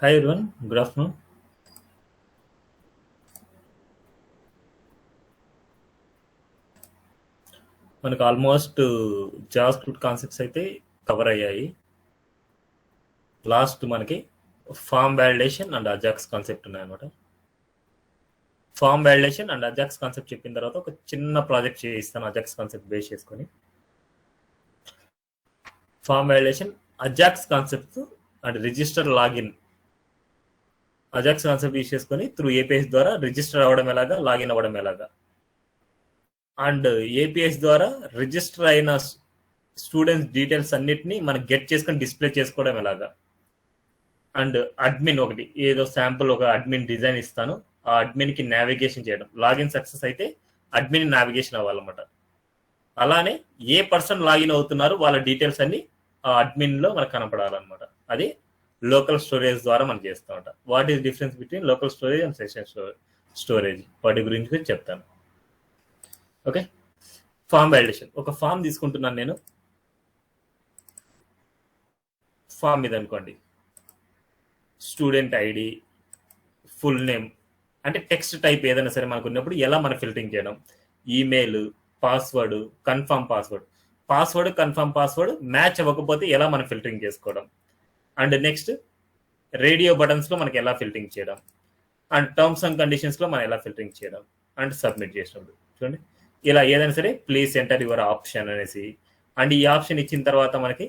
Hi everyone, good afternoon. మనకు almost JavaScript concepts అయితే cover అయ్యాయి. లాస్ట్ మనకి form validation and Ajax concept ఉన్నాయన్నమాట. Form validation and Ajax concept చెప్పిన తర్వాత ఒక చిన్న ప్రాజెక్ట్ చేయిస్తాను అజాక్స్ కాన్సెప్ట్ బేస్ చేసుకొని. Form validation Ajax concept and register login Ajax concept use చేసుకొని త్రూ ఏపీఎస్ ద్వారా రిజిస్టర్ అవ్వడం ఎలాగా, లాగిన్ అవ్వడం ఎలాగా, అండ్ ఏపీఎస్ ద్వారా రిజిస్టర్ అయిన స్టూడెంట్స్ డీటెయిల్స్ అన్నిటిని మనం గెట్ చేసుకొని డిస్ప్లే చేసుకోవడం ఎలాగా, అండ్ అడ్మిన్ ఒకటి ఏదో శాంపుల్ ఒక అడ్మిన్ డిజైన్ ఇస్తాను, ఆ అడ్మిన్ కి నావిగేషన్ చేయడం, లాగిన్ సక్సెస్ అయితే అడ్మిన్ నావిగేషన్ అవ్వాలన్నమాట. అలానే ఏ పర్సన్ లాగిన్ అవుతున్నారు వాళ్ళ డీటెయిల్స్ అన్ని ఆ అడ్మిన్ లో మనకు కనపడాలన్నమాట. అది లోకల్ స్టోరేజ్ ద్వారా మనం చేస్తామట. What is difference between local storage and session storage వాటి గురించి చెప్తాను. Okay, form validation. ఒక ఫామ్ తీసుకుంటున్నాను నేను. ఫామ్ మీద అనుకోండి స్టూడెంట్ ఐడి, ఫుల్ నేమ్, అంటే టెక్స్ట్ టైప్ ఏదైనా సరే మనకు ఉన్నప్పుడు ఎలా మనం ఫిల్టరింగ్ చేయడం, email, password, confirm password, confirm password match అవ్వకపోతే ఎలా మనం ఫిల్టరింగ్ చేసుకోవడం, అండ్ నెక్స్ట్ రేడియో బటన్స్ లో మనకి ఎలా ఫిల్టరింగ్ చేయడం, అండ్ టర్మ్స్ అండ్ కండిషన్స్ లో మనం ఎలా ఫిల్టరింగ్ చేయడం, అండ్ సబ్మిట్ చేసినప్పుడు చూడండి ఇలా ఏదైనా సరే ప్లీజ్ ఎంటర్ యువర్ ఆప్షన్ అనేసి, అండ్ ఈ ఆప్షన్ ఇచ్చిన తర్వాత మనకి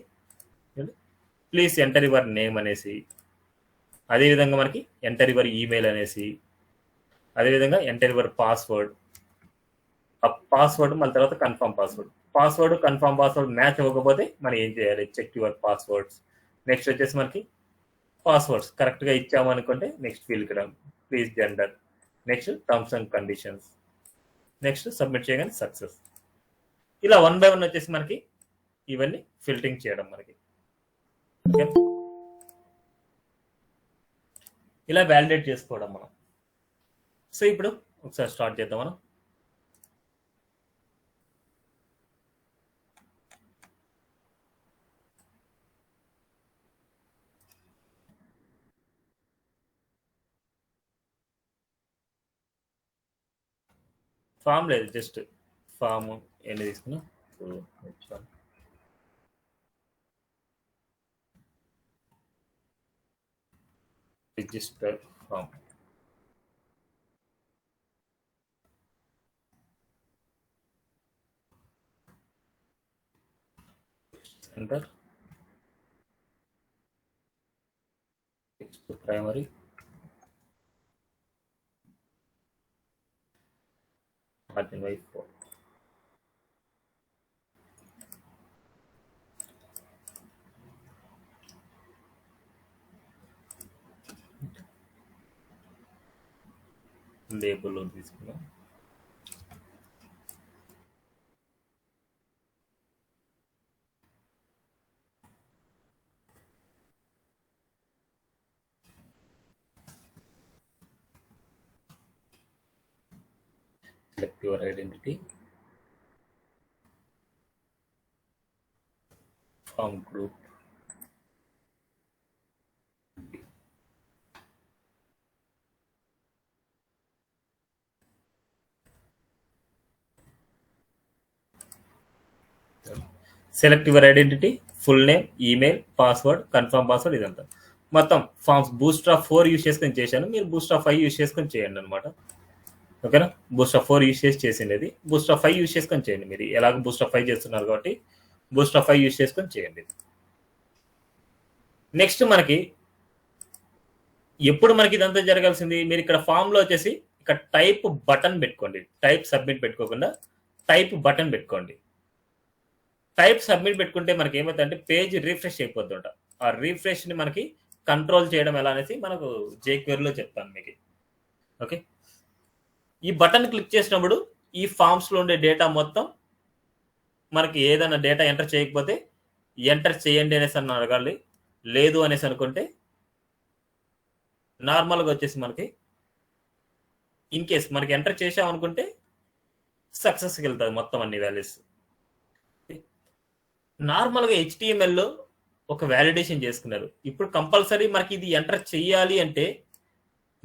ప్లీజ్ ఎంటర్ యువర్ నేమ్ అనేసి, అదేవిధంగా మనకి ఎంటర్ యువర్ ఈమెయిల్ అనేసి, అదేవిధంగా ఎంటర్ యువర్ పాస్వర్డ్, ఆ పాస్వర్డ్ మళ్ళీ తర్వాత కన్ఫర్మ్ పాస్వర్డ్ మ్యాచ్ అవ్వకపోతే మనం ఏం చేయాలి, చెక్ యువర్ పాస్వర్డ్స్. నెక్స్ట్ వచ్చేసి మనకి పాస్వర్డ్స్ కరెక్ట్ గా ఇచ్చాము అనుకుంటే నెక్స్ట్ ఫీల్డ్ కి please gender, next terms and conditions, next submit చేయగానే సక్సెస్. ఇలా 1 by 1 వచ్చేసి మనకి ఇవన్నీ ఫిల్టరింగ్ చేయడం మనకి. ఓకే, ఇలా వ్యాలిడేట్ చేసుకోవడం మనం. సో ఇప్పుడు ఒకసారి స్టార్ట్ చేద్దాం మనం. ఫామ్ లేదు, జస్ట్ ఫామ్ ఎన్ని తీసుకున్నా, register form. Enter, primary, margin by 4. Label తీసుకున్నాం. Select your identity, form group, select your identity, full name, email, password, confirm password, ఇదంతా మొత్తం ఫామ్స్ బూస్ట్రాప్ 4 యూస్ చేసుకొని చేశాను. మీరు బూస్ట్రాప్ 5 యూస్ చేసుకొని చేయండి అనమాట. ఓకేనా, బూస్ట్రాప్ 4 యూస్ చేసి చేసింది, బూస్ట్రాప్ 5 యూస్ చేసుకొని చేయండి. మీరు ఎలాగో బూస్ట్రాప్ 5 చేస్తున్నారు కాబట్టి బూస్ట్రాప్ 5 యూస్ చేసుకొని చేయండి. నెక్స్ట్ మనకి ఎప్పుడు మనకి ఇదంతా జరగాల్సింది, మీరు ఇక్కడ ఫామ్ లో వచ్చేసి ఇక్కడ టైప్ బటన్ పెట్టుకోండి. టైప్ సబ్మిట్ పెట్టుకోకుండా టైప్ బటన్ పెట్టుకోండి. టైప్ సబ్మిట్ పెట్టుకుంటే మనకి ఏమవుతుందంటే పేజ్ రిఫ్రెష్ అయిపోతుంట. ఆ రిఫ్రెష్ ని మనకి కంట్రోల్ చేయడం ఎలా అనేసి మనకు జేక్వేర్ లో చెప్తాను మీకు. ఓకే, ఈ బటన్ క్లిక్ చేసినప్పుడు ఈ ఫామ్స్ లో ఉండే డేటా మొత్తం మనకి ఏదైనా డేటా ఎంటర్ చేయకపోతే ఎంటర్ చేయండి అనేసి అని అడగాలి. లేదు అనేసి అనుకుంటే నార్మల్గా వచ్చేసి మనకి ఇన్ కేస్ మనకి ఎంటర్ చేసాం అనుకుంటే సక్సెస్కి వెళ్తుంది మొత్తం అన్ని వాల్యూస్. నార్మల్గా హెచ్టిఎంఎల్ ఒక వ్యాలిడేషన్ చేసుకున్నారు. ఇప్పుడు కంపల్సరీ మనకి ఇది ఎంటర్ చేయాలి అంటే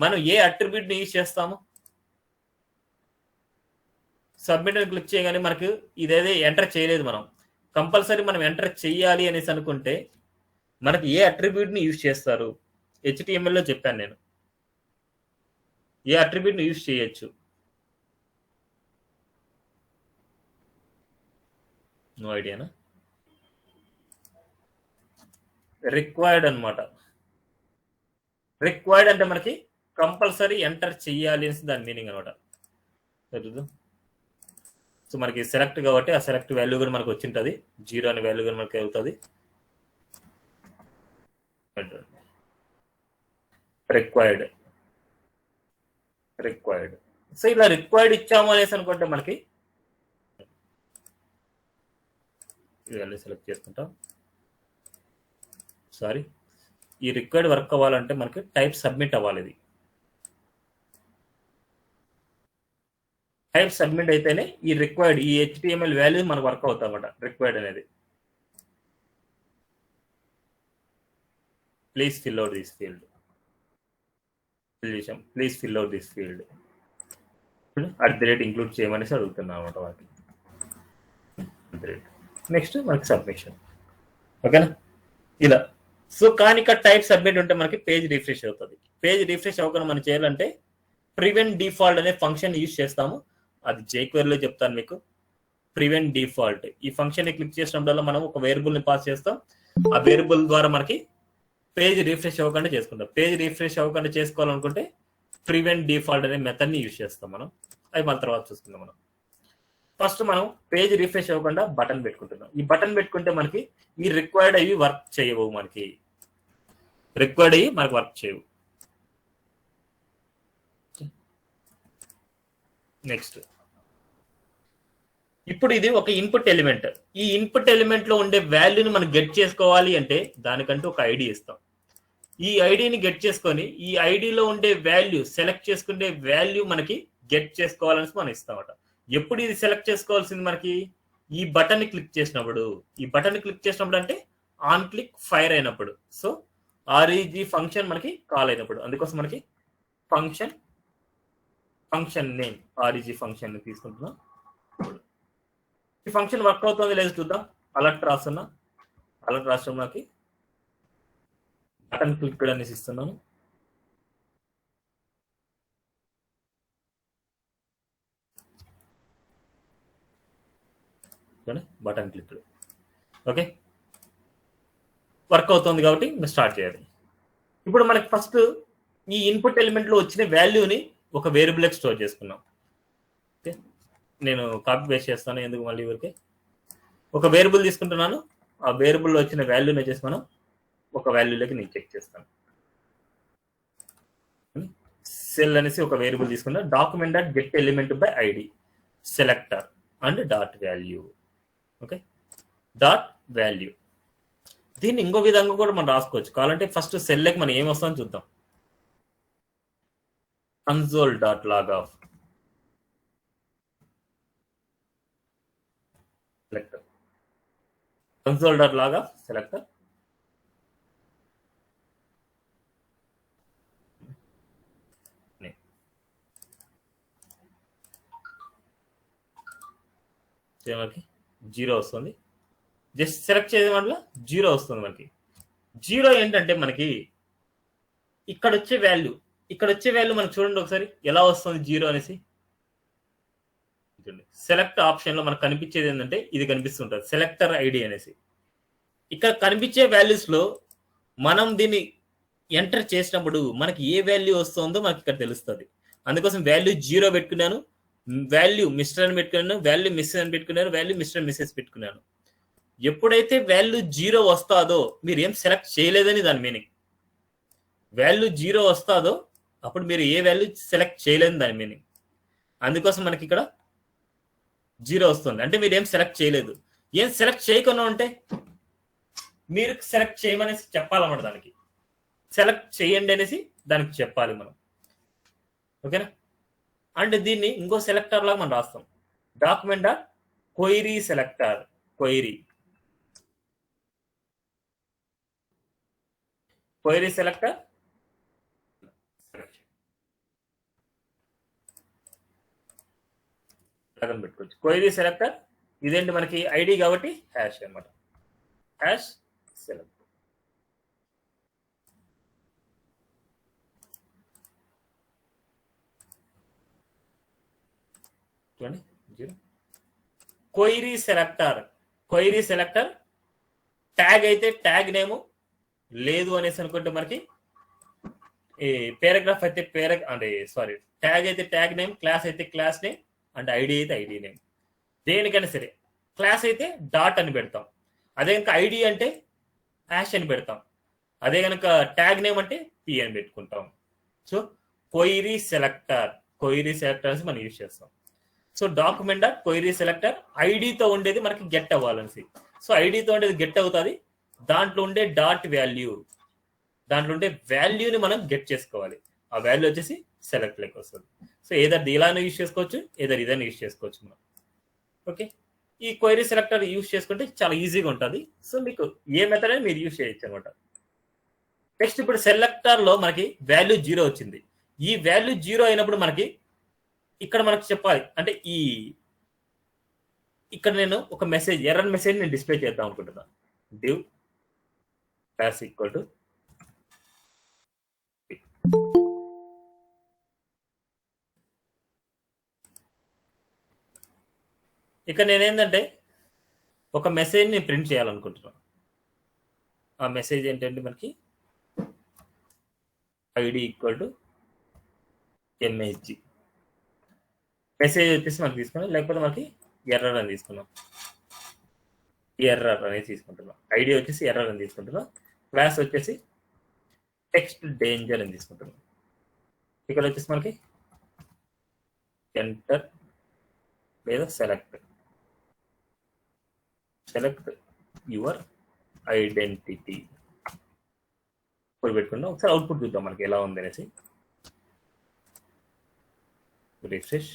మనం ఏ అట్రిబ్యూట్ని యూజ్ చేస్తాము? సబ్మిట్ అని క్లిక్ చేయగానే మనకు ఇదేదో ఎంటర్ చేయలేదు. మనం కంపల్సరీ మనం ఎంటర్ చేయాలి అనేసి అనుకుంటే మనకి ఏ అట్రిబ్యూట్ని యూజ్ చేస్తారు? HTML లో చెప్పాను నేను. ఏ అట్రిబ్యూట్ని యూజ్ చేయొచ్చు? నో ఐడియానా? రిక్వైర్డ్ అనమాట. రిక్వైర్డ్ అంటే మనకి కంపల్సరీ ఎంటర్ చెయ్యాలి అని దాని మీనింగ్ అనమాట. సో మనకి సెలెక్ట్ కాబట్టి ఆ సెలెక్ట్ వాల్యూ కూడా మనకు వచ్చింటుంది. 0 అనే వాల్యూ కూడా మనకి అవుతుంది. రిక్వైర్డ్ సో ఇలా రిక్వైర్డ్ ఇచ్చాము అనేసి అనుకుంటే మనకి వాల్యూ సెలెక్ట్ చేసుకుంటాం. సారీ, ఈ రిక్వైర్డ్ వర్క్ అవ్వాలంటే మనకి టైప్ సబ్మిట్ అవ్వాలి. ఇది టైప్ సబ్మిట్ అయితేనే ఈ రిక్వైర్డ్ ఈ HTML వాల్యూ మనకు వర్క్ అవుతుంది అన్నమాట. రిక్వైర్డ్ అనేది please fill out this field. Please fill out this field @ include చేయమనేసి అడుగుతున్నాం అన్నమాట వాటిని. నెక్స్ట్ మనకి సబ్మిషన్. ఓకేనా? ఇలా. సో కానీ ఇక్కడ టైప్ సబ్మిట్ ఉంటే మనకి పేజ్ రిఫ్రెష్ అవుతుంది. పేజ్ రిఫ్రెష్ అవ్వకుండా మనం చేయాలంటే ప్రివెంట్ డిఫాల్ట్ అనే ఫంక్షన్ యూజ్ చేస్తాము. అది jQueryలో చెప్తాను మీకు. ప్రివెంట్ డిఫాల్ట్ ఈ ఫంక్షన్ ని క్లిక్ చేసినప్పుడల్లా మనం ఒక వేరియబుల్ ని పాస్ చేస్తాం. ఆ వేరియబుల్ ద్వారా మనకి పేజ్ రిఫ్రెష్ అవ్వకుండా చేసుకుంటాం. పేజ్ రిఫ్రెష్ అవ్వకుండా చేసుకోవాలనుకుంటే ప్రివెంట్ డిఫాల్ట్ అనే మెథడ్ ని యూజ్ చేస్తాం మనం. అది మన తర్వాత చూసుకుందాం. మనం ఫస్ట్ మనం పేజ్ రిఫ్రెష్ అవ్వకుండా బటన్ పెట్టుకుంటున్నాం. ఈ బటన్ పెట్టుకుంటే మనకి ఈ రిక్వైర్డ్ అయ్యి వర్క్ చేయవు. మనకి రిక్వైర్డ్ అయ్యి మనకి వర్క్ చేయవు. నెక్స్ట్ ఇప్పుడు ఇది ఒక ఇన్పుట్ ఎలిమెంట్. ఈ ఇన్పుట్ ఎలిమెంట్ లో ఉండే వాల్యూని మనం గెట్ చేసుకోవాలి అంటే దానికంటూ ఒక ఐడి ఇస్తాం. ఈ ఐడిని గెట్ చేసుకొని ఈ ఐడిలో ఉండే వాల్యూ సెలెక్ట్ చేసుకునే వాల్యూ మనకి గెట్ చేసుకోవాలని మనం ఇస్తామట. ఎప్పుడు ఇది సెలెక్ట్ చేసుకోవాల్సింది మనకి ఈ బటన్ ని క్లిక్ చేసినప్పుడు. ఈ బటన్ ని క్లిక్ చేసినప్పుడు అంటే ఆన్ క్లిక్ ఫైర్ అయినప్పుడు. సో REG ఫంక్షన్ మనకి కాల్ అయినప్పుడు. అందుకోసం మనకి ఫంక్షన్ నేమ్ REG ఫంక్షన్ ని తీసుకుంటున్నాం. ఈ ఫంక్షన్ వర్క్ అవుతుంది లేదు చూద్దాం. అలర్ట్ రాస్తున్నా. అలర్ట్ రాష్ట్రంలోకి బటన్ క్లిక్ అనేసి ఇస్తున్నాను. Button click. ఓకే, వర్క్ అవుతుంది కాబట్టి స్టార్ట్ చేయాలి. ఇప్పుడు మనకి ఫస్ట్ ఈ ఇన్పుట్ ఎలిమెంట్ లో వచ్చిన వాల్యూని ఒక వేరియబుల్ స్టోర్ చేసుకున్నాం. ఓకే, నేను కాపీ పేస్ట్ చేస్తాను. ఎందుకు మళ్ళీ ఊరికే ఒక వేరియబుల్ తీసుకుంటున్నాను. ఆ వేరియబుల్ లో వచ్చిన వాల్యూని వచ్చేసి మనం ఒక వాల్యూలోకి నేను చెక్ చేస్తాను. సెల్ అనేసి ఒక వేరియబుల్ తీసుకున్నా. Document dot get element by ID selector and dot value. Okay, dot value. దీన్ని ఇంకో విధంగా కూడా మనం రాసుకోవచ్చు. కావాలంటే ఫస్ట్ సెల్కి మనం ఏం వస్తుందని చూద్దాం. Console dot log of selector. Console dot log of selector. మనకి 0 వస్తుంది. జస్ట్ సెలెక్ట్ చేయడం వల్ల 0 వస్తుంది. మనకి 0 ఏంటంటే మనకి ఇక్కడ వచ్చే వాల్యూ మనకి చూడండి ఒకసారి ఎలా వస్తుంది 0 అనేసి. సెలెక్ట్ ఆప్షన్ లో మనకు కనిపించేది ఏంటంటే ఇది కనిపిస్తుంటుంది, సెలెక్టర్ ఐడి అనేసి. ఇక్కడ కనిపించే వాల్యూస్ లో మనం దీన్ని ఎంటర్ చేసినప్పుడు మనకి ఏ వాల్యూ వస్తుందో మనకి ఇక్కడ తెలుస్తుంది. అందుకోసం వాల్యూ 0 పెట్టుకున్నాను, వాల్యూ మిస్టర్ అని పెట్టుకున్నాను, వాల్యూ మిస్సెస్ అని పెట్టుకున్నాను, వాల్యూ మిస్టర్ మిస్సెస్ పెట్టుకున్నాను. ఎప్పుడైతే వాల్యూ 0 వస్తాదో మీరు ఏం సెలెక్ట్ చేయలేదని దాని మీనింగ్. వాల్యూ 0 వస్తాదో అప్పుడు మీరు ఏ వాల్యూ సెలెక్ట్ చేయలేదని దాని మీనింగ్. అందుకోసం మనకి ఇక్కడ 0 వస్తుంది అంటే మీరు ఏం సెలెక్ట్ చేయలేదు. ఏం సెలెక్ట్ చేయకుండా ఉంటే మీరు సెలెక్ట్ చేయమనేసి చెప్పాలన్నమాట. దానికి సెలెక్ట్ చేయండి అనేసి దానికి చెప్పాలి మనం. ఓకేనా? అండ్ దీన్ని ఇంకో సెలెక్టర్ లాగా మనం రాస్తాం. Document dot query selector. Query query selector పెట్టుకోవచ్చు. క్వైరీ సెలెక్టర్ ఇదేంటి మనకి ఐడి కాబట్టి హ్యాష్ అనమాట, హ్యాష్ సెలెక్ట్. చూడండి క్వైరీ సెలెక్టర్ ట్యాగ్ అయితే ట్యాగ్ నేము, లేదు అనేసి అనుకుంటే మనకి ఈ పేరాగ్రాఫ్ అయితే ట్యాగ్ అయితే ట్యాగ్ నేమ్, క్లాస్ అయితే క్లాస్ నేమ్, అండ్ ఐడి అయితే ఐడి నేమ్. దేనికైనా సరే క్లాస్ అయితే డాట్ అని పెడతాం, అదే కనుక ఐడి అంటే హ్యాష్ అని పెడతాం, అదే కనుక ట్యాగ్ నేమ్ అంటే పి అని పెట్టుకుంటాం. సో క్వైరీ సెలెక్టర్స్ మనం యూజ్ చేస్తాం. సో డాక్యుమెంట్ క్వైరీ సెలెక్టర్ ఐడితో ఉండేది మనకి గెట్ అవ్వాలని. సో ఐడితో ఉండేది గెట్ అవుతుంది, దాంట్లో ఉండే డాట్ వాల్యూ, దాంట్లో ఉండే వాల్యూని మనం గెట్ చేసుకోవాలి. ఆ వాల్యూ వచ్చేసి సెలెక్ట్ లెక్క వస్తుంది. సో ఏదర్ ఇలానే యూజ్ చేసుకోవచ్చు, ఏదర్ ఇదని యూజ్ చేసుకోవచ్చు మనం. ఓకే, ఈ క్వైరీ సెలెక్టర్ యూజ్ చేసుకుంటే చాలా ఈజీగా ఉంటుంది. సో మీకు ఏ మెథడ్ అయినా మీరు యూజ్ చేయొచ్చు అనమాట. నెక్స్ట్ ఇప్పుడు సెలెక్టర్ లో మనకి వాల్యూ 0 వచ్చింది. ఈ వాల్యూ 0 అయినప్పుడు మనకి ఇక్కడ మనకు చెప్పాలి అంటే ఇక్కడ నేను ఒక మెసేజ్, ఎర్రర్ మెసేజ్ నేను డిస్ప్లే చేద్దాం అనుకుంటున్నా. div class equal to ఇక్కడ నేనేంటంటే ఒక మెసేజ్ ని ప్రింట్ చేయాలనుకుంటున్నాను. ఆ మెసేజ్ ఏంటంటే మనకి ID equal to MSG message వచ్చేసి మనకి తీసుకున్నాం, లేకపోతే మనకి ఎర్రర్ అని తీసుకున్నాం. ఎర్రర్ అనేది తీసుకుంటున్నాం, ఐడి వచ్చేసి ఎర్రర్ అని తీసుకుంటున్నాం, క్లాస్ వచ్చేసి టెక్స్ట్ డేంజర్ అని తీసుకుంటున్నాం. ఇక్కడ వచ్చేసి మనకి ఎంటర్ లేదా సెలెక్ట్ యువర్ ఐడెంటిటీ పెట్టుకుందాం. ఒకసారి అవుట్పుట్ చూద్దాం మనకి ఎలా ఉంది అనేసి. రిఫ్రెష్,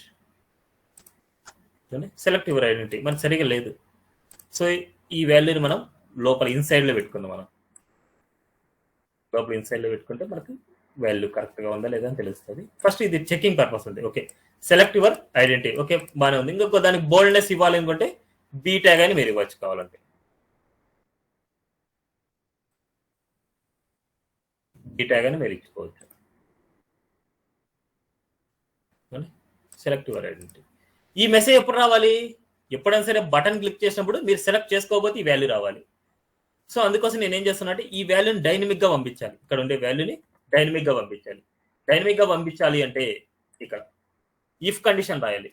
సెలెక్ట్ యువర్ ఐడెంటిటీ మనకి సరిగా లేదు. సో ఈ వాల్యూని మనం లోపల ఇన్సైడ్ లో పెట్టుకుందాం. మనం లోపల ఇన్సైడ్ లో పెట్టుకుంటే మనకి వాల్యూ కరెక్ట్ గా ఉందా లేదా అని తెలుస్తుంది. ఫస్ట్ ఇది చెకింగ్ పర్పస్ ఉంది. Okay, select your identity okay బాగానే ఉంది. ఇంకొక దానికి బోల్డ్నెస్ ఇవ్వాలి అనుకుంటే బీ ట్యాగ్ అని మీరు ఇవ్వచ్చు కావాలంటే. బీ ట్యాగ్ అని మీరు ఇచ్చుకోవచ్చు. Select your identity. ఈ మెసేజ్ ఎప్పుడు రావాలి? ఎప్పుడైనా సరే బటన్ క్లిక్ చేసినప్పుడు మీరు సెలెక్ట్ చేసుకోకపోతే ఈ వాల్యూ రావాలి. సో అందుకోసం నేను ఏం చేస్తున్నా అంటే ఈ వాల్యూని డైనమిక్ గా పంపించాలి. ఇక్కడ ఉండే వాల్యూని డైనమిక్ గా పంపించాలి. డైనమిక్ గా పంపించాలి అంటే ఇక్కడ ఇఫ్ కండిషన్ రాయాలి.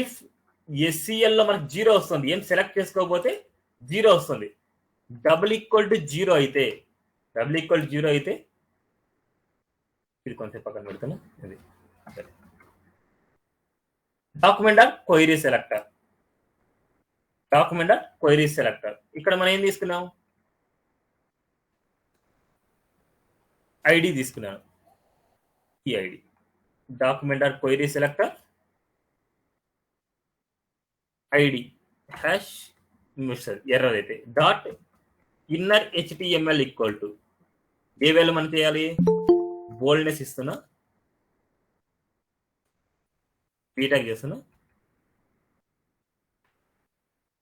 ఇఫ్ ఎస్సిఎల్ లో మనకి 0 వస్తుంది, ఏం సెలెక్ట్ చేసుకోకపోతే 0 వస్తుంది. డబుల్ ఈక్వల్ టు 0 అయితే ఇది కొంచెం పక్కన పెడుతున్నా. ఇది డాక్యుమెంట్ క్వైరీ సెలెక్టర్ ఇక్కడ మనం ఏం తీసుకున్నాం? ఐడి తీసుకున్నాను. ఈ ID document query selector ID hash error అయితే dot inner HTML equal to ఏ వాల్యూ మనం చేయాలి? బోల్డ్నెస్ ఇస్తున్నా, బీటాక్ చేస్తున్నా.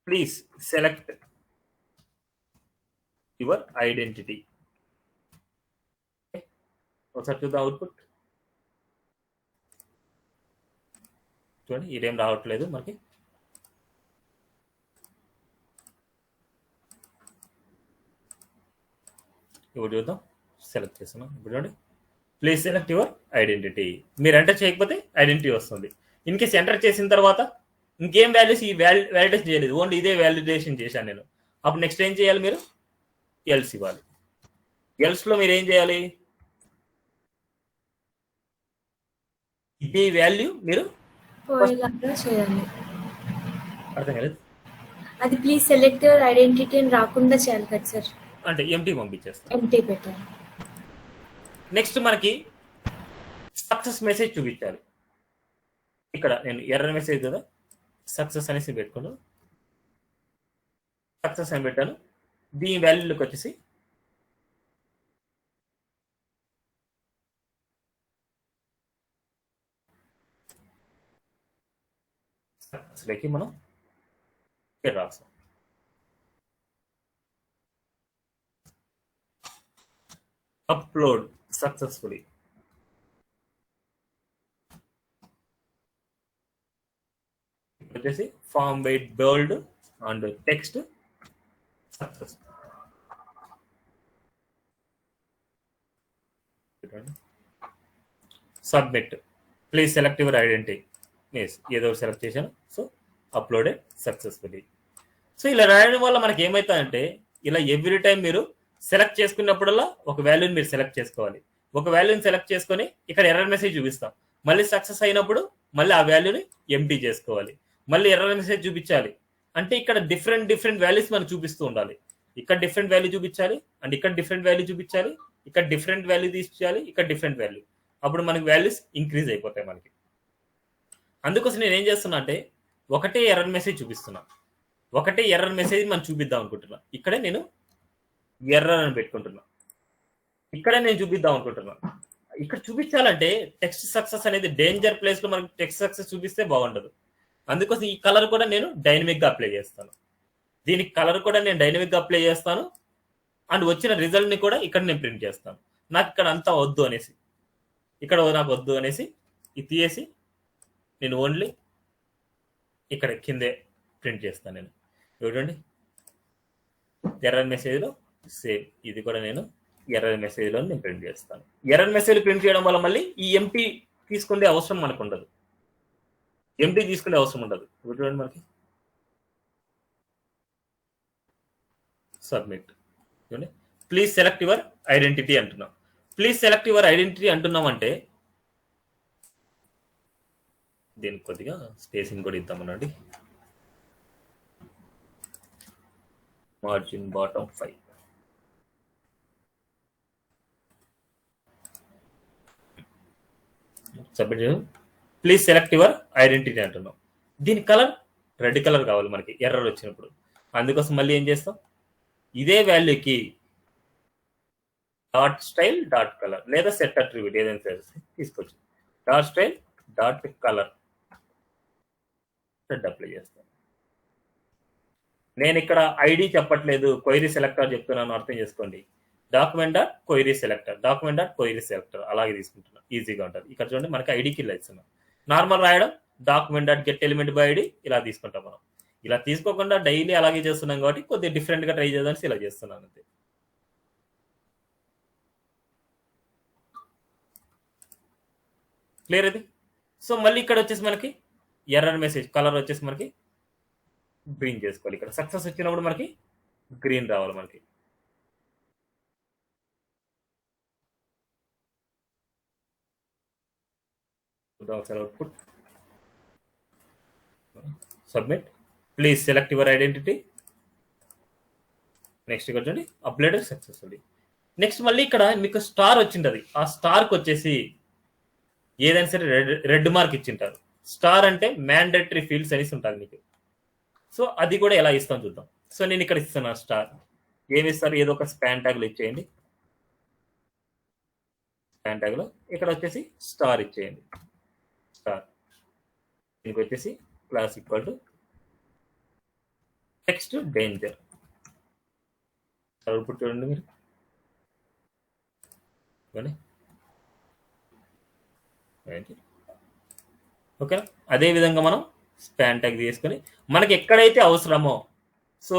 Please select your identity. ఒకసారి చూద్దాం అవుట్పుట్. చూడండి ఇదేం రావట్లేదు మనకి. ఇప్పుడు చూద్దాం, సెలెక్ట్ చేస్తున్నాం. ఇప్పుడు చూడండి ప్లీజ్ సెలెక్ట్ యువర్ ఐడెంటిటీ. మీరు ఎంటర్ చేయకపోతే ఐడెంటిటీ వస్తుంది. ఇన్ కేస్ ఎంటర్ చేసిన తర్వాత ఇంకేం వాల్యూస్ ఈ వ్యాలిడేషన్ చేయలేదు, ఓన్లీ ఇదే వ్యాలిడేషన్ చేశాను నేను. అప్పుడు నెక్స్ట్ ఏం చేయాలి? మీరు ఎల్స్ ఇవ్వాలి. ఎల్స్ లో మీరు ఏం చేయాలి? ఇదే వాల్యూ మీరు అర్థం కాలేదు. అది ప్లీజ్ సెలెక్ట్ యువర్ ఐడెంటిటీ అని రాకుండా చేయాలి కదా సార్? అంటే ఎంటీ పంపించేస్తాం. ఎంటీ పెట్టాలి. నెక్స్ట్ మనకి సక్సెస్ మెసేజ్ చూపించాలి. ఇక్కడ నేను ఎర్రర్ మెసేజ్ కదా సక్సెస్ అనేసి పెట్టుకున్నాను. సక్సెస్ అని పెట్టాను. దీని వాల్యూలోకి వచ్చేసి సక్సెస్లోకి మనం ఇక్కడ రాస్తాం. Upload successfully. వచ్చేసి form weight bold and text success. Submit. Please select your identity. ఏదో సెలెక్ట్ చేశాను. So uploaded successfully. సో ఇలా రాయడం వల్ల మనకి ఏమవుతుందంటే ఇలా ఎవ్రీ టైం మీరు సెలెక్ట్ చేసుకున్నప్పుడల్లా ఒక వాల్యూని మీరు సెలెక్ట్ చేసుకోవాలి. ఒక వాల్యూని సెలెక్ట్ చేసుకొని ఇక్కడ ఎర్రర్ మెసేజ్ చూపిస్తాం. మళ్ళీ సక్సెస్ అయినప్పుడు మళ్ళీ ఆ వాల్యూని ఎంటీ చేసుకోవాలి. మళ్ళీ ఎర్రర్ మెసేజ్ చూపించాలి. అంటే ఇక్కడ డిఫరెంట్ వాల్యూస్ మనకు చూపిస్తూ ఉండాలి. ఇక్కడ డిఫరెంట్ వాల్యూ చూపించాలి అండ్ ఇక్కడ డిఫరెంట్ వాల్యూ చూపించాలి. ఇక్కడ డిఫరెంట్ వాల్యూ తీసుకోవాలి. ఇక్కడ డిఫరెంట్ వాల్యూ. అప్పుడు మనకి వాల్యూస్ ఇంక్రీజ్ అయిపోతాయి మనకి. అందుకోసం నేను ఏం చేస్తున్నా అంటే ఒకటే ఎర్రర్ మెసేజ్ చూపిస్తున్నా. ఒకటే ఎర్రర్ మెసేజ్ మనం చూపిద్దాం అనుకుంటున్నా. ఇక్కడే నేను ఎర్రర్ అని పెట్టుకుంటున్నా. ఇక్కడే నేను చూపిద్దాం అనుకుంటున్నా. ఇక్కడ చూపించాలంటే టెక్స్ట్ సక్సెస్ అనేది డేంజర్ ప్లేస్ లో మనకి టెక్స్ట్ సక్సెస్ చూపిస్తే బాగుండదు. అందుకోసం ఈ కలర్ కూడా నేను డైనమిక్ గా అప్లై చేస్తాను. దీనికి కలర్ కూడా నేను డైనమిక్ గా అప్లై చేస్తాను అండ్ వచ్చిన రిజల్ట్ ని కూడా ఇక్కడ నేను ప్రింట్ చేస్తాను. నాకు ఇక్కడ అంతా వద్దు అనేసి, ఇక్కడ నాకు వద్దు అనేసి ఇది తీసేసి నేను ఓన్లీ ఇక్కడ కిందే ప్రింట్ చేస్తాను. నేను చూడండి ఎర్రర్ మెసేజ్లో సేమ్ ఇది కూడా నేను ఎర్రర్ మెసేజ్లో నేను ప్రింట్ చేస్తాను. ఎర్రర్ మెసేజ్ ప్రింట్ చేయడం వల్ల మళ్ళీ ఈ ఎంటీ తీసుకునే అవసరం మనకు ఉండదు. ఎంటీ తీసుకునే అవసరం ఉండదు. చూడండి మనకి సబ్మిట్. చూడండి ప్లీజ్ సెలెక్ట్ యువర్ ఐడెంటిటీ అంటున్నాం. ప్లీజ్ సెలెక్ట్ యువర్ ఐడెంటిటీ అంటున్నాం అంటే దీనికి కొద్దిగా స్పేసింగ్ కూడా ఇద్దామనండి. Margin bottom 5. సబ్మిట్ చేద్దాం. ప్లీజ్ సెలెక్ట్ యువర్ ఐడెంటిటీ అంటున్నాం. దీని కలర్ రెడ్ కలర్ కావాలి మనకి ఎర్రర్ వచ్చినప్పుడు. అందుకోసం మళ్ళీ ఏం చేస్తాం, ఇదే వాల్యూకి డాట్ స్టైల్ డాట్ కలర్ లేదా సెట్ అట్రిబ్యూట్ ఏదైనా తీసుకోవచ్చు. Dot style dot colour apply చేస్తాను. నేను ఇక్కడ ఐడి చెప్పట్లేదు, క్వైరీ సెలెక్టర్ చెప్తున్నాను, అర్థం చేసుకోండి. Document dot query selector, document dot query selector అలాగే తీసుకుంటున్నాను. ఈజీగా ఉంటుంది. ఇక్కడ చూడండి మనకి ఐడికి ఇలా ఇస్తున్నాం. నార్మల్ రాయడం document dot get element by ID ఇలా తీసుకుంటాం. మనం ఇలా తీసుకోకుండా డైలీ అలాగే చేస్తున్నాం కాబట్టి కొద్దిగా డిఫరెంట్గా ట్రై చేద్దామని ఇలా చేస్తున్నాను అంతే. క్లియర్ అది. సో మళ్ళీ ఇక్కడ వచ్చేసి మనకి ఎర్రర్ మెసేజ్ కలర్ వచ్చేసి మనకి గ్రీన్ చేసుకోవాలి. ఇక్కడ సక్సెస్ వచ్చినప్పుడు మనకి గ్రీన్ రావాలి మనకి. Output submit. Please select your identity. Next ఇక్కడ చూడండి అప్లోడెడ్ సక్సెస్ఫుల్లీ. నెక్స్ట్ మళ్ళీ ఇక్కడ మీకు స్టార్ వచ్చింటది. ఆ స్టార్కి వచ్చేసి ఏదైనా సరే రెడ్ మార్క్ ఇచ్చింటారు. స్టార్ అంటే మ్యాండేటరీ ఫీల్డ్స్ అనేసి ఉంటుంది మీకు. సో అది కూడా ఎలా ఇస్తాం చూద్దాం. సో నేను ఇక్కడ ఇస్తున్నాను స్టార్. ఏమి ఇస్తారు, ఏదో ఒక స్పాన్ ట్యాగ్లో ఇచ్చేయండి. స్పాన్ ట్యాగ్లో ఇక్కడ వచ్చేసి స్టార్ ఇచ్చేయండి. స్టార్ దీనికి వచ్చేసి class equal to text danger. Output చూడండి మీరు. ఓకే, అదే విధంగా మనం స్పాన్ ట్యాగ్ తీసుకొని మనకి ఎక్కడైతే అవసరమో, సో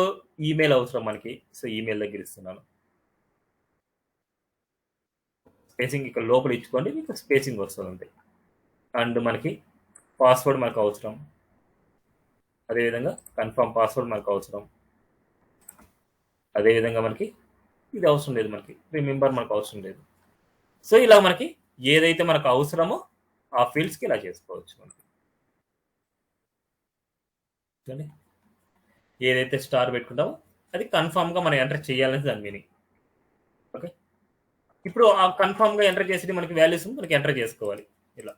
ఈమెయిల్ అవసరం మనకి, సో ఈమెయిల్ దగ్గర ఇస్తున్నాను. స్పేసింగ్ ఇక్కడ లోపల ఇచ్చుకోండి, మీకు స్పేసింగ్ వస్తుంది. అండ్ మనకి పాస్వర్డ్ మనకు అవసరం, అదేవిధంగా కన్ఫర్మ్ పాస్వర్డ్ మనకు అవసరం, అదేవిధంగా మనకి ఇది అవసరం లేదు, మనకి రిమెంబర్ మనకు అవసరం లేదు. సో ఇలా మనకి ఏదైతే మనకు అవసరమో ఆ ఫీల్డ్స్కి ఇలా చేసుకోవచ్చు. మనకి ఏదైతే స్టార్ పెట్టుకుంటామో అది కన్ఫామ్గా మనం ఎంటర్ చేయాలని దాని మీనింగ్. ఓకే, ఇప్పుడు ఆ కన్ఫామ్గా ఎంటర్ చేసి మనకి వాల్యూస్ మనకి ఎంటర్ చేసుకోవాలి ఇలా.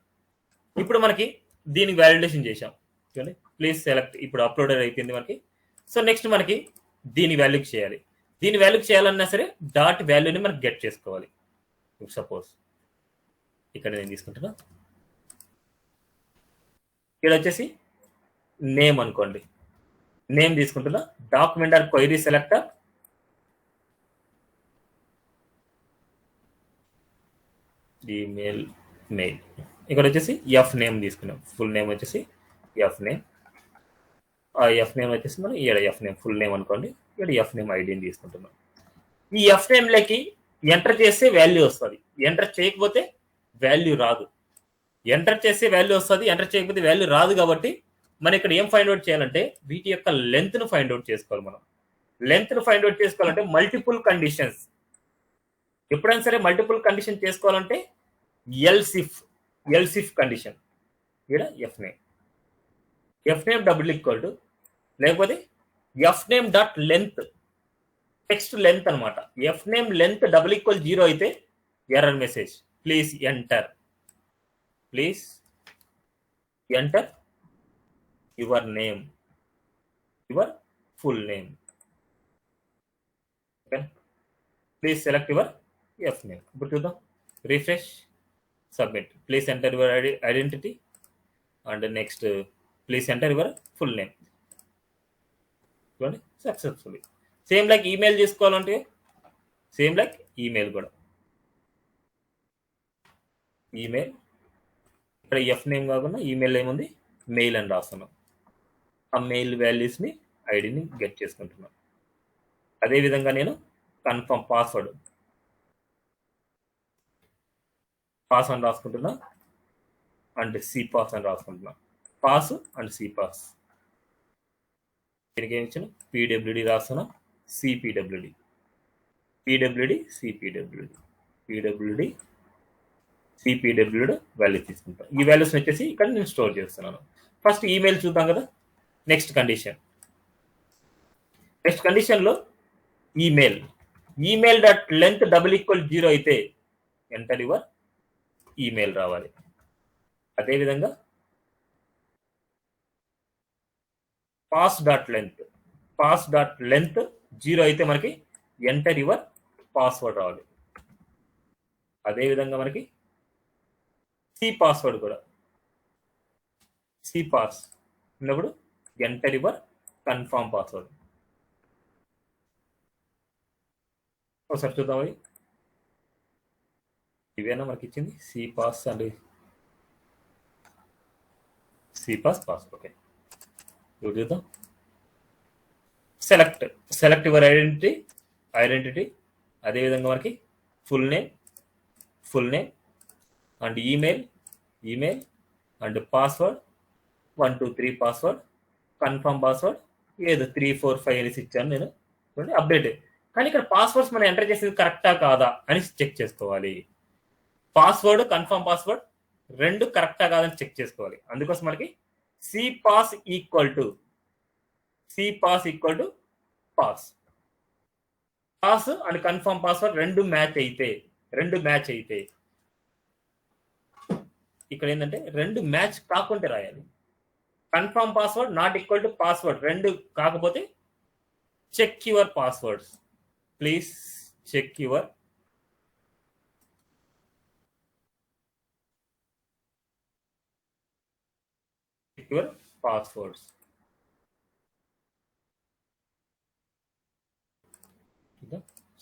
ఇప్పుడు మనకి దీనికి వ్యాలిడేషన్ చేసాం. చూడండి ప్లీజ్ సెలెక్ట్. ఇప్పుడు అప్లోడెడ్ అయిపోయింది మనకి. సో నెక్స్ట్ మనకి దీని వాల్యూకి చేయాలి. దీని వాల్యూ చేయాలన్నా సరే డాట్ వాల్యూని మనకి గెట్ చేసుకోవాలి. సపోజ్ ఇక్కడ నేను తీసుకుంటున్నా, ఇక్కడ వచ్చేసి నేమ్ అనుకోండి, నేమ్ తీసుకుంటున్నా, document are query selector, email mail, ఇక్కడ వచ్చేసి ఎఫ్ నేమ్ తీసుకున్నాం, ఫుల్ నేమ్ వచ్చేసి ఎఫ్ నేమ్, ఆ ఎఫ్ నేమ్ వచ్చేసి మనం ఇక్కడ ఎఫ్ నేమ్ ఫుల్ నేమ్ అనుకోండి, ఇక్కడ ఎఫ్ నేమ్ ఐడిని తీసుకుంటున్నాం. ఈ ఎఫ్ నేమ్లకి ఎంటర్ చేస్తే వాల్యూ వస్తుంది, ఎంటర్ చేయకపోతే వాల్యూ రాదు. ఎంటర్ చేస్తే వాల్యూ వస్తుంది, ఎంటర్ చేయకపోతే వాల్యూ రాదు. కాబట్టి మనం ఇక్కడ ఏం ఫైండ్ అవుట్ చేయాలంటే వీటి యొక్క లెంత్ ను ఫైండ్ అవుట్ చేసుకోవాలి. మనం లెంత్ ను ఫైండ్ అవుట్ చేసుకోవాలంటే మల్టిపుల్ కండిషన్స్, ఎప్పుడైనా సరే మల్టిపుల్ కండిషన్ చేసుకోవాలంటే ఎల్సిఫ్ కండిషన్, ఇక్కడ F name double equal to, లేకపోతే F name dot length, text length అనమాట. F name length double equal 0 అయితే error message, please enter your name, your full name, please select your F name. ఇప్పుడు చూద్దాం, refresh, submit, please enter your identity and next please enter your full name. చూడండి successfully. Same like email చేసుకోవాలంటే same like email కూడా, email ఇక్కడ F name కాకుండా email ఏముంది mail అని రాస్తున్నాం. ఆ మెయిల్ వాల్యూస్ని ఐడిని గెట్ చేసుకుంటున్నాం. అదేవిధంగా నేను కన్ఫర్మ్ పాస్వర్డ్ పాస్ అని రాసుకుంటున్నా అండ్ సి పాస్ అని రాసుకుంటున్నా. పాస్ అండ్ సి పాస్, దీనికి ఏమి ఇచ్చిన పీడబ్ల్యూడి రాస్తున్నా, సిపిడబ్ల్యూడి, పీడబ్ల్యూడి సిపిడబ్ల్యూడి వాల్యూ తీసుకుంటాను. ఈ వాల్యూస్ వచ్చేసి ఇక్కడ నేను స్టోర్ చేస్తున్నాను. ఫస్ట్ ఈమెయిల్ చూద్దాం కదా. నెక్స్ట్ కండిషన్లో email dot length double equal 0 అయితే ఎంటర్ యువర్ ఈమెయిల్ రావాలి. అదేవిధంగా పాస్ డాట్ లెంత్ 0 అయితే మనకి ఎంటర్ యువర్ పాస్వర్డ్ రావాలి. అదేవిధంగా మనకి సి పాస్వర్డ్ కూడా, సి పాస్ ఉన్నప్పుడు ఎంటర్ యువర్ కన్ఫర్మ్ పాస్వర్డ్. ఒకసారి చూద్దాం, ఇవేనా మనకి ఇచ్చింది C pass and C pass password. Okay, ఇప్పుడు చూద్దాం. సెలెక్ట్ యువర్ ఐడెంటిటీ, అదేవిధంగా మనకి full name and email and password 1 2 3 password, confirm password ఏదో 3 4 5 అనేసి ఇచ్చాను నేను. చూడండి అప్డేట్. కానీ ఇక్కడ పాస్వర్డ్స్ మనం ఎంటర్ చేసేది కరెక్టా కాదా అని చెక్ చేసుకోవాలి. పాస్వర్డ్ కన్ఫర్మ్ పాస్వర్డ్ రెండు కరెక్టా కాదని చెక్ చేసుకోవాలి. అందుకోసం మనకి C pass equal to pass and confirm password రెండు మ్యాచ్ అయితే ఇక్కడ ఏంటంటే రెండు మ్యాచ్ కాకుంటే రాయాలి. Confirm password not equal to password రెండు కాకపోతే check your passwords, please check your passwords.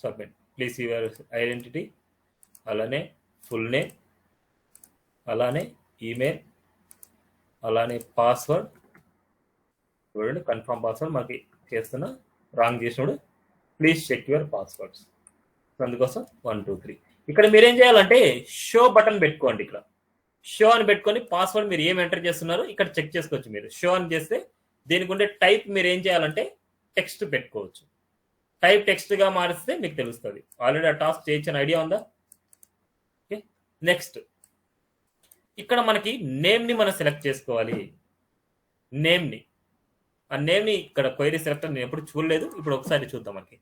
Submit, please your identity, అలానే ఫుల్ నేమ్, అలానే ఈమెయిల్, అలానే పాస్వర్డ్. చూడండి కన్ఫర్మ్ పాస్వర్డ్ మనకి చేస్తున్నా, రాంగ్ చేసినప్పుడు ప్లీజ్ చెక్ యువర్ పాస్వర్డ్స్. అందుకోసం 1 2 3. ఇక్కడ మీరేం చేయాలంటే షో బటన్ పెట్టుకోండి. ఇక్కడ షో అని పెట్టుకొని పాస్వర్డ్ మీరు ఏం ఎంటర్ చేస్తున్నారో ఇక్కడ చెక్ చేసుకోవచ్చు. మీరు షో అని చేస్తే దీనికి ఉండే టైప్ మీరు ఏం చేయాలంటే టెక్స్ట్ పెట్టుకోవచ్చు. టైప్ టెక్స్ట్ గా మారిస్తే మీకు తెలుస్తుంది. ఆల్రెడీ ఆ టాస్క్ చేయించిన ఐడియా ఉందా? ఓకే, నెక్స్ట్ ఇక్కడ మనకి నేమ్ ని మనం సెలెక్ట్ చేసుకోవాలి. ఆ నేమ్ ని ఇక్కడ క్వైరీ సెలెక్టర్ నేను ఎప్పుడు చూడలేదు, ఇప్పుడు ఒకసారి చూద్దాం. మనకి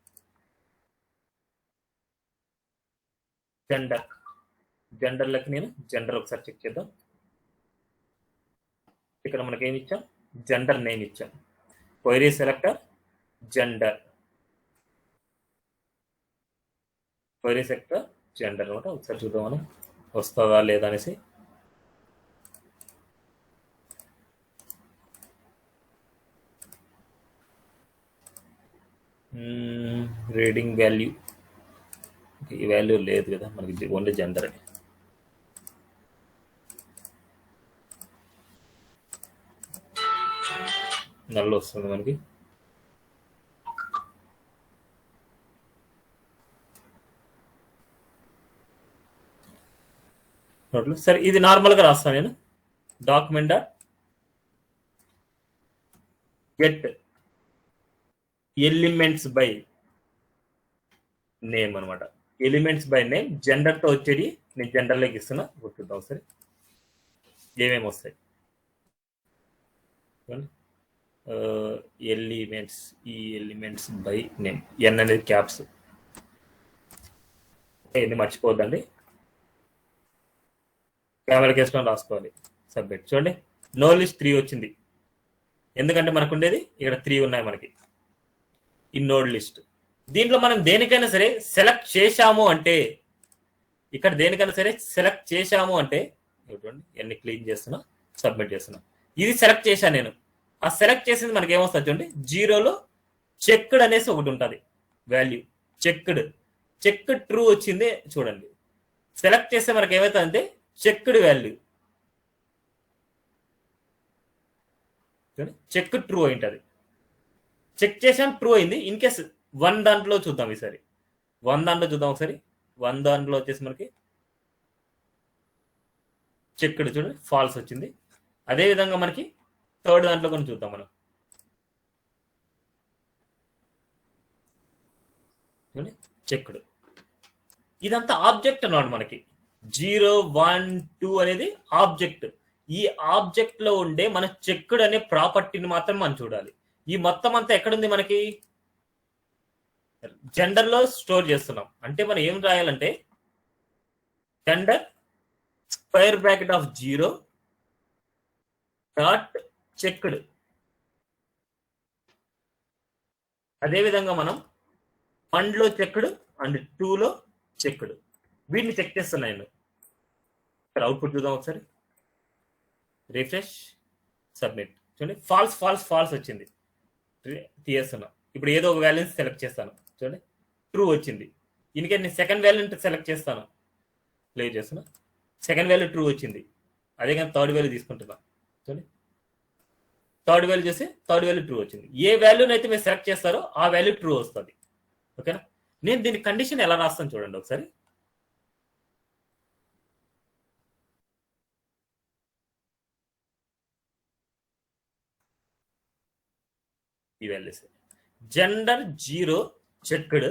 జెండర్లకి నేను జెండర్ ఒకసారి చెక్ చేద్దాం. ఇక్కడ మనకి ఏమి ఇచ్చాం, జెండర్ నేమ్ ఇచ్చాం. Query selector gender, query sector gender అనమాట. ఒకసారి చూద్దాం మనం వస్తుందా లేదా అనేసి. రీడింగ్ వాల్యూ, ఈ వాల్యూ లేదు కదా మనకి, ఓన్లీ జెండర్ అని. నల్లు వస్తుంది మనకి. సరే ఇది నార్మల్గా రాస్తాను నేను. Document dot get elements by name అనమాట. ఎలిమెంట్స్ బై నేమ్ జెండర్ తో వచ్చేది నేను జెండర్లోకి ఇస్తున్నా. గుర్తుందా ఒకసారి ఏమేమి వస్తాయి. ఎలిమెంట్స్, ఈ ఎలిమెంట్స్ బై నేమ్, ఎన్ అనేది క్యాప్స్, ఎన్ని మర్చిపోద్దండి, కెమెరా కేసుకొని రాసుకోవాలి. సబ్మిట్. చూడండి నో లిస్ట్ 3 వచ్చింది, ఎందుకంటే మనకు ఉండేది ఇక్కడ 3 ఉన్నాయి మనకి ఈ నోడ్ లిస్ట్. దీంట్లో మనం దేనికైనా సరే సెలెక్ట్ చేశాము అంటే, ఇక్కడ దేనికైనా సరే సెలెక్ట్ చేశాము అంటే చూడండి ఎన్ని క్లీన్ చేస్తున్నా, సబ్మిట్ చేస్తున్నా. ఇది సెలెక్ట్ చేశాను నేను. ఆ సెలెక్ట్ చేసింది మనకి ఏమొస్తుంది చూడండి, 0లో చెక్డ్ అనేసి ఒకటి ఉంటుంది వాల్యూ. చెక్డ్ ట్రూ వచ్చింది చూడండి. సెలెక్ట్ చేస్తే మనకి ఏమవుతుందంటే చెక్డ్ వాల్యూ, చెక్ ట్రూ అయింటది. చెక్ చేసాం ట్రూ అయింది. ఇన్ కేస్ 1 దాంట్లో చూద్దాం ఈసారి. 1 దాంట్లో చూద్దాం ఒకసారి. 1 దాంట్లో వచ్చేసి మనకి చెక్డ్ చూడండి ఫాల్స్ వచ్చింది. అదే విధంగా మనకి 3rd దాంట్లో కొన్ని చూద్దాం మనం. చెక్డ్. ఇదంతా ఆబ్జెక్ట్ అన్నమాట మనకి. 0, 1, 2 అనేది ఆబ్జెక్ట్. ఈ ఆబ్జెక్ట్ లో ఉండే మన చెక్డ్ అనే ప్రాపర్టీని మాత్రం మనం చూడాలి. ఈ మొత్తం అంతా ఎక్కడుంది మనకి, జెండర్ లో స్టోర్ చేస్తున్నాం. అంటే మనం ఏం రాయాలంటే gender square bracket of 0 dot checked. అదేవిధంగా మనం 1 లో చెక్డ్ అండ్ 2 లో చెక్డ్. వీటిని చెక్ చేస్తున్నాను. అవుట్పుట్ చూద్దాం ఒకసారి. Refresh, submit. చూడండి ఫాల్స్ ఫాల్స్ ఫాల్స్ వచ్చింది. తీయేస్తున్నా. ఇప్పుడు ఏదో ఒక వాల్యూని సెలెక్ట్ చేస్తాను. చూడండి ట్రూ వచ్చింది. ఇందుకే నేను సెకండ్ వాల్యూని సెలెక్ట్ చేస్తాను. ప్లే చేస్తున్నా. సెకండ్ వాల్యూ ట్రూ వచ్చింది. అదే కానీ 3rd వాల్యూ తీసుకుంటున్నా. చూడండి 3rd వాల్యూ చేసి 3rd వాల్యూ ట్రూ వచ్చింది. ఏ వాల్యూని అయితే మీరు సెలెక్ట్ చేస్తారో ఆ వాల్యూ ట్రూ వస్తుంది. ఓకేనా. నేను దీని కండిషన్ ఎలా రాస్తాను చూడండి ఒకసారి. ఈ values gender 0 checked,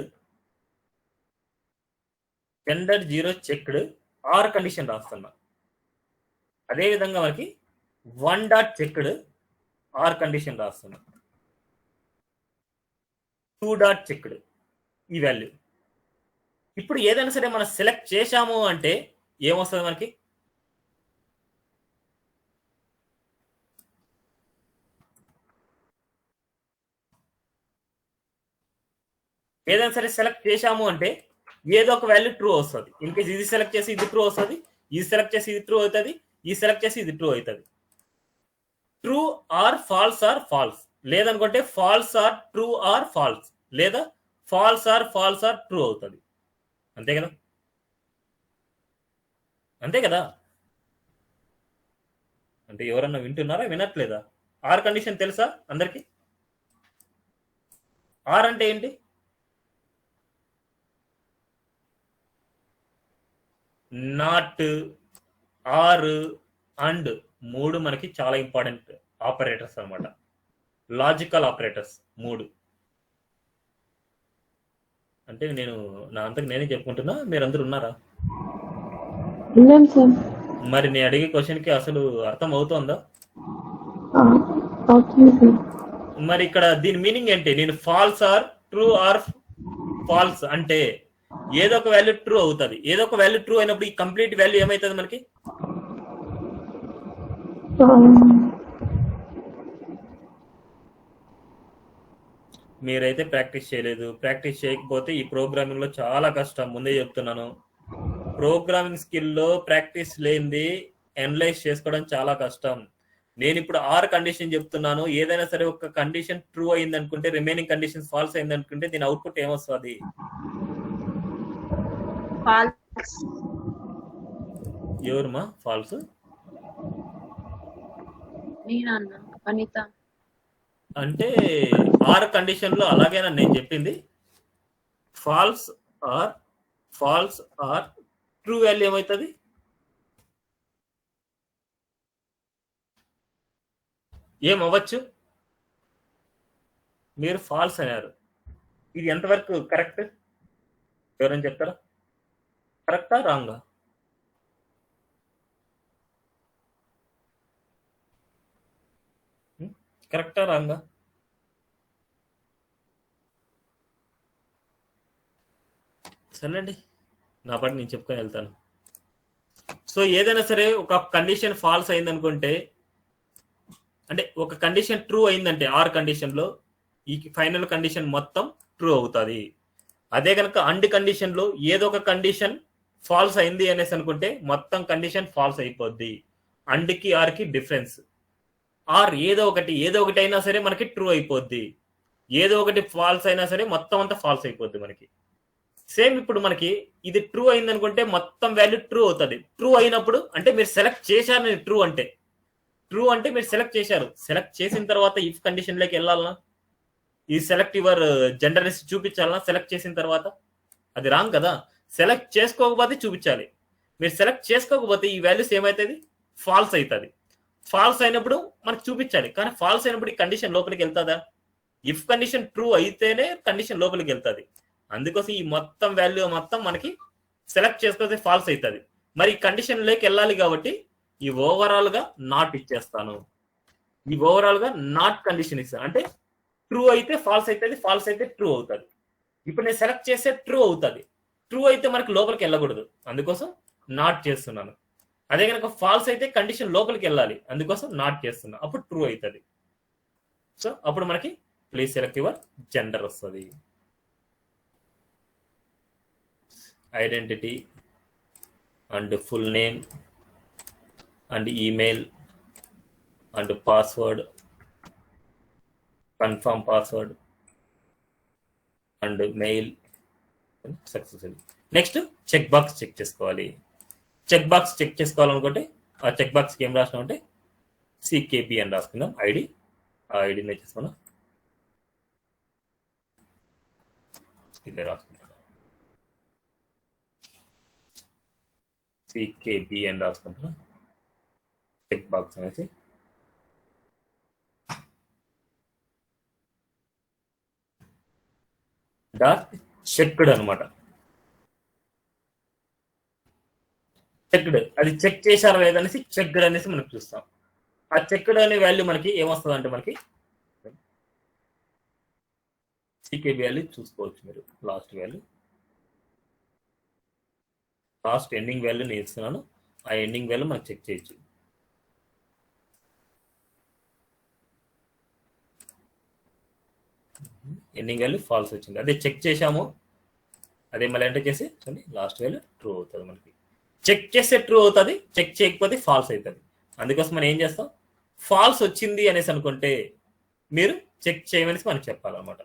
gender 0 checked or condition రాస్తున్నా. అదేవిధంగా మనకి 1 డాట్ చెక్డ్ ఆర్ కండిషన్ రాస్తున్నా. 2 డాట్ చెక్డ్ ఈ వాల్యూ. ఇప్పుడు ఏదైనా సరే మనం సెలెక్ట్ చేశాము అంటే ఏమొస్తుంది మనకి, ఏదైనా సరే సెలెక్ట్ చేశాము అంటే ఏదో ఒక వాల్యూ ట్రూ వస్తుంది. ఇన్ కేసు ఇది సెలెక్ట్ చేసి ఇది ట్రూ వస్తుంది, ఇది సెలెక్ట్ చేసి ఇది ట్రూ అవుతుంది, ఇది సెలెక్ట్ చేసి ఇది ట్రూ అవుతుంది. ట్రూ ఆర్ ఫాల్స్, లేదనుకుంటే false or true or false, లేదా ఫాల్స్ ఆర్ ట్రూ అవుతుంది. అంతే కదా, అంతే కదా. అంటే ఎవరన్నా వింటున్నారా, వినట్లేదా? ఆర్ కండిషన్ తెలుసా అందరికి? ఆర్ అంటే ఏంటి? నాట్, ఆర్, అండ్ 3 మనకి చాలా ఇంపార్టెంట్ ఆపరేటర్స్ అన్నమాట. Logical operators 3. అంటే నేను నా అంతకు నేనే చెప్పుకుంటున్నా, మీరందరూ ఉన్నారా? మరి నేను అడిగే క్వశ్చన్ కి అసలు అర్థం అవుతోందా? మరి ఇక్కడ దీని మీనింగ్ ఏంటి? నేను false or true or false అంటే ఏదో ఒక వాల్యూ ట్రూ అవుతుంది. ఏదో ఒక వాల్యూ ట్రూ అయినప్పుడు ఈ కంప్లీట్ వాల్యూ ఏమవుతుంది మనకి? మీరైతే ప్రాక్టీస్ చేయలేదు. ప్రాక్టీస్ చేయకపోతే ఈ ప్రోగ్రామింగ్ లో చాలా కష్టం, ముందే చెప్తున్నాను. ప్రోగ్రామింగ్ స్కిల్లో ప్రాక్టీస్ లేనిది అనలైజ్ చేసుకోవడం చాలా కష్టం. నేను ఇప్పుడు ఆర్ కండిషన్ చెప్తున్నాను. ఏదైనా సరే ఒక కండిషన్ ట్రూ అయింది అనుకుంటే, రిమైనింగ్ కండిషన్ ఫాల్స్ అయింది అనుకుంటే దీని అవుట్పుట్ ఏమొస్తుంది? ఫాల్స్. ఎవరుమా ఫాల్స్? నేనన్నా వనిత. అంటే ఆర్ కండిషన్ లో అలాగేనా నేను చెప్పింది? ఫాల్స్ ఆర్ ట్రూ వాల్యూ ఏమవుతుంది? ఏమవ్వచ్చు? మీరు ఫాల్స్ అన్నారు. ఇది ఎంతవరకు కరెక్ట్? ఎవరైనా చెప్తారా? కరెక్టా రాంగా? కరెక్టా రాంగా? సరేండి, నా పాటు నేను చెప్పుకొని వెళ్తాను. సో ఏదైనా సరే ఒక కండిషన్ ఫాల్స్ అయింది అనుకుంటే, అంటే ఒక కండిషన్ ట్రూ అయిందంటే ఆర్ కండిషన్ లో ఈ ఫైనల్ కండిషన్ మొత్తం ట్రూ అవుతుంది. అదే కనుక అండ్ కండిషన్ లో ఏదో ఒక కండిషన్ ఫాల్స్ అయింది అనేసి అనుకుంటే మొత్తం కండిషన్ ఫాల్స్ అయిపోద్ది. అండ్కి ఆర్కి డిఫరెన్స్. ఆర్ ఏదో ఒకటి అయినా సరే మనకి ట్రూ అయిపోద్ది. ఏదో ఒకటి ఫాల్స్ అయినా సరే మొత్తం అంతా ఫాల్స్ అయిపోద్ది మనకి. సేమ్ ఇప్పుడు మనకి ఇది ట్రూ అయింది అనుకుంటే మొత్తం వాల్యూ ట్రూ అవుతుంది. ట్రూ అయినప్పుడు అంటే మీరు సెలెక్ట్ చేశారు. ట్రూ అంటే మీరు సెలెక్ట్ చేశారు. సెలెక్ట్ చేసిన తర్వాత ఇఫ్ కండిషన్ లోకి వెళ్ళాలనా, ఈ సెలెక్ట్ యువర్ జెండర్ చూపించాలనా? సెలెక్ట్ చేసిన తర్వాత అది రాంగ్ కదా. సెలెక్ట్ చేసుకోకపోతే చూపించాలి. మీరు సెలెక్ట్ చేసుకోకపోతే ఈ వాల్యూస్ ఏమవుతుంది? ఫాల్స్ అవుతుంది. ఫాల్స్ అయినప్పుడు మనకు చూపించాలి. కానీ ఫాల్స్ అయినప్పుడు ఈ కండిషన్ లోపలికి వెళ్తుందా? ఇఫ్ కండిషన్ ట్రూ అయితేనే కండిషన్ లోపలికి వెళ్తుంది. అందుకోసం ఈ మొత్తం వాల్యూ మొత్తం మనకి సెలెక్ట్ చేసుకోతే ఫాల్స్ అవుతుంది. మరి ఈ కండిషన్ లోకి వెళ్ళాలి కాబట్టి ఈ ఓవరాల్ గా నాట్ ఇచ్చేస్తాను. ఈ ఓవరాల్ గా నాట్ కండిషన్ ఇస్తాను. అంటే ట్రూ అయితే ఫాల్స్ అవుతుంది, ఫాల్స్ అయితే ట్రూ అవుతుంది. ఇప్పుడు నేను సెలెక్ట్ చేస్తే ట్రూ అవుతుంది. ట్రూ అయితే మనకి లోపలికి వెళ్ళకూడదు, అందుకోసం నాట్ చేస్తున్నాను. అదే కనుక ఫాల్స్ అయితే కండిషన్ లోపలికి వెళ్ళాలి, అందుకోసం నాట్ చేస్తున్నా. అప్పుడు ట్రూ అవుతుంది. సో అప్పుడు మనకి ప్లీజ్ సెలెక్ట్ యువర్ జెండర్ వస్తుంది. Identity and full name and email and password, confirm password and mail successful. Next check box check చేసుకోవాలి. చెక్ బాక్స్ చెక్ చేసుకోవాలనుకుంటే ఆ చెక్ బాక్స్కి ఏం రాసినామంటే సికేపి అని రాసుకుందాం. ఐడి, ఆ ఐడిని వచ్చేసుకున్నాం ఇదే రాసుకుంటాం. సికేపి అని రాసుకుంటున్నాం. చెక్ బాక్స్ అనేసి డాట్ చెక్డ్ అనమాట. చెక్డ్ అది చెక్ చేశారా లేదనేసి చెక్డ్ అనేసి మనకు చూస్తాం. ఆ చెక్డ్ అనే వాల్యూ మనకి ఏమొస్తుంది అంటే మనకి సికేబి వాల్యూ చూసుకోవచ్చు మీరు. Last value, last ending value నేను ఇస్తున్నాను. ఆ ఎండింగ్ వాల్యూ మనం చెక్ చేయొచ్చు. ఎండింగ్ వాల్యూ ఫాల్స్ వచ్చింది, అదే చెక్ చేశాము. అదే మళ్ళీ ఎంటర్ చేసి చూడండి లాస్ట్ వాల్యూ ట్రూ అవుతుంది. మనకి చెక్ చేస్తే ట్రూ అవుతుంది, చెక్ చేయకపోతే ఫాల్స్ అవుతుంది. అందుకోసం మనం ఏం చేస్తాం, ఫాల్స్ వచ్చింది అనేసి అనుకుంటే మీరు చెక్ చేయమనేసి మనకి చెప్పాలన్నమాట.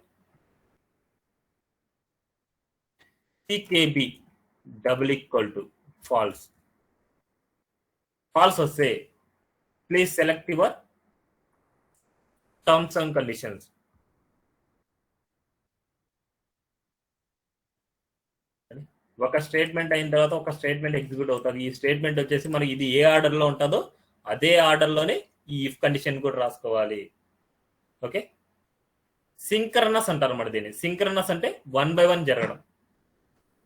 CKB double equal to false. False వస్తే please select your terms and conditions. ఒక స్టేట్మెంట్ అయిన తర్వాత ఒక స్టేట్మెంట్ ఎగ్జిక్యూట్ అవుతుంది. ఈ స్టేట్మెంట్ వచ్చేసి మనకి ఇది ఏ ఆర్డర్ లో ఉంటుందో అదే ఆర్డర్ లోనే ఈ ఇఫ్ కండిషన్ కూడా రాసుకోవాలి. ఓకే, సింక్రనస్ అంటారు అన్నమాట దీన్ని. సింక్రనస్ అంటే 1 by 1 జరగడం.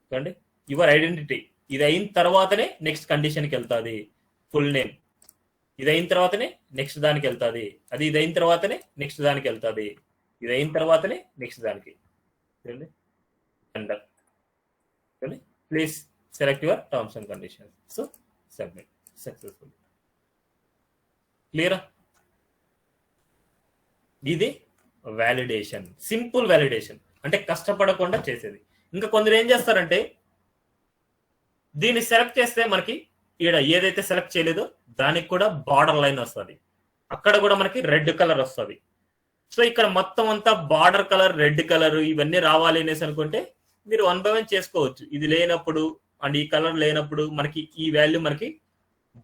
చూడండి, యువర్ ఐడెంటిటీ ఇది అయిన తర్వాతనే నెక్స్ట్ కండిషన్కి వెళ్తుంది. ఫుల్ నేమ్ ఇది అయిన తర్వాతనే నెక్స్ట్ దానికి వెళ్తుంది. అది ఇది అయిన తర్వాతనే నెక్స్ట్ దానికి వెళ్తుంది. ఇది అయిన తర్వాతనే నెక్స్ట్ దానికి. చూడండి, gender. Please select your terms and conditions. So submit successful. క్లియరా? ఇది వ్యాలిడేషన్, సింపుల్ వ్యాలిడేషన్ అంటే కష్టపడకుండా చేసేది. ఇంకా కొందరు ఏం చేస్తారంటే దీన్ని సెలెక్ట్ చేస్తే మనకి ఈడ ఏదైతే సెలెక్ట్ చేయలేదో దానికి కూడా బార్డర్ లైన్ వస్తుంది, అక్కడ కూడా మనకి రెడ్ కలర్ వస్తుంది. సో ఇక్కడ మొత్తం అంతా బార్డర్ కలర్, రెడ్ కలర్ ఇవన్నీ రావాలి అనేసి అనుకుంటే మీరు 1 by 1 చేసుకోవచ్చు. ఇది లేనప్పుడు అండ్ ఈ కలర్ లేనప్పుడు మనకి ఈ వాల్యూ మనకి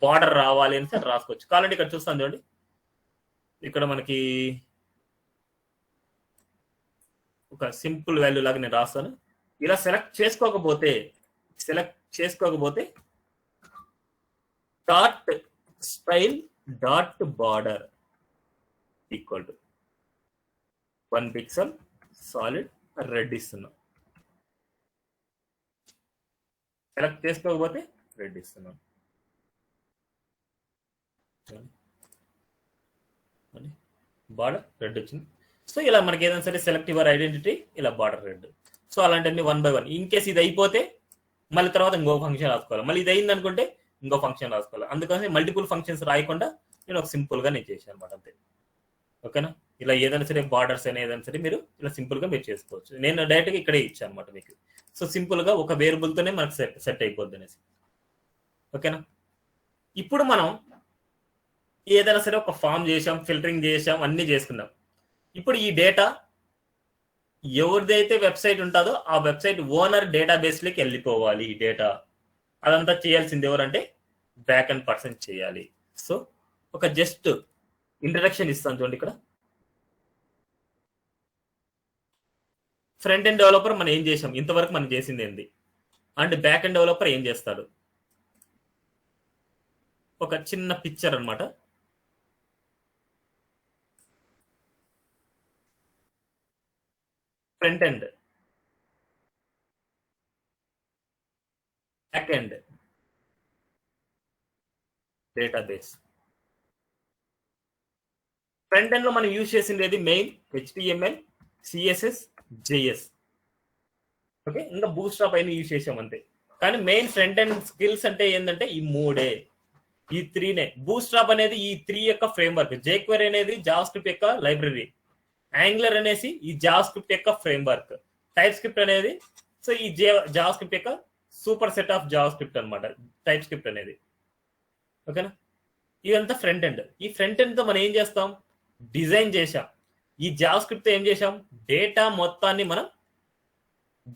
బార్డర్ రావాలి అని రాసుకోవచ్చు. కావాలంటే ఇక్కడ చూస్తాను చూడండి, ఇక్కడ మనకి ఒక సింపుల్ వాల్యూ లాగా నేను రాస్తాను. ఇలా సెలెక్ట్ చేసుకోకపోతే dot style dot border equal to 1 pixel solid red ఇస్తున్నాం. సెలెక్ట్ చేసుకోకపోతే రెడ్ ఇస్తున్నాం. బార్డర్ రెడ్ వచ్చింది. సో ఇలా మనకి ఏదైనా సరే సెలెక్ట్ యువర్ ఐడెంటిటీ, ఇలా బార్డర్ రెడ్. సో అలాంటివన్నీ 1 by 1. ఇన్ కేస్ ఇది అయిపోతే మళ్ళీ తర్వాత ఇంకో ఫంక్షన్ రాసుకోవాలి, మళ్ళీ ఇది అయింది అనుకుంటే ఇంకో ఫంక్షన్ రాసుకోవాలి. అందుకని మల్టిపుల్ ఫంక్షన్స్ రాయకుండా నేను ఒక సింపుల్ గా నేను చేశాను అనమాట, అంతే. ఓకేనా? ఇలా ఏదైనా సరే బార్డర్స్ అయినా ఏదైనా సరే మీరు ఇలా సింపుల్ గా మీరు చేసుకోవచ్చు. నేను డైరెక్ట్ గా ఇక్కడే ఇచ్చాను అనమాట మీకు. సో సింపుల్ గా ఒక వేరియబుల్ తోనే మనకు సెట్ అయిపోద్ది అనేసి. ఓకేనా? ఇప్పుడు మనం ఏదైనా సరే ఒక ఫామ్ చేసాం, ఫిల్టరింగ్ చేసాం, అన్ని చేసుకున్నాం. ఇప్పుడు ఈ డేటా ఎవరిదైతే వెబ్సైట్ ఉంటుందో ఆ వెబ్సైట్ ఓనర్ డేటాబేస్ లోకి వెళ్ళిపోవాలి. ఈ డేటా అదంతా చేయాల్సింది ఎవరంటే బ్యాక్ అండ్ పర్సన్ చేయాలి. సో ఒక జస్ట్ ఇంట్రడక్షన్ ఇస్తాను చూడండి. ఇక్కడ ఫ్రంట్ ఎండ్ డెవలపర్ మనం ఏం చేసాం, ఇంతవరకు మనం చేసింది ఏంది, అండ్ బ్యాక్ ఎండ్ డెవలపర్ ఏం చేస్తాడు, ఒక చిన్న పిక్చర్ అన్నమాట. Front end, back end, database. Front end లో మనం యూజ్ చేసింది ఏది, main HTML, CSS, JS. Okay, ఇంకా బూట్స్ట్రాప్ అయినా యూజ్ చేసాం అంతే. కానీ మెయిన్ ఫ్రంట్ ఎండ్ స్కిల్స్ అంటే ఏంటంటే ఈ మూడే, ఈ 3నే. బూట్స్ట్రాప్ అనేది ఈ 3 యొక్క ఫ్రేమ్వర్క్, jQuery అనేది జావాస్క్రిప్ట్ యొక్క లైబ్రరీ, యాంగులర్ అనేసి ఈ జావాస్క్రిప్ట్ యొక్క ఫ్రేమ్వర్క్, టైప్ స్క్రిప్ట్ అనేది సో ఈ జావాస్క్రిప్ట్ యొక్క సూపర్ సెట్ ఆఫ్ జావాస్క్రిప్ట్ అనమాట టైప్ స్క్రిప్ట్ అనేది. ఓకేనా? ఇదంతా ఫ్రంట్ ఎండ్. ఈ ఫ్రంట్ ఎండ్ తో మనం ఏం చేస్తాం, డిజైన్ చేసాం. ఈ జావాస్క్రిప్ట్ ఏం చేసాం, డేటా మొత్తాన్ని మనం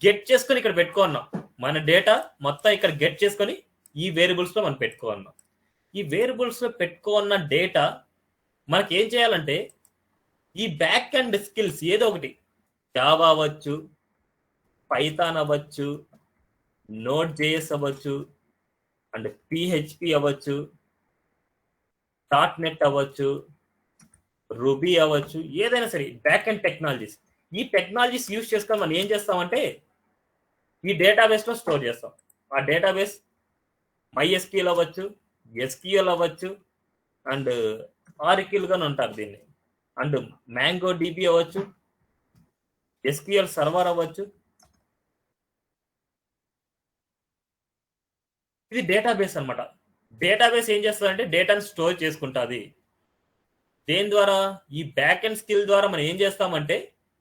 గెట్ చేసుకొని ఇక్కడ పెట్టుకున్నాం. మన డేటా మొత్తం ఇక్కడ గెట్ చేసుకొని ఈ వేరియబుల్స్ లో మనం పెట్టుకున్నాం. ఈ వేరియబుల్స్ లో పెట్టుకున్న డేటా మనకి ఏం చేయాలంటే ఈ బ్యాక్ అండ్ స్కిల్స్ ఏదో ఒకటి, జావా అవ్వచ్చు, పైథాన్ అవ్వచ్చు, Node.js అవ్వచ్చు, అండ్ PHP అవ్వచ్చు, .NET అవ్వచ్చు, రూబీ అవ్వచ్చు, ఏదైనా సరే బ్యాక్ అండ్ టెక్నాలజీస్. ఈ టెక్నాలజీస్ యూజ్ చేసుకొని మనం ఏం చేస్తామంటే ఈ డేటాబేస్ లో స్టోర్ చేస్తాం. ఆ డేటాబేస్ MySQL అవ్వచ్చు, SQL అవ్వచ్చు, అండ్ ఆరికిల్ గాని ఉంటారు దీన్ని, అండ్ MongoDB అవ్వచ్చు, SQL సర్వర్ అవ్వచ్చు. ఇది డేటాబేస్ అన్నమాట. డేటాబేస్ ఏం చేస్తుందంటే డేటాను స్టోర్ చేసుకుంటుంది. దేని ద్వారా, ఈ బ్యాక్ అండ్ స్కిల్ ద్వారా మనం ఏం చేస్తామంటే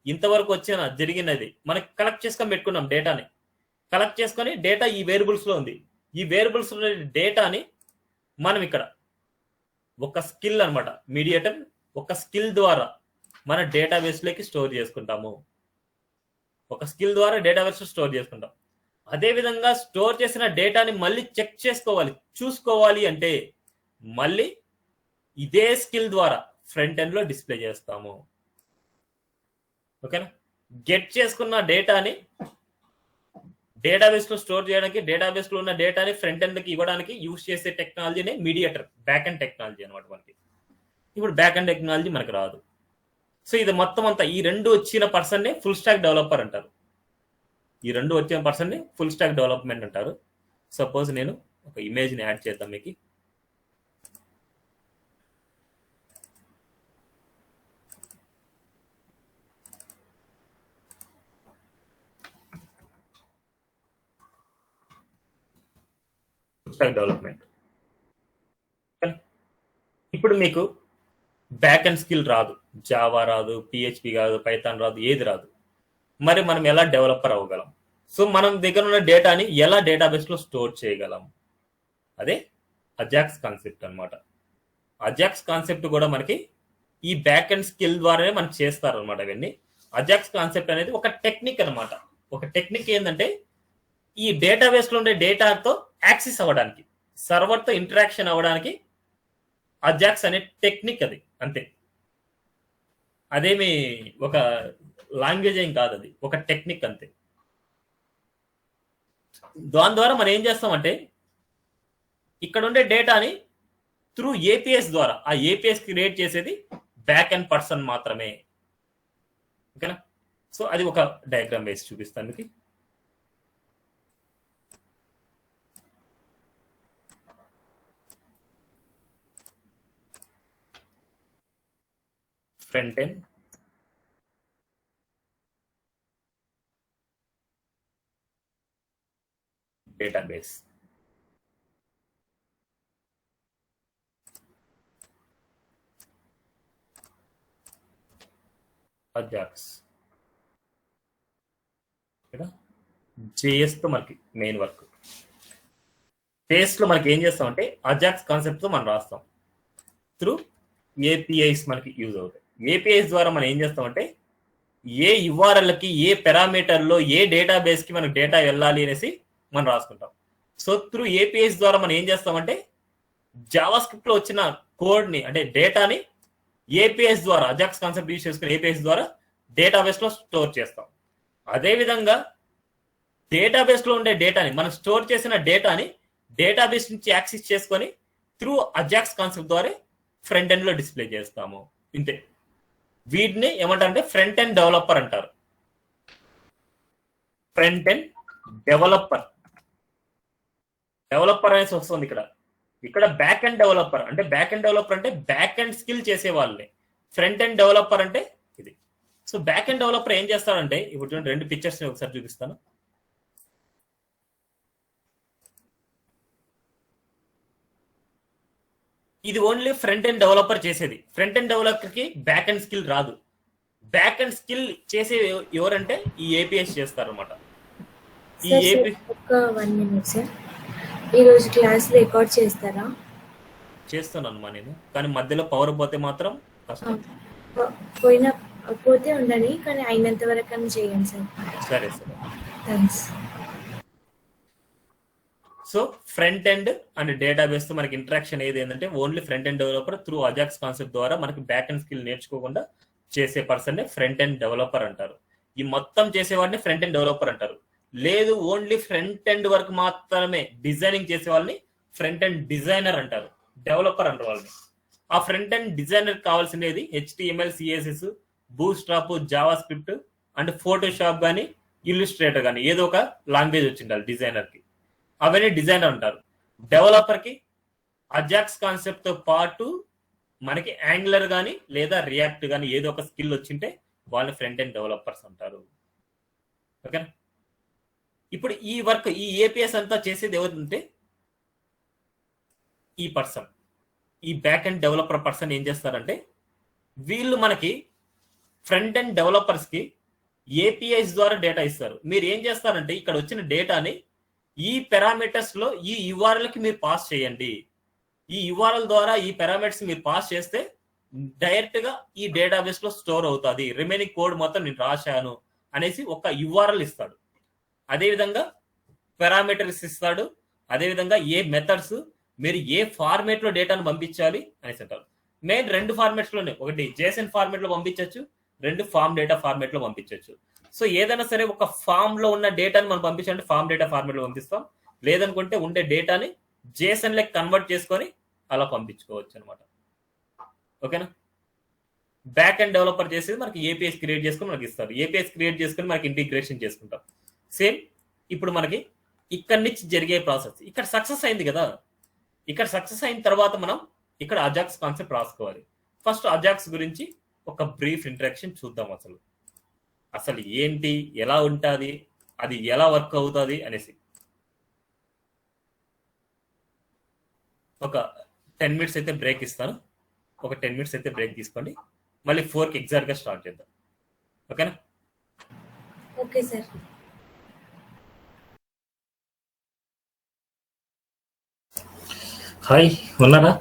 ఇంతవరకు వచ్చిన జరిగినది మనకి కలెక్ట్ చేసుకొని పెట్టుకున్నాం. డేటాని కలెక్ట్ చేసుకొని డేటా ఈ వేరియబుల్స్ లో ఉంది. ఈ వేరియబుల్స్ లో డేటాని మనం ఇక్కడ ఒక స్కిల్ అన్నమాట, మీడియేటర్ ఒక స్కిల్ ద్వారా మన డేటాబేస్ లోకి స్టోర్ చేసుకుంటాము. ఒక స్కిల్ ద్వారా డేటాబేస్ లో స్టోర్ చేసుకుంటాం. అదే విధంగా స్టోర్ చేసిన డేటాని మళ్ళీ చెక్ చేసుకోవాలి, చూసుకోవాలి అంటే మళ్ళీ ఇదే స్కిల్ ద్వారా ఫ్రంట్ ఎండ్ లో డిస్ప్లే చేస్తాము. ఓకేనా? గెట్ చేసుకున్న డేటాని డేటాబేస్ లో స్టోర్ చేయడానికి, డేటాబేస్ లో ఉన్న డేటాని ఫ్రంట్ ఎండ్ కి ఇవ్వడానికి యూజ్ చేసే టెక్నాలజీనే మీడియేటర్, బ్యాక్ అండ్ టెక్నాలజీ అనమాట మనకి. ఇప్పుడు బ్యాక్ అండ్ టెక్నాలజీ మనకు రాదు. సో ఇది మొత్తం అంతా ఈ రెండు వచ్చిన పర్సన్ నే ఫుల్ స్టాక్ డెవలపర్ అంటారు. ఈ రెండు వచ్చిన పర్సన్ ని ఫుల్ స్టాక్ డెవలప్మెంట్ అంటారు. సపోజ్ నేను ఒక ఇమేజ్ ని యాడ్ చేద్దాం మీకు. Full stack development. ఇప్పుడు మీకు బ్యాక్ అండ్ స్కిల్ రాదు, జావా రాదు, పిహెచ్పి రాదు, పైథాన్ రాదు, ఏది రాదు. మరి మనం ఎలా డెవలపర్ అవ్వగలం? సో మనం దగ్గర ఉన్న డేటాని ఎలా డేటాబేస్ లో స్టోర్ చేయగలం? అదే అజాక్స్ కాన్సెప్ట్ అన్నమాట. అజాక్స్ కాన్సెప్ట్ కూడా మనకి ఈ బ్యాక్ అండ్ స్కిల్ ద్వారానే మనకి చేస్తారు అనమాట. ఇవన్నీ అజాక్స్ కాన్సెప్ట్ అనేది ఒక టెక్నిక్ అనమాట. ఒక టెక్నిక్ ఏంటంటే ఈ డేటాబేస్ లో ఉండే డేటాతో యాక్సెస్ అవ్వడానికి, సర్వర్ తో ఇంటరాక్షన్ అవ్వడానికి అజాక్స్ అనే టెక్నిక్ అది, అంతే. అదేమి ఒక లాంగ్వేజ్ ఏం కాదు, అది ఒక టెక్నిక్ అంతే. దాని ద్వారా మనం ఏం చేస్తామంటే ఇక్కడ ఉండే డేటాని త్రూ ఏపీఎస్ ద్వారా, ఆ ఏపీఎస్ క్రియేట్ చేసేది బ్యాక్ అండ్ పర్సన్ మాత్రమే. ఓకేనా? సో అది ఒక డయాగ్రామ్ వేసి చూపిస్తాను మీకు. Front end, database, Ajax. JS తో మనకి మెయిన్ వర్క్. జేఎస్ లో మనకి ఏం చేస్తామంటే అజాక్స్ కాన్సెప్ట్ తో మనం రాస్తాం. త్రూ ఏపీఐస్ మనకి యూజ్ అవుతాయి. ఏపీఐస్ ద్వారా మనం ఏం చేస్తామంటే ఏ యుఆర్ఎల్కి, ఏ పారామీటర్లో, ఏ డేటాబేస్ కి మనకు డేటా వెళ్ళాలి అనేసి మనం రాసుకుంటాం. సో త్రూ ఏపీఐస్ ద్వారా మనం ఏం చేస్తామంటే జావా స్క్రిప్ట్ లో వచ్చిన కోడ్ ని, అంటే డేటాని ఏపీఎస్ ద్వారా, అజాక్స్ కాన్సెప్ట్ యూజ్ చేసుకుని ఏపీఎస్ ద్వారా డేటాబేస్ లో స్టోర్ చేస్తాం. అదేవిధంగా డేటాబేస్ లో ఉండే డేటాని, మనం స్టోర్ చేసిన డేటాని డేటాబేస్ నుంచి యాక్సెస్ చేసుకొని త్రూ అజాక్స్ కాన్సెప్ట్ ద్వారా ఫ్రంట్ ఎండ్ లో డిస్ప్లే చేస్తాము. ఇంతే. వీటిని ఏమంటారంటే ఫ్రంట్ ఎండ్ డెవలపర్ అంటారు. ఫ్రంట్ ఎండ్ డెవలపర్, డెవలపర్ అనేసి వస్తుంది ఇక్కడ. ఇక్కడ బ్యాక్ అండ్ డెవలపర్ అంటే, బ్యాక్ అండ్ డెవలపర్ అంటే బ్యాక్ అండ్ స్కిల్ చేసే వాళ్ళని. ఫ్రంట్ ఎండ్ డెవలపర్ అంటే ఇది. సో బ్యాక్ అండ్ డెవలపర్ ఏం చేస్తారంటే, ఇప్పుడు చూడండి, రెండు పిక్చర్స్ ఒకసారి చూపిస్తాను. ఇది ఓన్లీ ఫ్రంట్ ఎండ్ డెవలపర్ చేసేది. ఫ్రంట్ ఎండ్ డెవలపర్ కి బ్యాక్ అండ్ స్కిల్ రాదు. బ్యాక్ అండ్ స్కిల్ చేసే ఎవరంటే ఈ ఏపీఎస్ చేస్తారు అనమాట. ఈ ఏపీ ఒక 1 minute సార్, ఈరోజు క్లాస్ రికార్డ్ చేస్తారా? చేస్తున్నాను నేను, కానీ మధ్యలో పవర్ పోతే మాత్రం కష్టం. పోతే ఉండని, కానీ అయినంత వరకు అని చేయండి సార్. సరే సరే, thanks. So front end and database తో మనకి ఇంటరాక్షన్ ఏది ఏంటంటే only front end developer. Through Ajax concept ద్వారా మనకి బ్యాక్ అండ్ స్కిల్ నేర్చుకోకుండా చేసే పర్సన్ ని ఫ్రంట్ ఎండ్ డెవలపర్ అంటారు. ఈ మొత్తం చేసేవాడిని ఫ్రంట్ ఎండ్ డెవలపర్ అంటారు. లేదు, ఓన్లీ ఫ్రంట్ ఎండ్ వర్క్ మాత్రమే డిజైనింగ్ చేసే వాళ్ళని ఫ్రంట్ ఎండ్ డిజైనర్ అంటారు. డెవలపర్ అంటారు వాళ్ళని. ఆ ఫ్రంట్ ఎండ్ డిజైనర్ కావాల్సినది HTML, CSS, bootstrap, Java script and Photoshop కానీ ఇల్లుస్ట్రేటర్ కానీ ఏదో ఒక లాంగ్వేజ్ వచ్చిండాలి డిజైనర్ కి. అవన్నీ డిజైనర్ అంటారు. డెవలపర్ కి అజాక్స్ కాన్సెప్ట్ తో పాటు మనకి యాంగులర్ కానీ లేదా రియాక్ట్ కానీ ఏదో ఒక స్కిల్ వచ్చింటే వాళ్ళని ఫ్రంట్ ఎండ్ డెవలపర్స్ అంటారు. ఓకేనా? ఇప్పుడు ఈ వర్క్, ఈ ఏపీఎస్ అంతా చేసేది ఎవరంటే ఈ పర్సన్, ఈ బ్యాక్ ఎండ్ డెవలపర్ పర్సన్ ఏం చేస్తారంటే వీళ్ళు మనకి ఫ్రంట్ ఎండ్ డెవలపర్స్ కి ఏపీఐస్ ద్వారా డేటా ఇస్తారు. మీరు ఏం చేస్తారంటే ఇక్కడ వచ్చిన డేటాని ఈ పారామీటర్స్ లో ఈ యుఆర్ఎల్ కి మీరు పాస్ చేయండి. ఈ యుఆర్ఎల్ ద్వారా ఈ పారామీటర్స్ మీరు పాస్ చేస్తే డైరెక్ట్ గా ఈ డేటాబేస్ లో స్టోర్ అవుతుంది. రిమైనింగ్ కోడ్ మొత్తం నేను రాశాను అనేసి ఒక యుఆర్ఎల్ ఇస్తాడు. అదేవిధంగా పారామీటర్స్ ఇస్తాడు. అదేవిధంగా ఏ మెథడ్స్, మీరు ఏ ఫార్మేట్ లో డేటాను పంపించాలి అనేసి అంటారు. మెయిన్ 2 ఫార్మేట్స్ లోనే, ఒకటి జేసన్ ఫార్మేట్ లో పంపించవచ్చు, 2 ఫార్మ్ డేటా ఫార్మేట్ లో పంపించవచ్చు. సో ఏదైనా సరే ఒక ఫామ్ లో ఉన్న డేటాని మనం పంపించాలంటే ఫార్మ్ డేటా ఫార్మేట్ లో పంపిస్తాం. లేదనుకుంటే ఉండే డేటాని జేసన్ లెక్క కన్వర్ట్ చేసుకొని అలా పంపించుకోవచ్చు అనమాట. ఓకేనా? బ్యాక్ అండ్ డెవలపర్ చేసేది మనకి ఏపీఎస్ క్రియేట్ చేసుకుని మనకి ఇస్తారు. ఏపీఎస్ క్రియేట్ చేసుకుని మనకి ఇంటిగ్రేషన్ చేసుకుంటాం. సేమ్ ఇప్పుడు మనకి ఇక్కడి నుంచి జరిగే ప్రాసెస్ ఇక్కడ సక్సెస్ అయింది కదా. ఇక్కడ సక్సెస్ అయిన తర్వాత మనం ఇక్కడ అజాక్స్ కాన్సెప్ట్ రాసుకోవాలి. ఫస్ట్ అజాక్స్ గురించి ఒక బ్రీఫ్ ఇంట్రడక్షన్ చూద్దాం. అసలు ఏంటి, ఎలా ఉంటుంది, అది ఎలా వర్క్ అవుతుంది అనేసి. ఒక 10 minutes అయితే బ్రేక్ ఇస్తాను. ఒక 10 minutes అయితే బ్రేక్ తీసుకోండి, మళ్ళీ 4కి ఎగ్జాక్ట్గా స్టార్ట్ చేద్దాం. ఓకేనా? Okay sir. హాయ్, ఉన్నారా?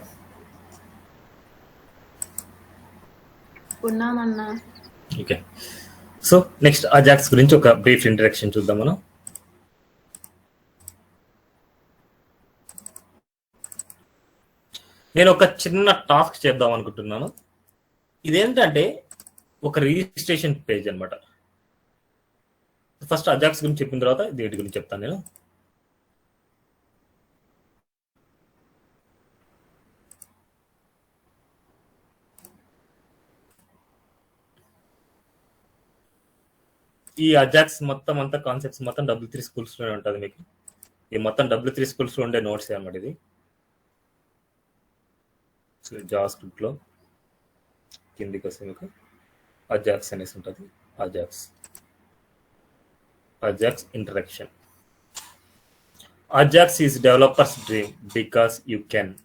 ఉన్నామన్నా. ఓకే, సో నెక్స్ట్ అజాక్స్ గురించి ఒక బ్రీఫ్ ఇంట్రడక్షన్ చూద్దాం మనం. నేను ఒక చిన్న టాస్క్ చేద్దాం అనుకుంటున్నాను. ఇదేంటంటే ఒక రిజిస్ట్రేషన్ పేజ్ అనమాట. ఫస్ట్ అజాక్స్ గురించి చెప్పిన తర్వాత వీటి గురించి చెప్తాను నేను. ఈ అజాక్స్ మొత్తం అంతా కాన్సెప్ట్స్ మొత్తం W3 Schools లోనే ఉంటుంది మీకు. ఈ మొత్తం W3 Schools లో ఉండే నోట్స్ అనమాట ఇది. జావా స్క్రిప్ట్ లో కిందికి వస్తే మీకు అజాక్స్ అనేసి ఉంటుంది. Ajax interaction. Ajax is developer's dream because you can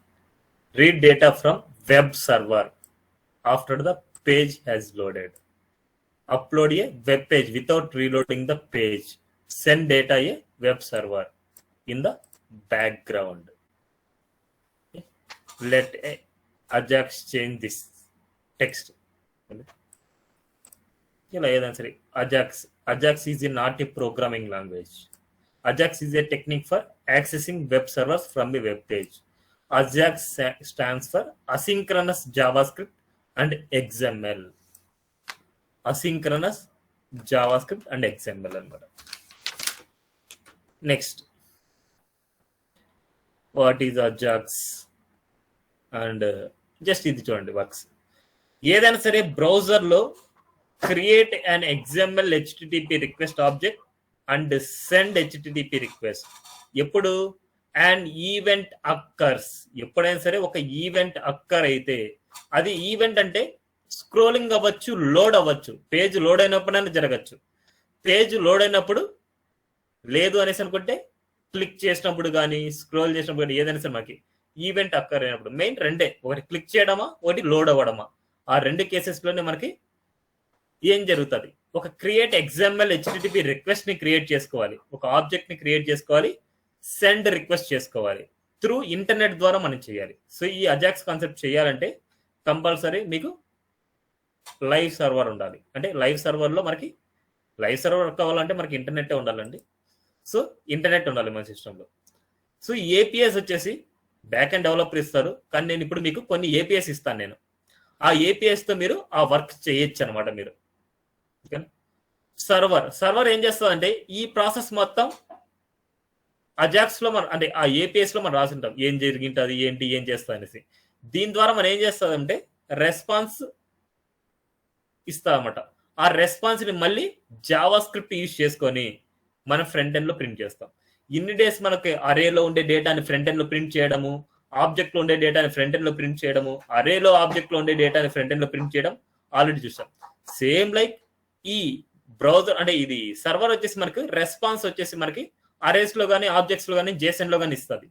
read data from web server after the page has loaded, upload a web page without reloading the page, send data a web server in the background. Let Ajax change this text. Ajax is not a programming language. Ajax is a technique for accessing web servers from a web page. Ajax stands for asynchronous JavaScript and XML. Asynchronous JavaScript and XML anamata. Next, what is Ajax? And just ఇది చూడండి works. ఏదైనా సరే బ్రౌజర్లో create an XML HTTP request object and send HTTP request. ఎప్పుడు and event occurs, ఎప్పుడైనా సరే ఒక event అక్కర్ అయితే, అది ఈవెంట్ అంటే స్క్రోలింగ్ అవ్వచ్చు, లోడ్ అవ్వచ్చు, పేజ్ లోడ్ అయినప్పుడైనా జరగచ్చు. పేజ్ లోడ్ అయినప్పుడు లేదు అనేసి అనుకుంటే క్లిక్ చేసినప్పుడు కానీ స్క్రోల్ చేసినప్పుడు కానీ ఏదైనా సరే మనకి ఈవెంట్ అక్కర్ అయినప్పుడు మెయిన్ రెండే, ఒకటి క్లిక్ చేయడమా, ఒకటి లోడ్ అవ్వడమా. ఆ రెండు కేసెస్లోనే మనకి ఏం జరుగుతుంది, ఒక క్రియేట్ XML HTTP రిక్వెస్ట్ ని క్రియేట్ చేసుకోవాలి, ఒక ఆబ్జెక్ట్ ని క్రియేట్ చేసుకోవాలి, సెండ్ రిక్వెస్ట్ చేసుకోవాలి. త్రూ ఇంటర్నెట్ ద్వారా మనం చేయాలి. సో ఈ అజాక్స్ కాన్సెప్ట్ చేయాలంటే కంపల్సరీ మీకు లైవ్ సర్వర్ ఉండాలి. అంటే లైవ్ సర్వర్లో మనకి లైవ్ సర్వర్ కావాలంటే మనకి ఇంటర్నెట్ ఉండాలండి. సో ఇంటర్నెట్ ఉండాలి మన సిస్టంలో. సో ఏపీఎస్ వచ్చేసి బ్యాక్ అండ్ డెవలపర్ ఇస్తారు, కానీ నేను ఇప్పుడు మీకు కొన్ని ఏపీఎస్ ఇస్తాను. నేను ఆ ఏపీఎస్తో మీరు ఆ వర్క్ చేయొచ్చు అనమాట మీరు. సర్వర్ ఏం చేస్తుందంటే ఈ ప్రాసెస్ మొత్తం అజాక్స్ లో మనం అంటే ఆ ఏపీఎస్ లో మనం రాసింటాం ఏం జరిగింటది, ఏంటి, ఏం చేస్తా అనేసి. దీని ద్వారా మనం ఏం చేస్తామంటే రెస్పాన్స్ ఇస్తా అనమాట. ఆ రెస్పాన్స్ ని మళ్ళీ జావా స్క్రిప్ట్ యూజ్ చేసుకొని మన ఫ్రంట్ ఎండ్ లో ప్రింట్ చేస్తాం. ఇన్ని డేస్ మనకి అరేలో ఉండే డేటాని ఫ్రంట్ ఎండ్ లో ప్రింట్ చేయడము, ఆబ్జెక్ట్ లో ఉండే డేటాని ఫ్రంట్ ఎండ్ లో ప్రింట్ చేయడము, అరేలో ఆబ్జెక్ట్ లో ఉండే డేటాని ఫ్రంట్ ఎండ్ లో ప్రింట్ చేయడం ఆల్రెడీ చూసాం. సేమ్ లైక్ ఈ బ్రౌజర్ అంటే ఇది సర్వర్ వచ్చేసి మనకి రెస్పాన్స్ వచ్చేసి మనకి అరేస్ లో కానీ ఆబ్జెక్ట్స్ లో కానీ జేసన్ లో కానీ ఇస్తుంది.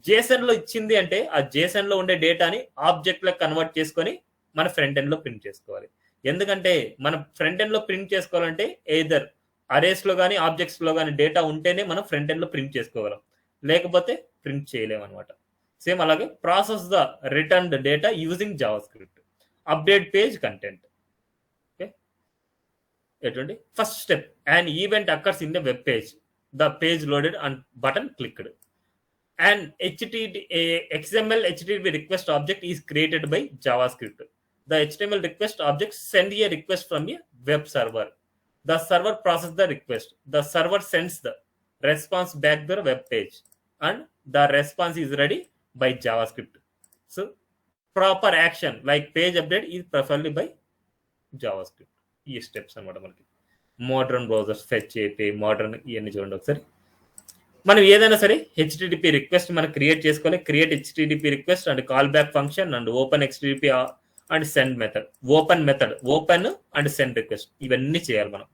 జేసన్ లో ఇచ్చింది అంటే ఆ జేసన్ లో ఉండే డేటాని ఆబ్జెక్ట్ లో కన్వర్ట్ చేసుకొని మన ఫ్రంట్ ఎండ్ లో ప్రింట్ చేసుకోవాలి. ఎందుకంటే మనం ఫ్రంట్ ఎండ్ లో ప్రింట్ చేసుకోవాలంటే ఎయిదర్ అరేస్ లో కానీ ఆబ్జెక్ట్స్ లో కానీ డేటా ఉంటేనే మనం ఫ్రంట్ ఎండ్ లో ప్రింట్ చేసుకోగలం, లేకపోతే ప్రింట్ చేయలేము అనమాట. సేమ్ అలాగే process the returned data using JavaScript, update page content. ఎటువంటి first step, an event occurs in the web page, the page loaded and button clicked. An XML HTTP request object is created by JavaScript. The HTML request object sends a request from a web server. The server processes the request. The server sends the response back to the web page, and the response is ready by JavaScript. So proper action like page update is preferably by JavaScript. ఈ steps అనమాట మనకి. Modern browsers fetch అయిపోయి modern ఇవన్నీ చూడండి ఒకసారి. మనం ఏదైనా సరే HTTP రిక్వెస్ట్ మనం క్రియేట్ చేసుకోవాలి. Create HTTP request and call back function and open HTTP and send method, open and send request, ఇవన్నీ చేయాలి మనం.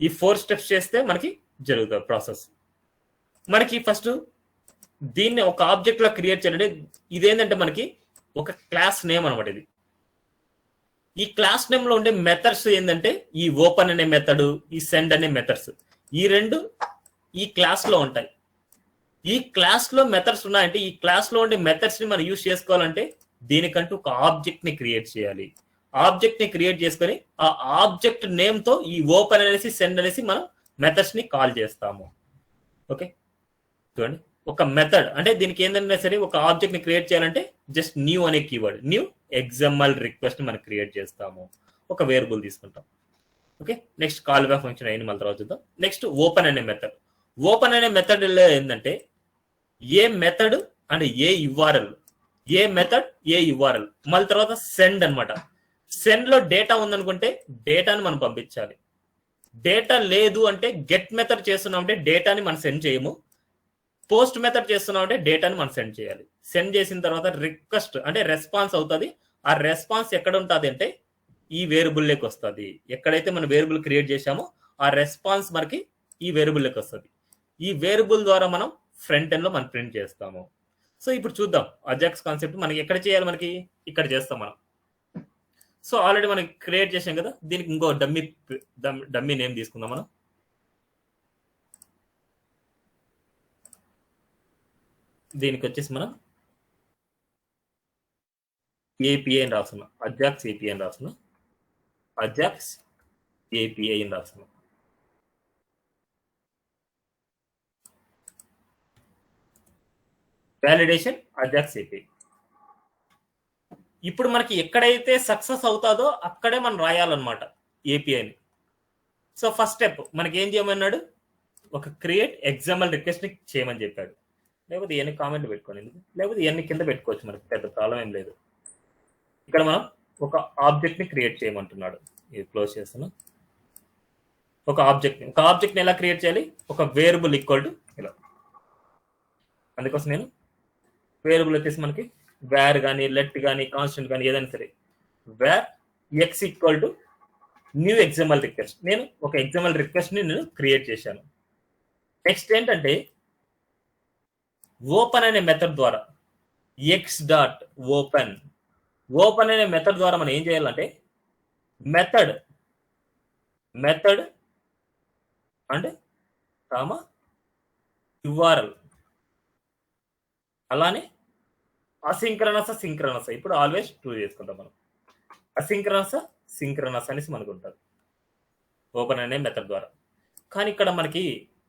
ఈ 4 స్టెప్స్ చేస్తే మనకి జరుగుతుంది ప్రాసెస్. మనకి ఫస్ట్ దీన్ని ఒక ఆబ్జెక్ట్ లో క్రియేట్ చేయాలంటే ఇదేంటంటే మనకి ఒక క్లాస్ నేమ్ అనమాట ఇది. ఈ క్లాస్ నేమ్ లో ఉండే మెథడ్స్ ఏంటంటే ఈ ఓపెన్ అనే మెథడ్, ఈ సెండ్ అనే మెథడ్స్, ఈ రెండు ఈ క్లాస్ లో ఉంటాయి. ఈ క్లాస్ లో మెథడ్స్ ఉన్నాయంటే ఈ క్లాస్ లో ఉండే మెథడ్స్ ని మనం యూజ్ చేసుకోవాలంటే దీనికంటూ ఒక ఆబ్జెక్ట్ ని క్రియేట్ చేయాలి. ఆబ్జెక్ట్ ని క్రియేట్ చేసుకొని ఆ ఆబ్జెక్ట్ నేమ్ తో ఈ ఓపెన్ అనేసి సెండ్ అనేసి మనం మెథడ్స్ ని కాల్ చేస్తాము. ఓకే, చూడండి ఒక మెథడ్ అంటే దీనికి ఏంటంటే సరే ఒక ఆబ్జెక్ట్ ని క్రియేట్ చేయాలంటే జస్ట్ న్యూ అనే కీవర్డ్, న్యూ ఎగ్జాంపుల్ రిక్వెస్ట్ మనం క్రియేట్ చేస్తాము. ఒక వేరియబుల్ తీసుకుంటాం. Okay, next call back function అయిన మళ్ళీ తర్వాత చూద్దాం. నెక్స్ట్ ఓపెన్ అనే మెథడ్. ఓపెన్ అనే మెథడ్ ఏంటంటే ఏ మెథడ్ అండ్ ఏ యుఆర్ఎల్, ఏ మెథడ్ ఏ యుఆర్ఎల్, మళ్ళీ తర్వాత సెండ్ అనమాట. సెండ్ లో డేటా ఉందనుకుంటే డేటాని మనం పంపించాలి. డేటా లేదు అంటే గెట్ మెథడ్ చేస్తున్నాం అంటే డేటాని మనం సెండ్ చేయము. పోస్ట్ మెథడ్ చేస్తున్నాం అంటే డేటాని మనం సెండ్ చేయాలి. సెండ్ చేసిన తర్వాత రిక్వెస్ట్ అంటే రెస్పాన్స్ అవుతుంది. ఆ రెస్పాన్స్ ఎక్కడ ఉంటుంది అంటే ఈ వేరియబుల్లోకి వస్తుంది. ఎక్కడైతే మనం వేరియబుల్ క్రియేట్ చేశామో ఆ రెస్పాన్స్ మనకి ఈ వేరియబుల్లోకి వస్తుంది. ఈ వేరియబుల్ ద్వారా మనం ఫ్రంట్ ఎండ్ లో మనం ప్రింట్ చేస్తాము. సో ఇప్పుడు చూద్దాం అజాక్స్ కాన్సెప్ట్ మనకి ఎక్కడ చేయాలి, మనకి ఇక్కడ చేస్తాం మనం. సో ఆల్రెడీ మనం క్రియేట్ చేసాం కదా, దీనికి ఇంకో డమ్మీ నేమ్ తీసుకుందాం మనం. దీనికి వచ్చేసి మనం ఏపీఐ అని రాస్తున్నాం, అజాక్స్ ఏపీఐ అని రాస్తున్నాం, అజాక్స్ ఏపీఐ అని రాస్తున్నాం. Validation Ajax API. ఇప్పుడు మనకి ఎక్కడైతే సక్సెస్ అవుతాదో అక్కడే మనం రాయాలన్నమాట ఏపీఐని. సో ఫస్ట్ స్టెప్ మనకి ఏం చేయమన్నాడు, ఒక క్రియేట్ ఎగ్జాంపుల్ రిక్వెస్ట్ ని చేయమని చెప్పాడు. లేకపోతే ఇవన్నీ కామెంట్ పెట్టుకోండి, లేకపోతే ఇవన్నీ కింద పెట్టుకోవచ్చు, మనకి పెద్ద ప్రాబ్లం ఏం లేదు. ఇక్కడ మనం ఒక ఆబ్జెక్ట్ ని క్రియేట్ చేయమంటున్నాడు. ఇది క్లోజ్ చేస్తున్నాం. ఒక ఆబ్జెక్ట్ ని ఎలా క్రియేట్ చేయాలి, ఒక వేరియబుల్ ఈక్వల్ టు ఇలా. అందుకోసం నేను వేరియబుల్ వచ్చేసి మనకి వేర్ కానీ లెట్ కానీ కాన్స్టెంట్ కానీ ఏదైనా సరే, where x equal to new example request. నేను ఒక ఎగ్జాంపుల్ రిక్వెస్ట్ ని నేను క్రియేట్ చేశాను. నెక్స్ట్ ఏంటంటే ఓపెన్ అనే మెథడ్ ద్వారా ఎక్స్ డాట్ ఓపెన్, ఓపెన్ అనే మెథడ్ ద్వారా మనం ఏం చేయాలంటే మెథడ్ అండ్ కామా యుఆర్ఎల్, అలానే సింక్రనస్. ఇప్పుడు ఆల్వేస్ ట్రూ చేసుకుంటాం మనం. సింక్రనస్ అనేసి మనకు ఉంటుంది ఓపెన్ అనే మెథడ్ ద్వారా. కానీ ఇక్కడ మనకి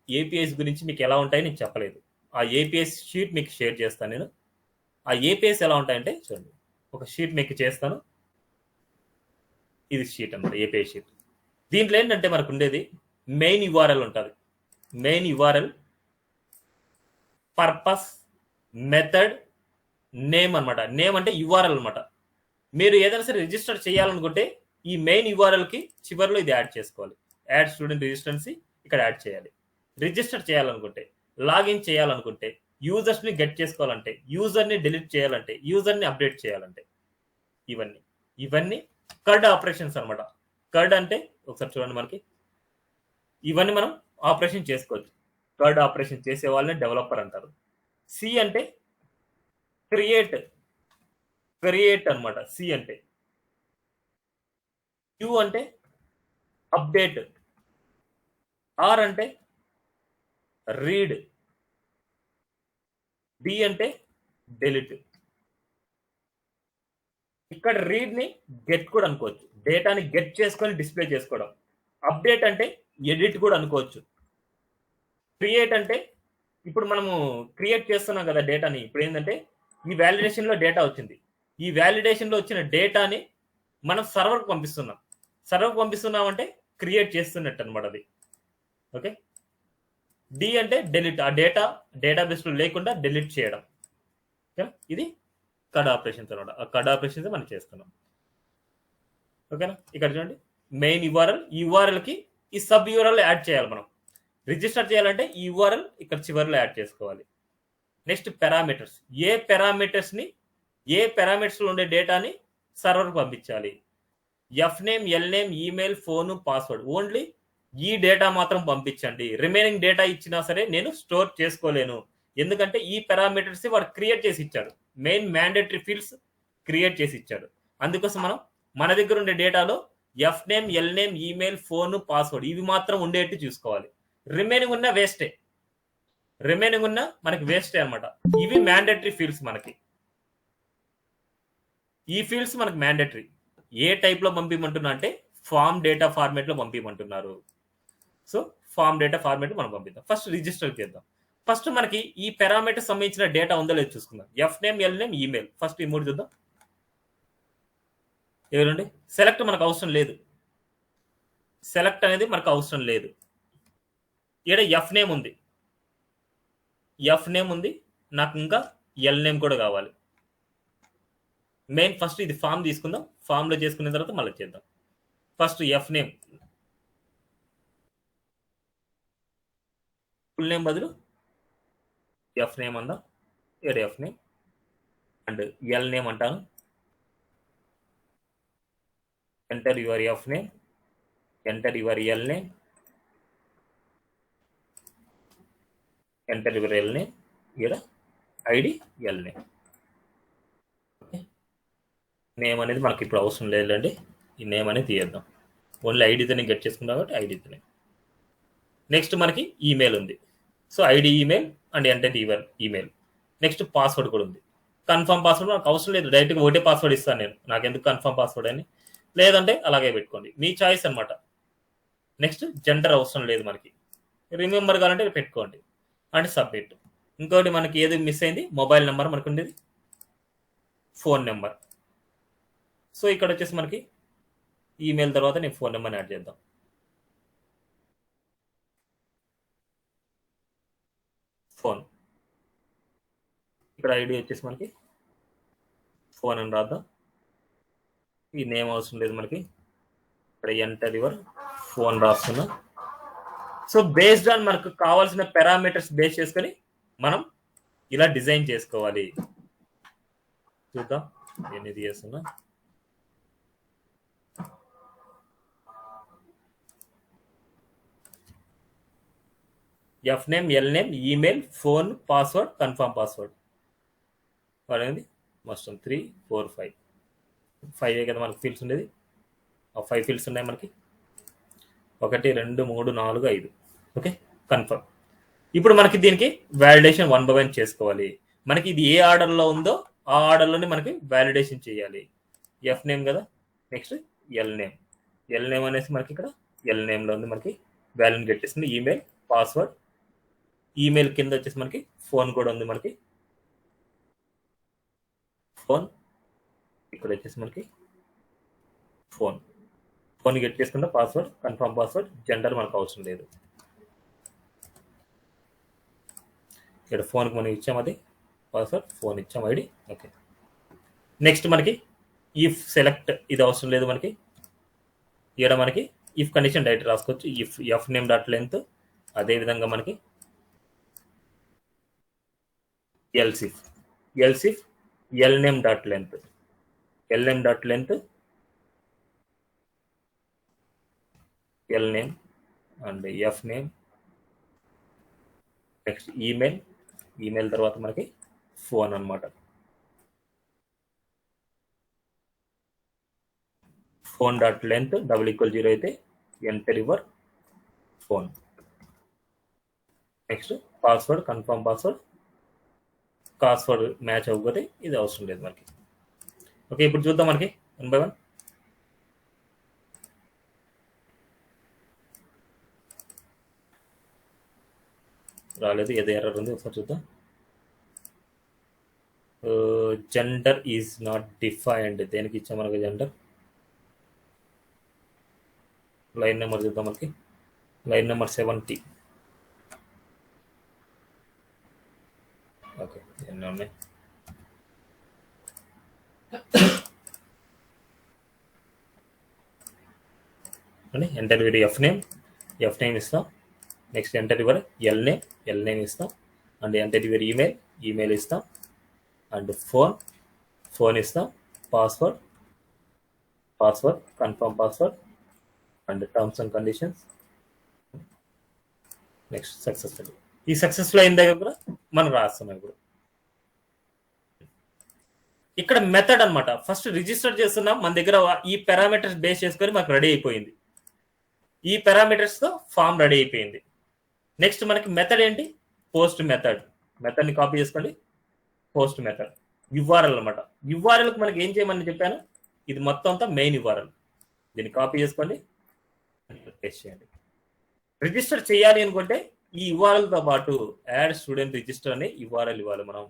ఏపీఐస్ గురించి మీకు ఎలా ఉంటాయని నేను చెప్పలేదు. ఆ ఏపీఎస్ షీట్ మీకు షేర్ చేస్తాను నేను. ఆ ఏపీఎస్ ఎలా ఉంటాయంటే చూడండి, ఒక షీట్ మీకు చేస్తాను. ఇది షీట్ అన్నమాట, ఏపీఐ షీట్. దీంట్లో ఏంటంటే మనకు ఉండేది మెయిన్ యుఆర్ఎల్ ఉంటుంది. Main URL, purpose, method, name అనమాట. నేమ్ అంటే యుఆర్ఎల్ అనమాట. మీరు ఏదైనా సరే రిజిస్టర్ చేయాలనుకుంటే ఈ మెయిన్ యుఆర్ఎల్ కి చివరిలో ఇది యాడ్ చేసుకోవాలి. యాడ్ స్టూడెంట్ రిజిస్టెన్సీ ఇక్కడ యాడ్ చేయాలి. రిజిస్టర్ చేయాలనుకుంటే, లాగిన్ చేయాలనుకుంటే, యూజర్స్ ని గెట్ చేసుకోవాలంటే, యూజర్ ని డిలీట్ చేయాలంటే, యూజర్ ని అప్డేట్ చేయాలంటే, ఇవన్నీ కర్డ్ ఆపరేషన్స్ అనమాట. కర్డ్ అంటే ఒకసారి చూడండి, మనకి ఇవన్నీ మనం ఆపరేషన్ చేసుకోవచ్చు. కర్డ్ ఆపరేషన్ చేసే వాళ్ళని డెవలపర్ అంటారు. సి అంటే క్రియేట్ అనమాట. సి అంటే. యు అంటే అప్డేట్. ఆర్ అంటే రీడ్. డి అంటే డెలిట్. ఇక్కడ రీడ్ ని గెట్ కూడా అనుకోవచ్చు, డేటాని గెట్ చేసుకొని డిస్ప్లే చేసుకోవడం. అప్డేట్ అంటే ఎడిట్ కూడా అనుకోవచ్చు. క్రియేట్ అంటే ఇప్పుడు మనము క్రియేట్ చేస్తున్నాం కదా డేటాని. ఇప్పుడు ఏంటంటే ఈ వ్యాలిడేషన్ లో డేటా వచ్చింది. ఈ వ్యాలిడేషన్ లో వచ్చిన డేటాని మనం సర్వర్కి పంపిస్తున్నాం అంటే క్రియేట్ చేస్తున్నట్టు అనమాట అది. ఓకే. డి అంటే డెలిట్, ఆ డేటాబేస్ లో లేకుండా డెలిట్ చేయడం. ఇది కర్డ్ ఆపరేషన్స్ అనమాట. ఆ కర్డ్ ఆపరేషన్స్ మనం చేస్తున్నాం. ఓకేనా. ఇక్కడ చూడండి, మెయిన్ యుఆర్ఎల్, ఈ యుఆర్ఎల్ కి ఈ సబ్ యూఆర్ఎల్ యాడ్ చేయాలి. మనం రిజిస్టర్ చేయాలంటే ఈ యుఆర్ఎల్ ఇక్కడ చివరిలో యాడ్ చేసుకోవాలి. Next parameters. ఏ పారామీటర్స్ లో ఉండే డేటాని సర్వర్ పంపించాలి. F name, L name, email, phone, password. Only ఈ డేటా మాత్రం పంపించండి. రిమైనింగ్ డేటా ఇచ్చినా సరే నేను స్టోర్ చేసుకోలేను. ఎందుకంటే ఈ పారామీటర్స్ వాడు క్రియేట్ చేసి ఇచ్చాడు. మెయిన్ మ్యాండేటరీ ఫీల్డ్స్ క్రియేట్ చేసి ఇచ్చాడు. అందుకోసం మనం మన దగ్గర ఉండే డేటాలో F name, L name, email, phone, password ఇవి మాత్రం ఉండేట్టు చూసుకోవాలి. రిమైనింగ్ ఉన్న వేస్టే, మనకి వేస్టే అనమాట. ఇవి మ్యాండేటరీ ఫీల్డ్స్ మనకి. ఈ ఫీల్డ్స్ మనకి మ్యాండేటరీ. ఏ టైప్ లో పంపించమంటున్నా అంటే ఫామ్ డేటా ఫార్మేట్ లో పంపించమంటున్నారు. సో ఫామ్ డేటా ఫార్మేట్ మనం పంపిద్దాం. ఫస్ట్ రిజిస్టర్ చేద్దాం. ఫస్ట్ మనకి ఈ పారామీటర్ సంబంధించిన డేటా ఉందో లేదో చూసుకుందాం. F name, L name, email. First ఈ మూడు చూద్దాం. ఎవరండి సెలెక్ట్ మనకు అవసరం లేదు. సెలెక్ట్ అనేది మనకు అవసరం లేదు. ఇక్కడ ఎఫ్ నేమ్ ఉంది, నాకు ఇంకా ఎల్ నేమ్ కూడా కావాలి. మెయిన్ ఫస్ట్ ఇది ఫామ్ తీసుకుందాం. ఫామ్ లో చేసుకున్న తర్వాత మళ్ళీ చేద్దాం. First F name, full name బదులు ఎఫ్ నేమ్ అందాం. ఇక్కడ F name and L name అంటాను. Enter your F name, enter your L name, enter your L name. ఇక్కడ ఐడి ఎల్ నేమ్. నేమ్ అనేది మనకి ఇప్పుడు అవసరం లేదండి. ఈ నేమ్ అనేది తీయేద్దాం. ఓన్లీ ఐడితోనే గెట్ చేసుకుంటాం కాబట్టి ఐడితోనే. నెక్స్ట్ మనకి ఈమెయిల్ ఉంది. So ID, email and enter your email. Next password కూడా ఉంది. కన్ఫర్మ్ పాస్వర్డ్ నాకు అవసరం లేదు, డైరెక్ట్గా ఒకటే పాస్వర్డ్ ఇస్తాను నేను. నాకు ఎందుకు కన్ఫర్మ్ పాస్వర్డ్ అని, లేదంటే అలాగే పెట్టుకోండి, మీ చాయిస్ అనమాట. నెక్స్ట్ జెండర్ అవసరం లేదు మనకి. రిమెంబర్ కావాలంటే పెట్టుకోండి అంటే సబ్మిట్. ఇంకోటి మనకి ఏది మిస్ అయింది, మొబైల్ నెంబర్ మనకు ఉండేది, ఫోన్ నెంబర్. సో ఇక్కడ వచ్చేసి మనకి ఈమెయిల్ తర్వాత నేను ఫోన్ నెంబర్ని యాడ్ చేద్దాం. ఫోన్, ఇక్కడ ఐడి వచ్చేసి మనకి ఫోన్ అని రాద్దాం. ఈ నేమ్ అవసరం లేదు మనకి. ఇక్కడ ఎంటర్ యువర్ ఫోన్ రాస్తున్నా. సో బేస్డ్ ఆన్ మనకు కావాల్సిన పారామీటర్స్ బేస్ చేసుకొని మనం ఇలా డిజైన్ చేసుకోవాలి. చూద్దాం నేను ఇది చేస్తున్నా. F name, L name, email, phone, password, confirm password. అనేది మొత్తం 3, 4, 5. 5 కదా మనకి ఫీల్డ్స్ ఉండేది. 5 ఫీల్డ్స్ ఉన్నాయి మనకి. 1, 2, 3, 4, 5. Okay, confirm. ఇప్పుడు మనకి దీనికి వ్యాలిడేషన్ 1 by 1 చేసుకోవాలి. మనకి ఇది ఏ ఆర్డర్లో ఉందో ఆ ఆర్డర్లోనే మనకి వ్యాలిడేషన్ చేయాలి. ఎఫ్ నేమ్ కదా, next L name. L name అనేసి మనకి ఇక్కడ ఎల్ నేమ్లో ఉంది. మనకి వాల్యూని గెట్ చేస్తుంది. ఈమెయిల్, పాస్వర్డ్, ఈమెయిల్ కింద వచ్చేసి మనకి ఫోన్ కూడా ఉంది. మనకి ఫోన్, ఇక్కడ వచ్చేసి మనకి ఫోన్ గెట్ చేసుకుంటే పాస్వర్డ్, కన్ఫర్మ్ పాస్వర్డ్, జెండర్ మనకు అవసరం లేదు. ఇక్కడ ఫోన్కి మనం ఇచ్చాం, అది పాస్వర్డ్, ఫోన్ ఇచ్చాం, ఐడి. ఓకే, నెక్స్ట్ మనకి ఇఫ్ సెలెక్ట్ ఇది అవసరం లేదు మనకి. ఇక్కడ మనకి ఇఫ్ కండిషన్ డైరెక్ట్ రాసుకోవచ్చు. If F name dot length, అదేవిధంగా మనకి else if L name dot length, L name dot length, L name and F name. Next email తర్వాత మనకి ఫోన్ అనమాట. ఫోన్ డాట్ లెంత్ =0 అయితే enter your phone. Next password, confirm password match అవ్వకపోతే ఇది అవసరం లేదు మనకి. ఓకే, ఇప్పుడు చూద్దాం మనకి 1 by 1. రాలేదు, ఏదో ఎర్రర్ ఉంది, ఒకసారి చూద్దాం. Gender is not defined. దేనికి ఇచ్చాం మనకి జెండర్? లైన్ నెంబర్ చూద్దాం మనకి. Line number 70. ఓకే, ఎన్ని ఉన్నాయి? అని ఎంటర్ యువర్ ఎఫ్ నేమ్ ఇస్తాం. Next enter your L name ఇస్తాం. అండ్ ఎంటర్ యువర్ ఈమెయిల్ ఇస్తాం. అండ్ ఫోన్ ఇస్తాం. Password, confirm password and terms and conditions. Next successful. ఈ సక్సెస్ఫుల్ అయిన దగ్గర కూడా మనం రాస్తున్నాం. ఇప్పుడు ఇక్కడ మెథడ్ అన్నమాట. ఫస్ట్ రిజిస్టర్ చేస్తున్నాం, మన దగ్గర ఈ పారామీటర్స్ బేస్ చేసుకొని మాకు రెడీ అయిపోయింది. ఈ పారామీటర్స్ తో ఫామ్ రెడీ అయిపోయింది. నెక్స్ట్ మనకి మెథడ్ ఏంటి? Post method. మెథడ్ ని కాపీ చేసుకోండి. పోస్ట్ మెథడ్ యుఆర్ఎల్ అనమాట. యుఆర్ఎల్ మనకి ఏం చేయమని చెప్పాను, ఇది మొత్తం అంతా మెయిన్ యుఆర్ఎల్. దీన్ని కాపీ చేసుకోండి, పేస్ట్ చేయండి. రిజిస్టర్ చేయాలి అనుకుంటే ఈ యుఆర్ఎల్ తో పాటు యాడ్ స్టూడెంట్ రిజిస్టర్ అనే యుఆర్ఎల్ ఇవ్వాలి మనం.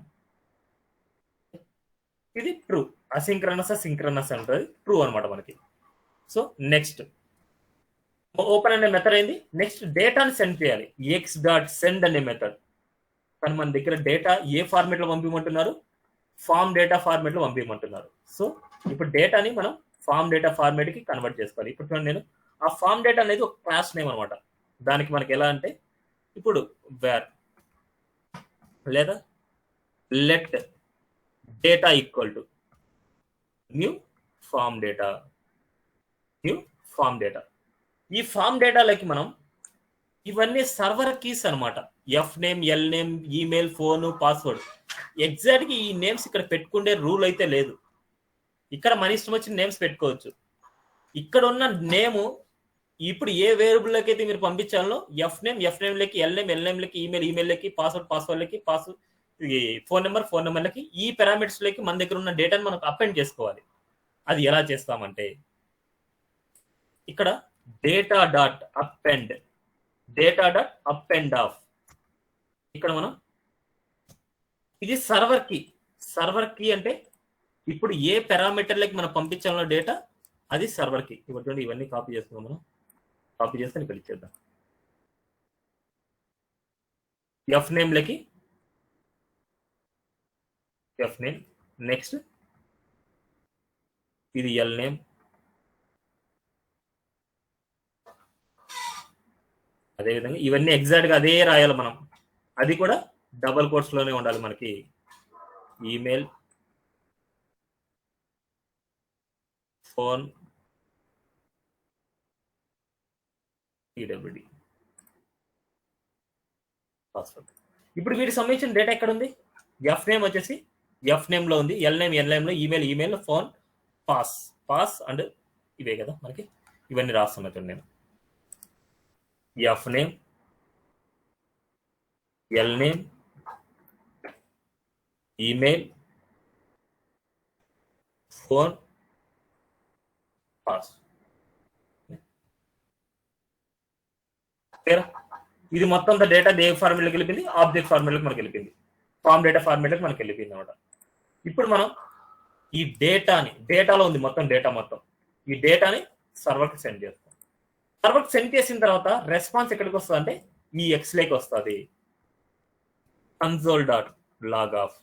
ఇది ట్రూ. అసింక్రనస్ సింక్రనస్ అంటుంది, ట్రూ అనమాట మనకి. సో నెక్స్ట్ ఓపెన్ అనే మెథడ్ అయింది. నెక్స్ట్ డేటాని సెండ్ చేయాలి. ఎక్స్ డాట్ సెండ్ అనే మెథడ్. కానీ మన దగ్గర డేటా ఏ ఫార్మేట్ లో పంపించమంటున్నారు? ఫామ్ డేటా ఫార్మేట్ లో పంపించమంటున్నారు. సో ఇప్పుడు డేటాని మనం ఫామ్ డేటా ఫార్మేట్ కి కన్వర్ట్ చేసుకోవాలి. ఇప్పుడు చూడండి, నేను ఆ ఫామ్ డేటా అనేది ఒక క్లాస్ నేమ్ అనమాట. దానికి మనకి ఎలా అంటే, ఇప్పుడు వేర్ లేదా let data equal to new form data. New form data. ఈ ఫామ్ డేటాలకి మనం ఇవన్నీ సర్వర్ కీస్ అనమాట. F name, L name, email, phone, password. Exact గా ఈ నేమ్స్ ఇక్కడ పెట్టుకునే రూల్ అయితే లేదు. ఇక్కడ మన ఇష్టం వచ్చిన నేమ్స్ పెట్టుకోవచ్చు. ఇక్కడ ఉన్న నేము ఇప్పుడు ఏ వేరియబుల్ లకి అయితే మీరు పంపించాలో ఎఫ్ నేమ్ లకి, ఎల్ నేమ్ లకి, ఈమెయిల్ లకి, పాస్వర్డ్ లకి, ఫోన్ నెంబర్ లకి, ఈ పారామీటర్స్ లకి మన దగ్గర ఉన్న డేటాను మనం అపెండ్ చేసుకోవాలి. అది ఎలా చేస్తామంటే ఇక్కడ డేటా డాట్ అపెండ్ ఆఫ్. ఇక్కడ మనం ఇది సర్వర్ కీ అంటే ఇప్పుడు ఏ పారామీటర్లకి మనం పంపించాలో డేటా, అది సర్వర్ కీ. ఇప్పుడు ఇవన్నీ కాపీ చేసుకున్నాం. మనం కాపీ చేస్తే ఇక్కడ ఇచ్చేద్దాం. ఎఫ్ నేమ్ లకి ఎఫ్ నేమ్, నెక్స్ట్ ఇది ఎల్ నేమ్, అదేవిధంగా ఇవన్నీ ఎగ్జాక్ట్ గా అదే రాయాలి మనం. అది కూడా డబల్ కోట్స్ లోనే ఉండాలి మనకి. Email, phone, EWD, password. ఇప్పుడు వీటికి సంబంధించిన డేటా ఎక్కడ ఉంది? ఎఫ్ నేమ్ వచ్చేసి ఎఫ్ నేమ్ లో ఉంది, ఎల్ నేమ్ లో, ఈమెయిల్, ఫోన్, పాస్ అండ్ ఇవే కదా మనకి. ఇవన్నీ రాస్తున్నా చూడండి నేను. F name, L name, email, phone, pass. ఇది మొత్తం డేటా ఏ ఫార్మేట్ లోకి వెళ్ళిపోయింది? ఆబ్జెక్ట్ ఫార్మేట్ లోకి మనకి వెళ్ళిపోయింది. ఫామ్ డేటా ఫార్మేట్ లోకి మనకి వెళ్ళిపోయింది అనమాట. ఇప్పుడు మనం ఈ డేటాలో ఉంది మొత్తం డేటా మొత్తం. ఈ డేటాని సర్వర్కి సెండ్ చేస్తాం. సర్వర్కి సెండ్ చేసిన తర్వాత రెస్పాన్స్ ఎక్కడికి వస్తుంది అంటే ఈ ఎక్స్ లేకి వస్తుంది. Console dot log of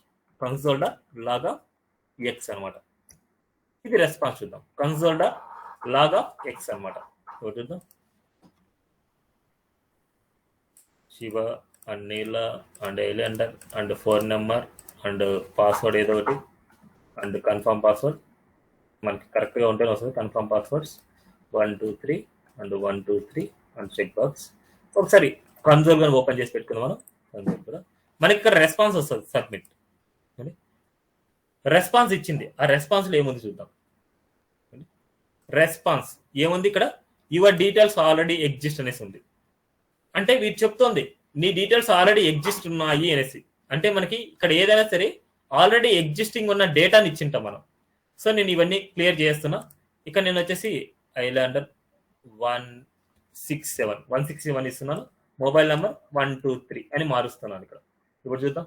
X అనమాట. ఇది రెస్పాన్స్ చూద్దాం. Console dot log of X అనమాట. చూద్దాం. శివ అండ్ నీల అండ్ ఎలియండర్ and phone number and password ఏదో ఒకటి అండ్ కన్ఫర్మ్ పాస్వర్డ్ మనకి కరెక్ట్గా ఉంటేనే వస్తుంది. Confirm passwords 1 2 3 and 1 2 3 and check box. ఒకసారి కన్సోల్ కానీ ఓపెన్ చేసి పెట్టుకున్నాం మనం. కన్సోల్ కూడా మనకి ఇక్కడ రెస్పాన్స్ వస్తుంది. సబ్మిట్ రెస్పాన్స్ ఇచ్చింది. ఆ రెస్పాన్స్లో ఏముంది చూద్దాం. రెస్పాన్స్ ఏముంది ఇక్కడ? యువర్ డీటెయిల్స్ ఆల్రెడీ ఎగ్జిస్ట్ అనేసి ఉంది. అంటే వీటి చెప్తోంది నీ డీటెయిల్స్ ఆల్రెడీ ఎగ్జిస్ట్ ఉన్నాయి అనేసి. అంటే మనకి ఇక్కడ ఏదైనా సరే ఆల్రెడీ ఎగ్జిస్టింగ్ ఉన్న డేటాని ఇచ్చింటాం మనం. సో నేను ఇవన్నీ క్లియర్ చేస్తున్నా. ఇక్కడ నేను వచ్చేసి ఐలాండర్ 167 ఇస్తున్నాను. మొబైల్ నెంబర్ 123 అని మారుస్తున్నాను ఇక్కడ. ఇప్పుడు చూద్దాం.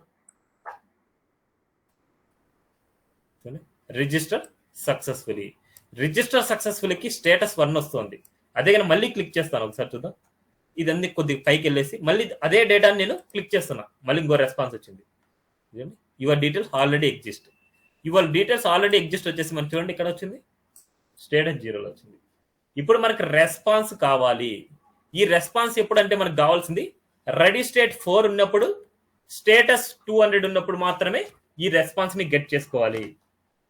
రిజిస్టర్ సక్సెస్ఫుల్కి స్టేటస్ 1 వస్తుంది. అదే కానీ మళ్ళీ క్లిక్ చేస్తాను. ఒకసారి చూద్దాం. ఇదన్నీ కొద్దిగా పైకి వెళ్ళేసి మళ్ళీ అదే డేటాని నేను క్లిక్ చేస్తున్నా. మళ్ళీ ఇంకో రెస్పాన్స్ వచ్చింది. యువర్ డీటెయిల్స్ ఆల్రెడీ ఎగ్జిస్ట్ వచ్చేసి మనకి చూడండి ఇక్కడ వచ్చింది స్టేటస్ 0 వచ్చింది. ఇప్పుడు మనకి రెస్పాన్స్ కావాలి. ఈ రెస్పాన్స్ ఎప్పుడంటే మనకు కావాల్సింది రెడీ స్టేట్ 4 ఉన్నప్పుడు, స్టేటస్ 200 ఉన్నప్పుడు మాత్రమే ఈ రెస్పాన్స్ ని గెట్ చేసుకోవాలి.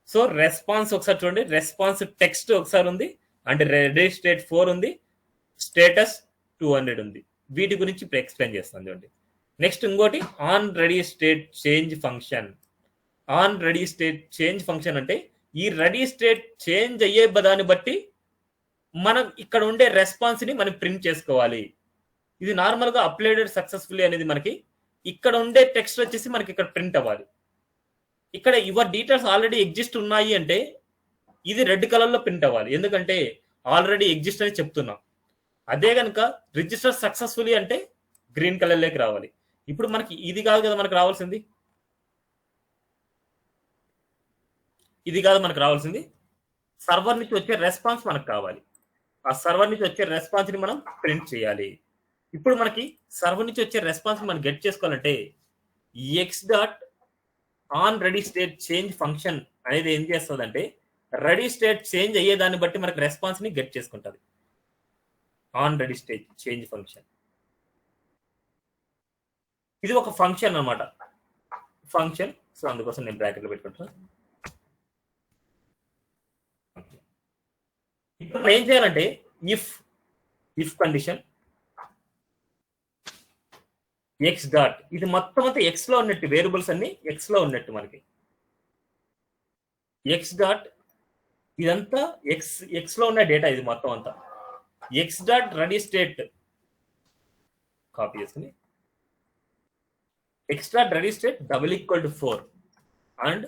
సో రెస్పాన్స్ ఒకసారి చూడండి. రెస్పాన్స్ టెక్స్ట్ ఒకసారి ఉంది, అంటే రెడీ స్టేట్ 4 ఉంది, స్టేటస్ 200 ఉంది. వీటి గురించి ఇప్పుడు ఎక్స్ప్లెయిన్ చేస్తాను చూడండి. నెక్స్ట్ ఇంకోటి on ready state change function. On ready state change function అంటే ఈ రెడీ స్టేట్ చేంజ్ అయ్యే దాన్ని బట్టి మనం ఇక్కడ ఉండే రెస్పాన్స్ ని మనం ప్రింట్ చేసుకోవాలి. ఇది నార్మల్ గా అప్లోడెడ్ సక్సెస్ఫుల్లీ అనేది మనకి ఇక్కడ ఉండే టెక్స్ట్ వచ్చేసి మనకి ఇక్కడ ప్రింట్ అవ్వాలి. ఇక్కడ యువర్ డీటెయిల్స్ ఆల్రెడీ ఎగ్జిస్ట్ ఉన్నాయి అంటే ఇది రెడ్ కలర్ లో ప్రింట్ అవ్వాలి, ఎందుకంటే ఆల్రెడీ ఎగ్జిస్ట్ అని చెప్తున్నాం. అదే కనుక రిజిస్టర్ సక్సెస్ఫుల్లీ అంటే గ్రీన్ కలర్ లోకి రావాలి. ఇప్పుడు మనకి ఇది కాదు కదా మనకు రావాల్సింది, ఇది కాదు మనకు రావాల్సింది, సర్వర్ నుంచి వచ్చే రెస్పాన్స్ మనకు కావాలి. ఆ సర్వర్ నుంచి వచ్చే రెస్పాన్స్ ని మనం ప్రింట్ చేయాలి. ఇప్పుడు మనకి సర్వర్ నుంచి వచ్చే రెస్పాన్స్ మనం గెట్ చేసుకోవాలంటే X dot on ready state change function అనేది ఏం చేస్తుందంటే రెడీ స్టేట్ చేంజ్ అయ్యే దాన్ని బట్టి మనకి రెస్పాన్స్ ని గెట్ చేసుకుంటుంది. On ready state change function ఇది ఒక ఫంక్షన్ అన్నమాట, ఫంక్షన్. సో అందుకోసం నేను బ్రాకెట్ లో పెట్టుకుంటాను. ఇప్పుడు ఏం చేయాలంటే ఇఫ్ కండిషన్ ఎక్స్ డాట్, ఇది మొత్తం అంతా ఎక్స్ లో ఉన్నట్టు, వేరియబుల్స్ అన్ని ఎక్స్ లో ఉన్నట్టు మనకి. ఎక్స్ డాట్ ఇదంతా ఎక్స్ లో ఉన్న డేటా, ఇది మొత్తం అంతా x dot ready state copy చేసుకుని x dot ready state double equal to 4 and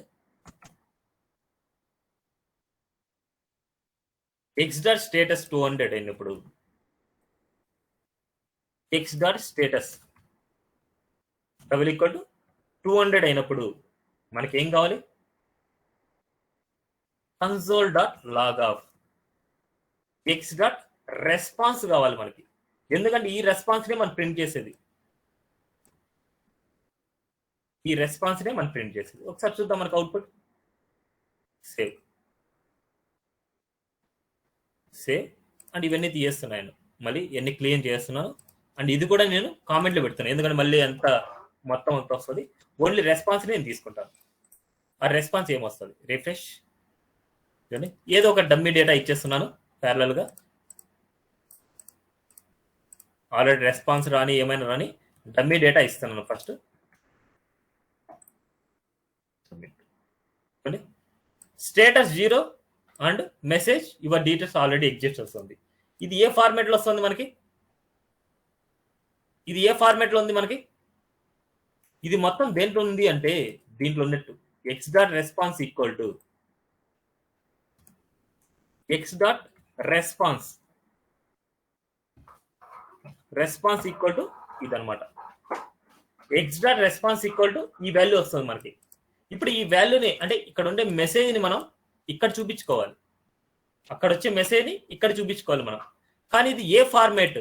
x dot status 200 అయినప్పుడు x dot status double equal to 200 అయినప్పుడు మనకి ఏం కావాలి, console dot log of x dot response కావాలి మనకి, ఎందుకంటే ఈ రెస్పాన్స్ నే మనం ప్రింట్ చేసేది, ఈ రెస్పాన్స్ నే మనం ప్రింట్ చేసేది. ఒకసారి చూద్దాం మనకు అవుట్పుట్. సేవ్ అండ్ ఇవన్నీ తీయేస్తున్నాను, మళ్ళీ ఇవన్నీ క్లీన్ చేస్తున్నాను. అండ్ ఇది కూడా నేను కామెంట్లో పెడుతున్నాను, ఎందుకంటే మళ్ళీ అంత మొత్తం అంత వస్తుంది. ఓన్లీ రెస్పాన్స్ నేను తీసుకుంటాను. ఆ రెస్పాన్స్ ఏమొస్తుంది, రిఫ్రెష్, ఏదో ఒక డమ్మీ డేటా ఇచ్చేస్తున్నాను ప్యారలల్ గా. ఆల్రెడీ రెస్పాన్స్ రాని ఏమైనా రాని డమ్మీ డేటా ఇస్తున్నాను first. Status 0 and message your details already exist వస్తుంది. ఇది ఏ ఫార్మాట్ లో వస్తుంది మనకి, ఇది ఏ ఫార్మాట్ లో ఉంది మనకి, ఇది మొత్తం దేంట్లో ఉంది అంటే దీంట్లో ఉన్నట్టు x dot response equal to x dot response equal to ఇదనమాట. X dot response equal to ఈ వాల్యూ వస్తుంది మనకి. ఇప్పుడు ఈ వాల్యూని అంటే ఇక్కడ ఉండే మెసేజ్ ని మనం ఇక్కడ చూపించుకోవాలి, అక్కడ వచ్చే మెసేజ్ ని ఇక్కడ చూపించుకోవాలి మనం. కానీ ఇది ఏ ఫార్మాట్,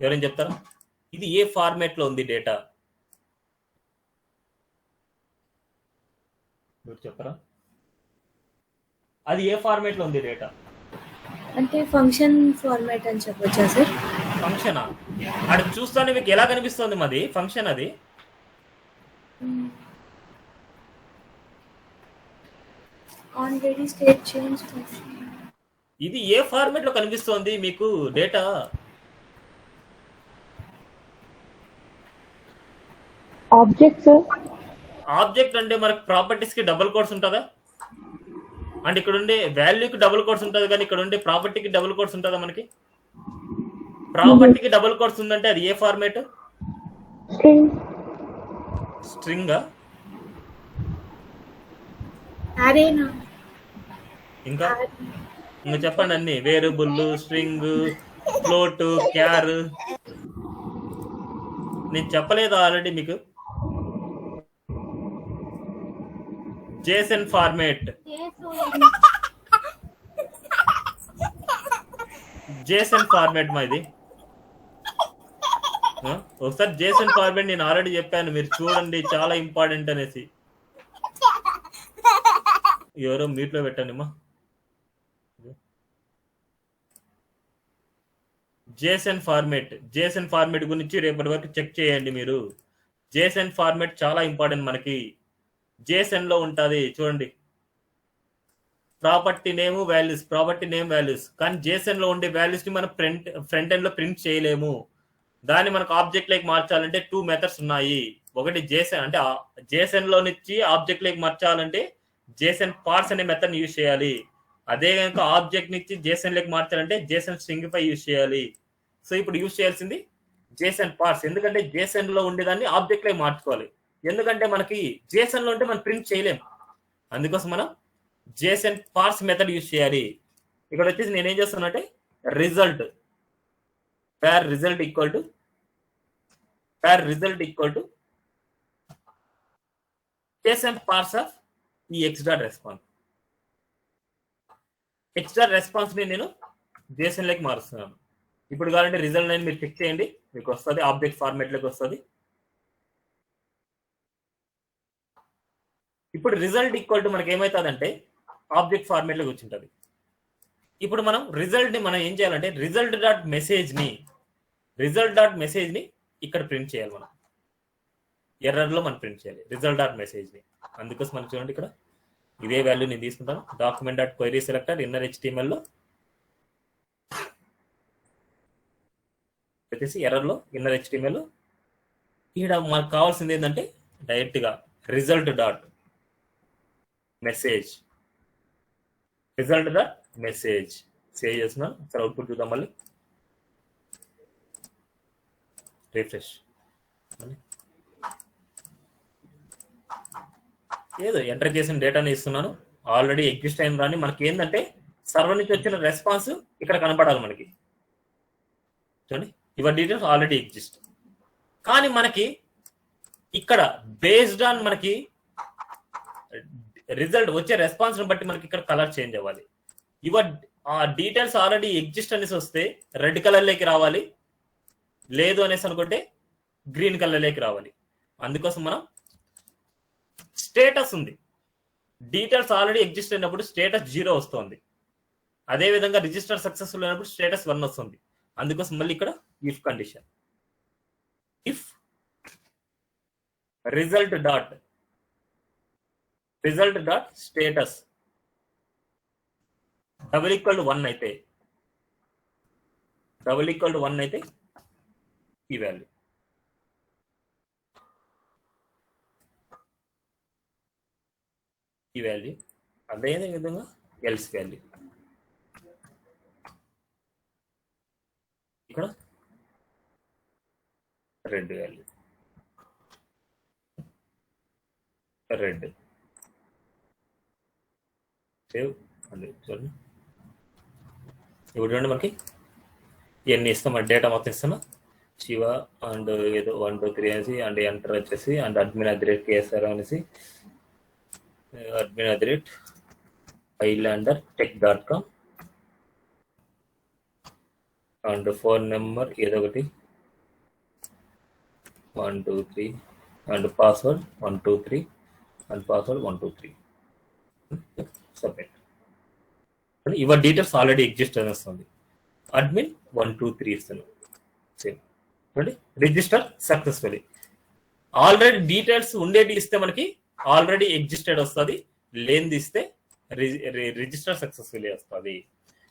ఎవరైనా చెప్తారా, ఇది ఏ ఫార్మాట్ లో ఉంది డేటా, చెప్పరా, అది ఏ ఫార్మాట్ లో ఉంది డేటా అంటే ఫంక్షన్ ఫార్మాట్ అని చెప్పొచ్చా సార్? ఫంక్షనా, అది చూస్తానే మీకు ఎలా కనిపిస్తుంది మాది ఫంక్షన్, అది on ready state change function, ఇది ఏ ఫార్మాట్ లో కనిపిస్తుంది మీకు డేటా? ఆబ్జెక్ట్స్, ఆబ్జెక్ట్ అంటే మనకి ప్రాపర్టీస్ కి డబుల్ కోట్స్ ఉంటుందా, అంటే ఇక్కడ ఉండే వాల్యూకి డబుల్ కోట్స్ ఉంటుంది, కానీ ఇక్కడ ఉండే ప్రాపర్టీకి డబుల్ కోట్స్ ఉంటుందా? మనకి ప్రాపర్టీకి డబుల్ కోట్స్ ఉందంటే అది ఏ ఫార్మాట్, స్ట్రింగా, అరేనా, ఇంకా చెప్పండి అన్ని, వేరియబుల్, స్ట్రింగ్, ఫ్లోట్, క్యార్. నేను చెప్పలేదు ఆల్రెడీ మీకు, జేసన్ ఫార్మాట్, జేసన్ ఫార్మాట్ మా ఇది. ఒకసారి జేసన్ ఫార్మాట్ నేను ఆల్రెడీ చెప్పాను, మీరు చూడండి, చాలా ఇంపార్టెంట్ అనేసి. ఎవరో మ్యూట్ లో పెట్టండి మా. జేసన్ ఫార్మాట్ గురించి రేపటి వరకు చెక్ చేయండి మీరు. జేసన్ ఫార్మాట్ చాలా ఇంపార్టెంట్ మనకి. జేసన్ లో ఉంటుంది చూడండి, ప్రాపర్టీ నేమ్ వాల్యూస్, కానీ జేసన్ లో ఉండే వాల్యూస్ ని మనం ఫ్రంట్ ఎండ్ లో ప్రింట్ చేయలేము. దాన్ని మనకు ఆబ్జెక్ట్ లైక్ మార్చాలంటే 2 మెథడ్స్ ఉన్నాయి. ఒకటి జేసన్ అంటే జేసన్ లో నుంచి ఆబ్జెక్ట్ లోకి మార్చాలంటే జేసన్ పార్ట్స్ అనే మెథడ్ యూజ్ చేయాలి. అదే కనుక ఆబ్జెక్ట్ నుంచి జేసన్ లోకి మార్చాలంటే జేసన్ స్ట్రింగ్ఫై యూజ్ చేయాలి. సో ఇప్పుడు యూజ్ చేయాల్సింది జేసన్ పార్ట్స్, ఎందుకంటే జేసన్ లో ఉండేదాన్ని ఆబ్జెక్ట్ లోకి మార్చుకోవాలి. ఎందుకంటే మనకి జేసన్ లో ఉంటే మనం ప్రింట్ చేయలేం, అందుకోసం మనం జేసన్ పార్ట్స్ మెథడ్ యూజ్ చేయాలి. ఇక్కడ వచ్చేసి నేను ఏం చేస్తున్నా అంటే result where result equal to JSON parse of ఈ ఎక్స్ డాట్ రెస్పాన్స్ ని నేను జేసన్ లోకి మారుస్తున్నాను. ఇప్పుడు కావాలంటే రిజల్ట్ అని మీరు చెక్ చేయండి, మీకు వస్తుంది ఆబ్జెక్ట్ ఫార్మాట్ లోకి వస్తుంది. ఇప్పుడు రిజల్ట్ ఈక్వల్ టు మనకి ఏమవుతుందంటే ఆబ్జెక్ట్ ఫార్మాట్ లోకి వచ్చింటది. ఇప్పుడు మనం రిజల్ట్ ని మనం ఏం చేయాలంటే రిజల్ట్ డాట్ మెసేజ్ ని ఇక్కడ ప్రింట్ చేయాలి. మనం ఎర్రర్ లో మనం ప్రింట్ చేయాలి రిజల్ట్ డాట్ మెసేజ్ ని. అందుకోసం మనం చూడండి ఇక్కడ ఇదే వాల్యూ నేను తీసుకుంటాను. Document dot query selector inner HTML లో వచ్చేసి ఎర్రర్ లో ఇన్నర్ HTML లో ఇక్కడ మనకు కావాల్సింది ఏంటంటే డైరెక్ట్ గా రిజల్ట్ డాట్ మెసేజ్ సేవ్ చేస్తున్నాను. ఒకసారి అవుట్పుట్ చూద్దాం, మళ్ళీ రిఫ్రెష్. ఏదో ఎంటర్ చేసిన డేటాని ఇస్తున్నాను, ఆల్రెడీ ఎగ్జిస్ట్ అయిన దాన్ని మనకి ఏంటంటే సర్వర్ నుంచి వచ్చిన రెస్పాన్స్ ఇక్కడ కనపడాలి మనకి. చూడండి యువర్ డీటెయిల్స్ ఆల్రెడీ ఎగ్జిస్ట్. కానీ మనకి ఇక్కడ బేస్డ్ ఆన్ మనకి రిజల్ట్ వచ్చే రెస్పాన్స్ బట్టి మనకి ఇక్కడ కలర్ చేంజ్ అవ్వాలి. యువర్ డీటెయిల్స్ ఆల్రెడీ ఎగ్జిస్ట్ అనేసి వస్తే రెడ్ కలర్ లోకి రావాలి, లేదు అనేసి అనుకుంటే గ్రీన్ కలర్ లోకి రావాలి. అందుకోసం మనం స్టేటస్ ఉంది, డీటెయిల్స్ ఆల్రెడీ ఎగ్జిస్ట్ అయినప్పుడు స్టేటస్ 0 వస్తుంది. అదే విధంగా రిజిస్టర్ సక్సెస్ఫుల్ అయినప్పుడు స్టేటస్ 1 వస్తుంది. అందుకోసం మళ్ళీ ఇక్కడ if condition, if result dot status double equal to 1 అయితే ఈ వాల్యూ, అదే విధంగా ఎల్స్ వాల్యూ ఇక్కడ రెడ్ వాల్యూ, సేవ్ అండి. చూడండి ఇప్పుడు చూడండి మనకి ఇవన్నీ ఇస్తాం, మన డేటా మొత్తం ఇస్తున్నా. శివ అండ్ ఏదో 1 2 3 అనేసి అండ్ ఎంటర్ వచ్చేసి అండ్ admin@ksr అనేసి admin@ilandertech.com అండ్ ఫోన్ నెంబర్ ఏదో ఒకటి 123 and password 123 and password 123 submit. Your details already exist అని వస్తుంది. అడ్మిన్ 123 ఇస్తాను, సేమ్. చూడండి రిజిస్టర్ సక్సెస్ఫుల్లీ. ఆల్రెడీ డీటెయిల్స్ ఉండేది ఇస్తే మనకి ఆల్రెడీ ఎగ్జిస్టెడ్ వస్తుంది, లేనిది ఇస్తే రిజిస్టర్ సక్సెస్ఫుల్లీ వస్తుంది.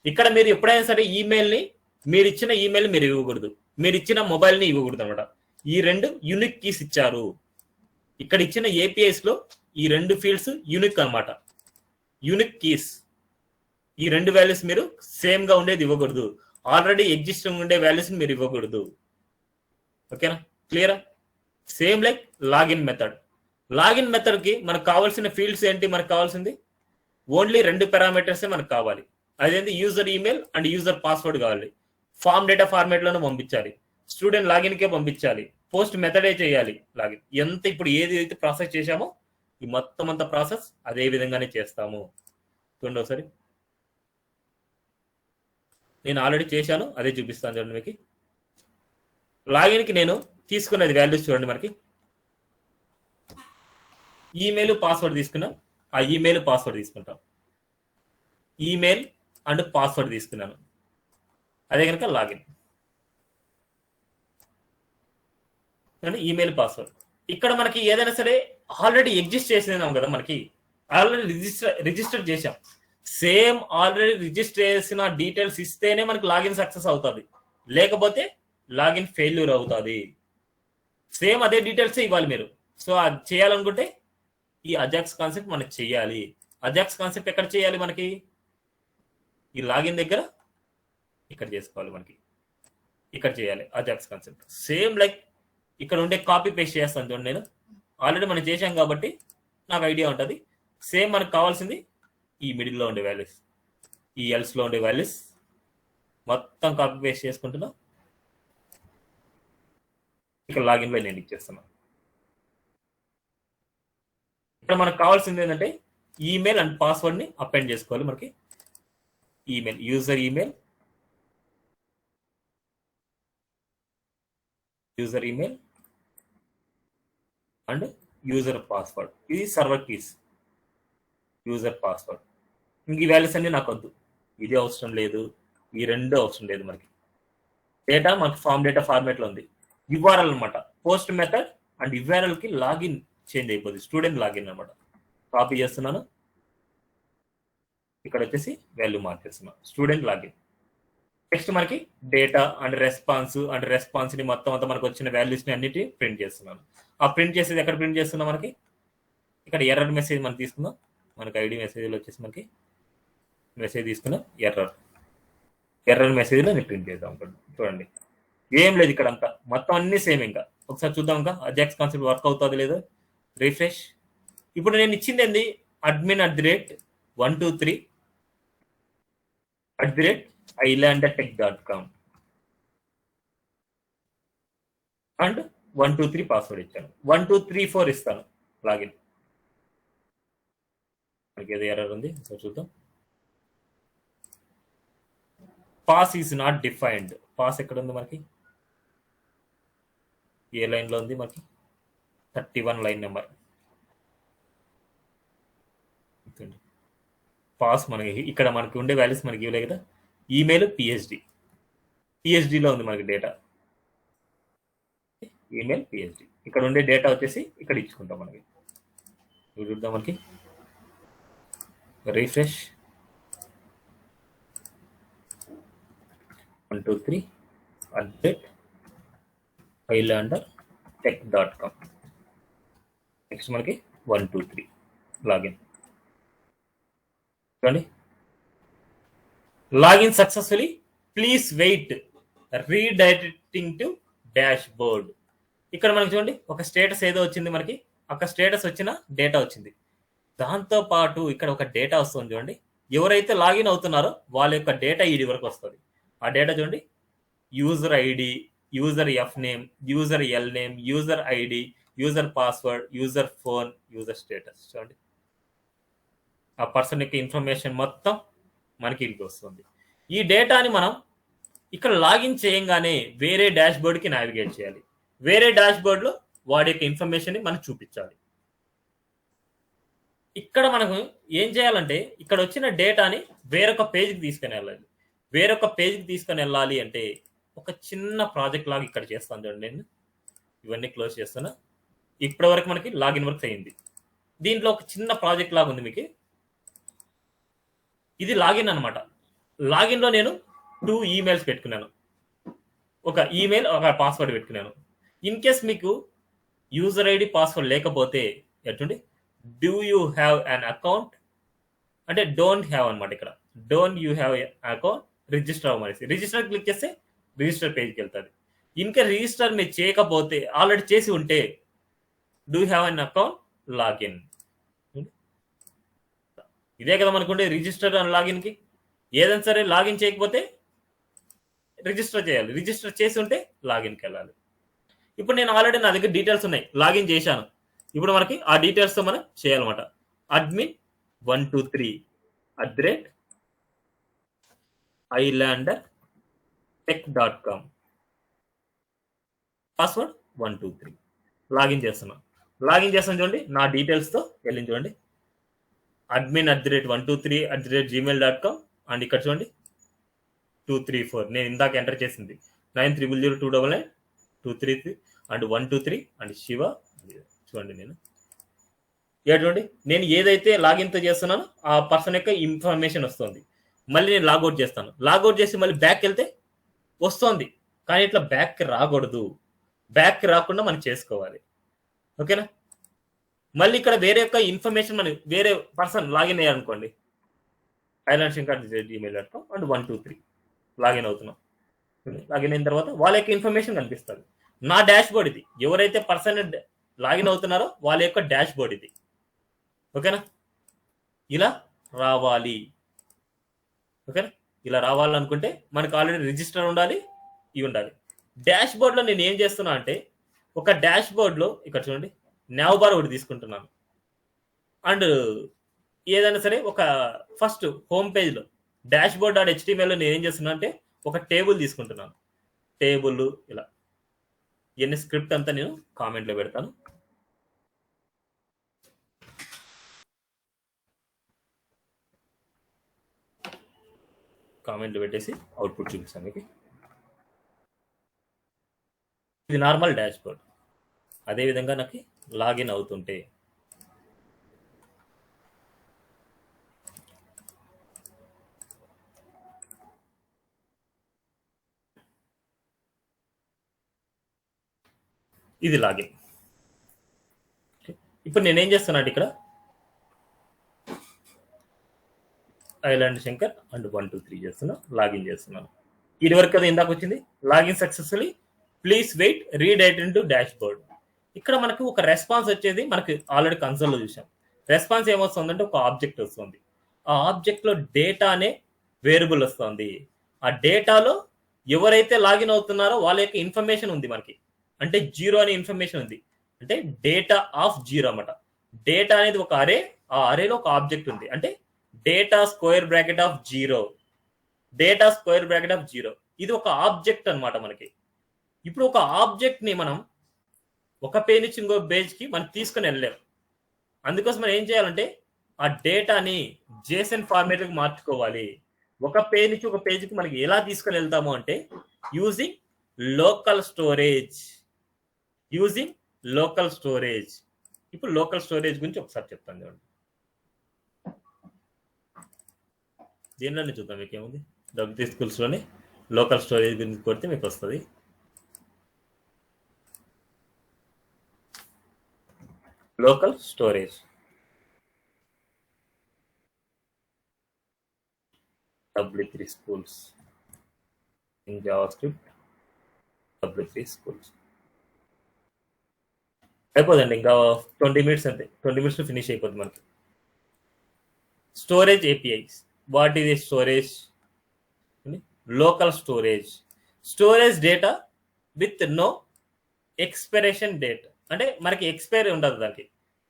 ఇక్కడ మీరు ఎప్పుడైనా సరే ఈమెయిల్ని మీరు ఇచ్చిన ఈమెయిల్ మీరు ఇవ్వకూడదు, మీరు ఇచ్చిన మొబైల్ని ఇవ్వకూడదు అనమాట. ఈ 2 యూనిక్ కీస్ ఇచ్చారు. ఇక్కడ ఇచ్చిన APIs లో ఈ 2 ఫీల్డ్స్ యూనిక్ అనమాట, యూనిక్ కీస్. ఈ 2 వాల్యూస్ మీరు సేమ్ గా ఉండేది ఇవ్వకూడదు, ఆల్రెడీ ఎగ్జిస్టింగ్ ఉండే వాల్యూస్ మీరు ఇవ్వకూడదు. ఓకేనా, క్లియరా? సేమ్ లైక్ లాగిన్ మెథడ్ కి మనకు కావాల్సిన ఫీల్డ్స్ ఏంటి? మనకు కావాల్సింది ఓన్లీ 2 పారామీటర్స్ మనకు కావాలి. అదేంటి? User email and user password కావాలి. ఫామ్ డేటా ఫార్మాట్ లోనే పంపించాలి, స్టూడెంట్ లాగిన్ కే పంపించాలి, పోస్ట్ మెథడే చేయాలి లాగిన్. ఎంత ఇప్పుడు ఏది అయితే ప్రాసెస్ చేశామో ఈ మొత్తం అంత ప్రాసెస్ అదే విధంగానే చేస్తాము. చూడండి ఒకసారి, నేను ఆల్రెడీ చేశాను, అదే చూపిస్తాను చూడండి మీకు. లాగిన్ కి నేను తీసుకున్నది వాల్యూస్ చూడండి. మనకి ఈమెయిల్ పాస్వర్డ్ తీసుకున్నాం, ఆ ఈమెయిల్ పాస్వర్డ్ తీసుకుంటాం. ఈమెయిల్ అండ్ పాస్వర్డ్ తీసుకున్నాను, అదే కనుక లాగిన్. ఈమెయిల్ పాస్వర్డ్ ఇక్కడ మనకి ఏదైనా సరే ఆల్రెడీ ఎగ్జిస్ట్ చేసినాం కదా, మనకి ఆల్రెడీ రిజిస్టర్ చేసాం. సేమ్ ఆల్రెడీ రిజిస్టర్ చేసిన డీటెయిల్స్ ఇస్తేనే మనకి లాగిన్ సక్సెస్ అవుతుంది, లేకపోతే లాగిన్ ఫెయిల్యూర్ అవుతుంది. సేమ్ అదే డీటెయిల్స్ ఇవ్వాలి మీరు. సో అది చేయాలనుకుంటే ఈ అజాక్స్ కాన్సెప్ట్ మనకి చేయాలి. అజాక్స్ కాన్సెప్ట్ ఎక్కడ చేయాలి? మనకి ఈ లాగిన్ దగ్గర ఇక్కడ చేసుకోవాలి. మనకి ఇక్కడ చేయాలి అజాక్స్ కాన్సెప్ట్. సేమ్ లైక్ ఇక్కడ ఉండే కాపీ పేస్ట్ చేస్తాను చూడండి. నేను ఆల్రెడీ మనం చేశాం కాబట్టి నాకు ఐడియా ఉంటుంది. సేమ్ మనకు కావాల్సింది ఈ మిడిల్లో ఉండే వాల్యూస్, ఈ ఎల్స్లో ఉండే వాల్యూస్ మొత్తం కాపీ పేస్ట్ చేసుకుంటున్నా. ఇక్కడ లాగిన్ పై నేను ఇచ్చేస్తున్నా. ఇక్కడ మనకు కావాల్సింది ఏంటంటే ఈమెయిల్ అండ్ పాస్వర్డ్ని అపెండ్ చేసుకోవాలి. మనకి email, user email and user password. ఇది సర్వర్ కీస్, యూజర్ పాస్వర్డ్. ఇంక ఈ వాల్యూస్ అన్ని నాకు వద్దు, ఇది అవసరం లేదు, ఈ రెండు అవసరం లేదు. మనకి డేటా మనకి ఫామ్ డేటా ఫార్మేట్లో ఉంది. యుఆర్ఎల్ అనమాట, పోస్ట్ మెథడ్ అండ్ యుఆర్ఎల్కి లాగిన్ చేంజ్ అయిపోతుంది. స్టూడెంట్ లాగిన్ అనమాట. కాపీ చేస్తున్నాను, ఇక్కడ వచ్చేసి వాల్యూ మార్చేస్తున్నాను, స్టూడెంట్ లాగిన్. నెక్స్ట్ మనకి డేటా అండ్ రెస్పాన్స్ని మొత్తం అంతా మనకు వచ్చిన వాల్యూస్ని అన్నిటి ప్రింట్ చేస్తున్నాను. ఆ ప్రింట్ చేసేది ఎక్కడ ప్రింట్ చేస్తున్నాం? మనకి ఇక్కడ ఎర్రర్ మెసేజ్ మనం తీసుకుందాం. మనకి ఐడి మెసేజ్లో వచ్చేసి మనకి మెసేజ్ తీసుకున్నాం, ఎర్రర్ మెసేజ్లో నేను ప్రింట్ చేద్దాం. చూడండి ఏం లేదు ఇక్కడ అంతా, మొత్తం అన్ని సేమ్. ఇంకా ఒకసారి చూద్దాం ఇంకా అజాక్స్ కాన్సెప్ట్ వర్క్ అవుతుంది లేదో. రిఫ్రెష్. ఇప్పుడు నేను ఇచ్చింది ఏంది? admin@123@ilandertech.com అండ్ 123 పాస్వర్డ్ ఇచ్చాను. 1234 ఇస్తాను లాగిన్. మనకి ఏదో ఎర్రర్ ఉంది, చూద్దాం. Pass is not defined. Pass ఎక్కడ ఉంది? మనకి ఏ లైన్లో ఉంది? మనకి 31 లైన్ నెంబర్. పాస్ మనకి ఇక్కడ మనకి ఉండే వాల్యూస్ మనకి ఇవ్వలే కదా. ఈమెయిల్ పిహెచ్డిలో ఉంది మనకి డేటా. ఈమెయిల్ పిహెచ్డి, ఇక్కడ ఉండే డేటా వచ్చేసి ఇక్కడ ఇచ్చుకుంటాం. మనకి చూద్దాం. మనకి రిఫ్రెష్. 123@ilandertech.com. నెక్స్ట్ మనకి 123 లాగిన్. చూడండి, login successfully, please wait, redirecting to dashboard. ఇక్కడ మనకి చూడండి ఒక స్టేటస్ ఏదో వచ్చింది. మనకి ఒక స్టేటస్ వచ్చిన డేటా వచ్చింది. దాంతో పాటు ఇక్కడ ఒక డేటా వస్తుంది. చూడండి, ఎవరైతే లాగిన్ అవుతున్నారో వాళ్ళ యొక్క డేటా ఈడి వరకు వస్తుంది. ఆ డేటా చూడండి, user ID, user F name, user L name, user ID, user password, user phone, user status. చూడండి, ఆ పర్సన్ యొక్క ఇన్ఫర్మేషన్ మొత్తం మనకి ఇడికి వస్తుంది. ఈ డేటాని మనం ఇక్కడ లాగిన్ చేయంగానే వేరే డాష్ బోర్డ్కి నావిగేట్ చేయాలి. వేరే డాష్ బోర్డ్లో వాడి యొక్క ఇన్ఫర్మేషన్ని మనం చూపించాలి. ఇక్కడ మనకు ఏం చేయాలంటే ఇక్కడ వచ్చిన డేటాని వేరొక పేజ్కి తీసుకుని వెళ్ళాలి. వేరొక పేజ్కి తీసుకొని వెళ్ళాలి అంటే ఒక చిన్న ప్రాజెక్ట్ లాగా ఇక్కడ చేస్తాను. చూడండి, నేను ఇవన్నీ క్లోజ్ చేస్తాను. ఇప్పటి వరకు మనకి లాగిన్ వర్క్ అయింది. దీంట్లో ఒక చిన్న ప్రాజెక్ట్ లాగా ఉంది. మీకు ఇది లాగిన్ అనమాట. లాగిన్లో నేను 2 ఈమెయిల్స్ పెట్టుకున్నాను. ఒక ఈమెయిల్, ఒక పాస్వర్డ్ పెట్టుకున్నాను. ఇన్ కేస్ మీకు యూజర్ ఐడి పాస్వర్డ్ లేకపోతే ఎట్టుండి, do you have an account అంటే డోంట్ హ్యావ్ అనమాట. ఇక్కడ don't you have account, register అవ్వమనేసి రిజిస్టర్ క్లిక్ చేస్తే రిజిస్టర్ పేజ్కి వెళ్తుంది. ఇంకా రిజిస్టర్ మీరు చేయకపోతే, ఆల్రెడీ చేసి ఉంటే do have an account, login. ఇదే కదా మనకుంటే రిజిస్టర్ అండ్ లాగిన్కి. ఏదైనా సరే లాగిన్ చేయకపోతే రిజిస్టర్ చేయాలి, రిజిస్టర్ చేసి ఉంటే లాగిన్కి వెళ్ళాలి. ఇప్పుడు నేను ఆల్రెడీ నా దగ్గర డీటెయిల్స్ ఉన్నాయి, లాగిన్ చేశాను. ఇప్పుడు మనకి ఆ డీటెయిల్స్తో మనం చేయాలన్నమాట. admin123@ilandertech.com, password 123. లాగిన్ చేస్తున్నాం. చూడండి, నా డీటెయిల్స్తో వెళ్ళింది. చూడండి, admin@123@gmail.com అండ్ ఇక్కడ చూడండి 234 నేను ఇందాక ఎంటర్ చేసింది 900299 అండ్ 123 అండ్ శివ. చూడండి, చూడండి నేను ఏదైతే లాగిన్తో చేస్తున్నానో ఆ పర్సన్ యొక్క ఇన్ఫర్మేషన్ వస్తుంది. మళ్ళీ నేను లాగౌట్ చేస్తాను. లాగౌట్ చేసి మళ్ళీ బ్యాక్ వెళ్తే వస్తుంది, కానీ ఇట్లా బ్యాక్ రాకూడదు. బ్యాక్ రాకుండా మనం చేసుకోవాలి. ఓకేనా? మళ్ళీ ఇక్కడ వేరే యొక్క ఇన్ఫర్మేషన్ మనం వేరే పర్సన్ లాగిన్ అయ్యారనుకోండి, islandshink@gmail.com అండ్ 1 2 3 లాగిన్ అవుతున్నాం. లాగిన్ అయిన తర్వాత వాళ్ళ యొక్క ఇన్ఫర్మేషన్ కనిపిస్తుంది. నా డాష్ బోర్డ్ ఇది. ఎవరైతే పర్సన్ లాగిన్ అవుతున్నారో వాళ్ళ యొక్క డాష్ బోర్డ్ ఇది. ఓకేనా? ఇలా రావాలి. ఓకేనా? ఇలా రావాలనుకుంటే మనకు ఆల్రెడీ రిజిస్టర్ ఉండాలి, ఇవి ఉండాలి. డాష్ బోర్డ్లో నేను ఏం చేస్తున్నా అంటే, ఒక డాష్ బోర్డ్లో ఇక్కడ చూడండి, నావ్ బార్ ఒకటి తీసుకుంటున్నాను. అండ్ ఏదైనా సరే ఒక ఫస్ట్ హోమ్ పేజ్లో డాష్ బోర్డ్ HTMLలో నేను ఏం చేస్తున్నా అంటే ఒక టేబుల్ తీసుకుంటున్నాను. టేబుల్ ఇలా ఇవన్నీ స్క్రిప్ట్ అంతా నేను కామెంట్లో పెడతాను. కామెంట్లు పెట్టేసి అవుట్పుట్ చూపిస్తాను మీకు. ఇది నార్మల్ డాష్ బోర్డ్. అదేవిధంగా నాకు లాగిన్ అవుతుంటే ఇది లాగిన్. ఇప్పుడు నేనేం చేస్తున్నాను ఇక్కడ ఐలాండ్ శంకర్ అండ్ 1 2 3 చేస్తున్నా, లాగిన్ చేస్తున్నాను. ఇది వరకు కదా ఇందాక వచ్చింది, login successfully, please wait, redirect into dashboard. ఇక్కడ మనకు ఒక రెస్పాన్స్ వచ్చేది మనకి ఆల్రెడీ కన్సోల్లో చూసాం. రెస్పాన్స్ ఏమొస్తుందంటే ఒక ఆబ్జెక్ట్ వస్తుంది. ఆ ఆబ్జెక్ట్లో డేటా అనే వేరియబుల్ వస్తుంది. ఆ డేటాలో ఎవరైతే లాగిన్ అవుతున్నారో వాళ్ళ యొక్క ఇన్ఫర్మేషన్ ఉంది మనకి. అంటే 0 అనే ఇన్ఫర్మేషన్ ఉంది. అంటే డేటా ఆఫ్ 0 అన్నమాట. డేటా అనేది ఒక అరే, ఆ అరేలో ఒక ఆబ్జెక్ట్ ఉంది. అంటే data square bracket of 0, data square bracket of 0, ఇది ఒక ఆబ్జెక్ట్ అన్నమాట మనకి. ఇప్పుడు ఒక ఆబ్జెక్ట్ ని మనం ఒక పేజ్ నుంచి ఇంకో పేజ్కి మనం తీసుకుని వెళ్ళలేము. అందుకోసం మనం ఏం చేయాలంటే ఆ డేటాని జేసన్ ఫార్మేట్కి మార్చుకోవాలి. ఒక పేజ్ నుంచి ఒక పేజ్కి మనకి ఎలా తీసుకుని వెళ్తాము అంటే యూజింగ్ లోకల్ స్టోరేజ్. ఇప్పుడు లోకల్ స్టోరేజ్ గురించి ఒకసారి చెప్తాను చూడండి. దీనిలోనే చూద్దాం మీకు ఏముంది. WT స్కూల్స్లోనే లోకల్ స్టోరేజ్ గురించి కొడితే మీకు వస్తుంది. Local storage W3 schools in JavaScript. W3 schools అయిపోదండి, ఇంకా 20 మినిట్స్ అంతే. 20 మినిట్స్ ఫినిష్ అయిపోద్ది మనకి. Storage APIs. What is storage? Local storage. Storage data with no expiration date, అంటే మనకి ఎక్స్పైరీ ఉండదు దానికి.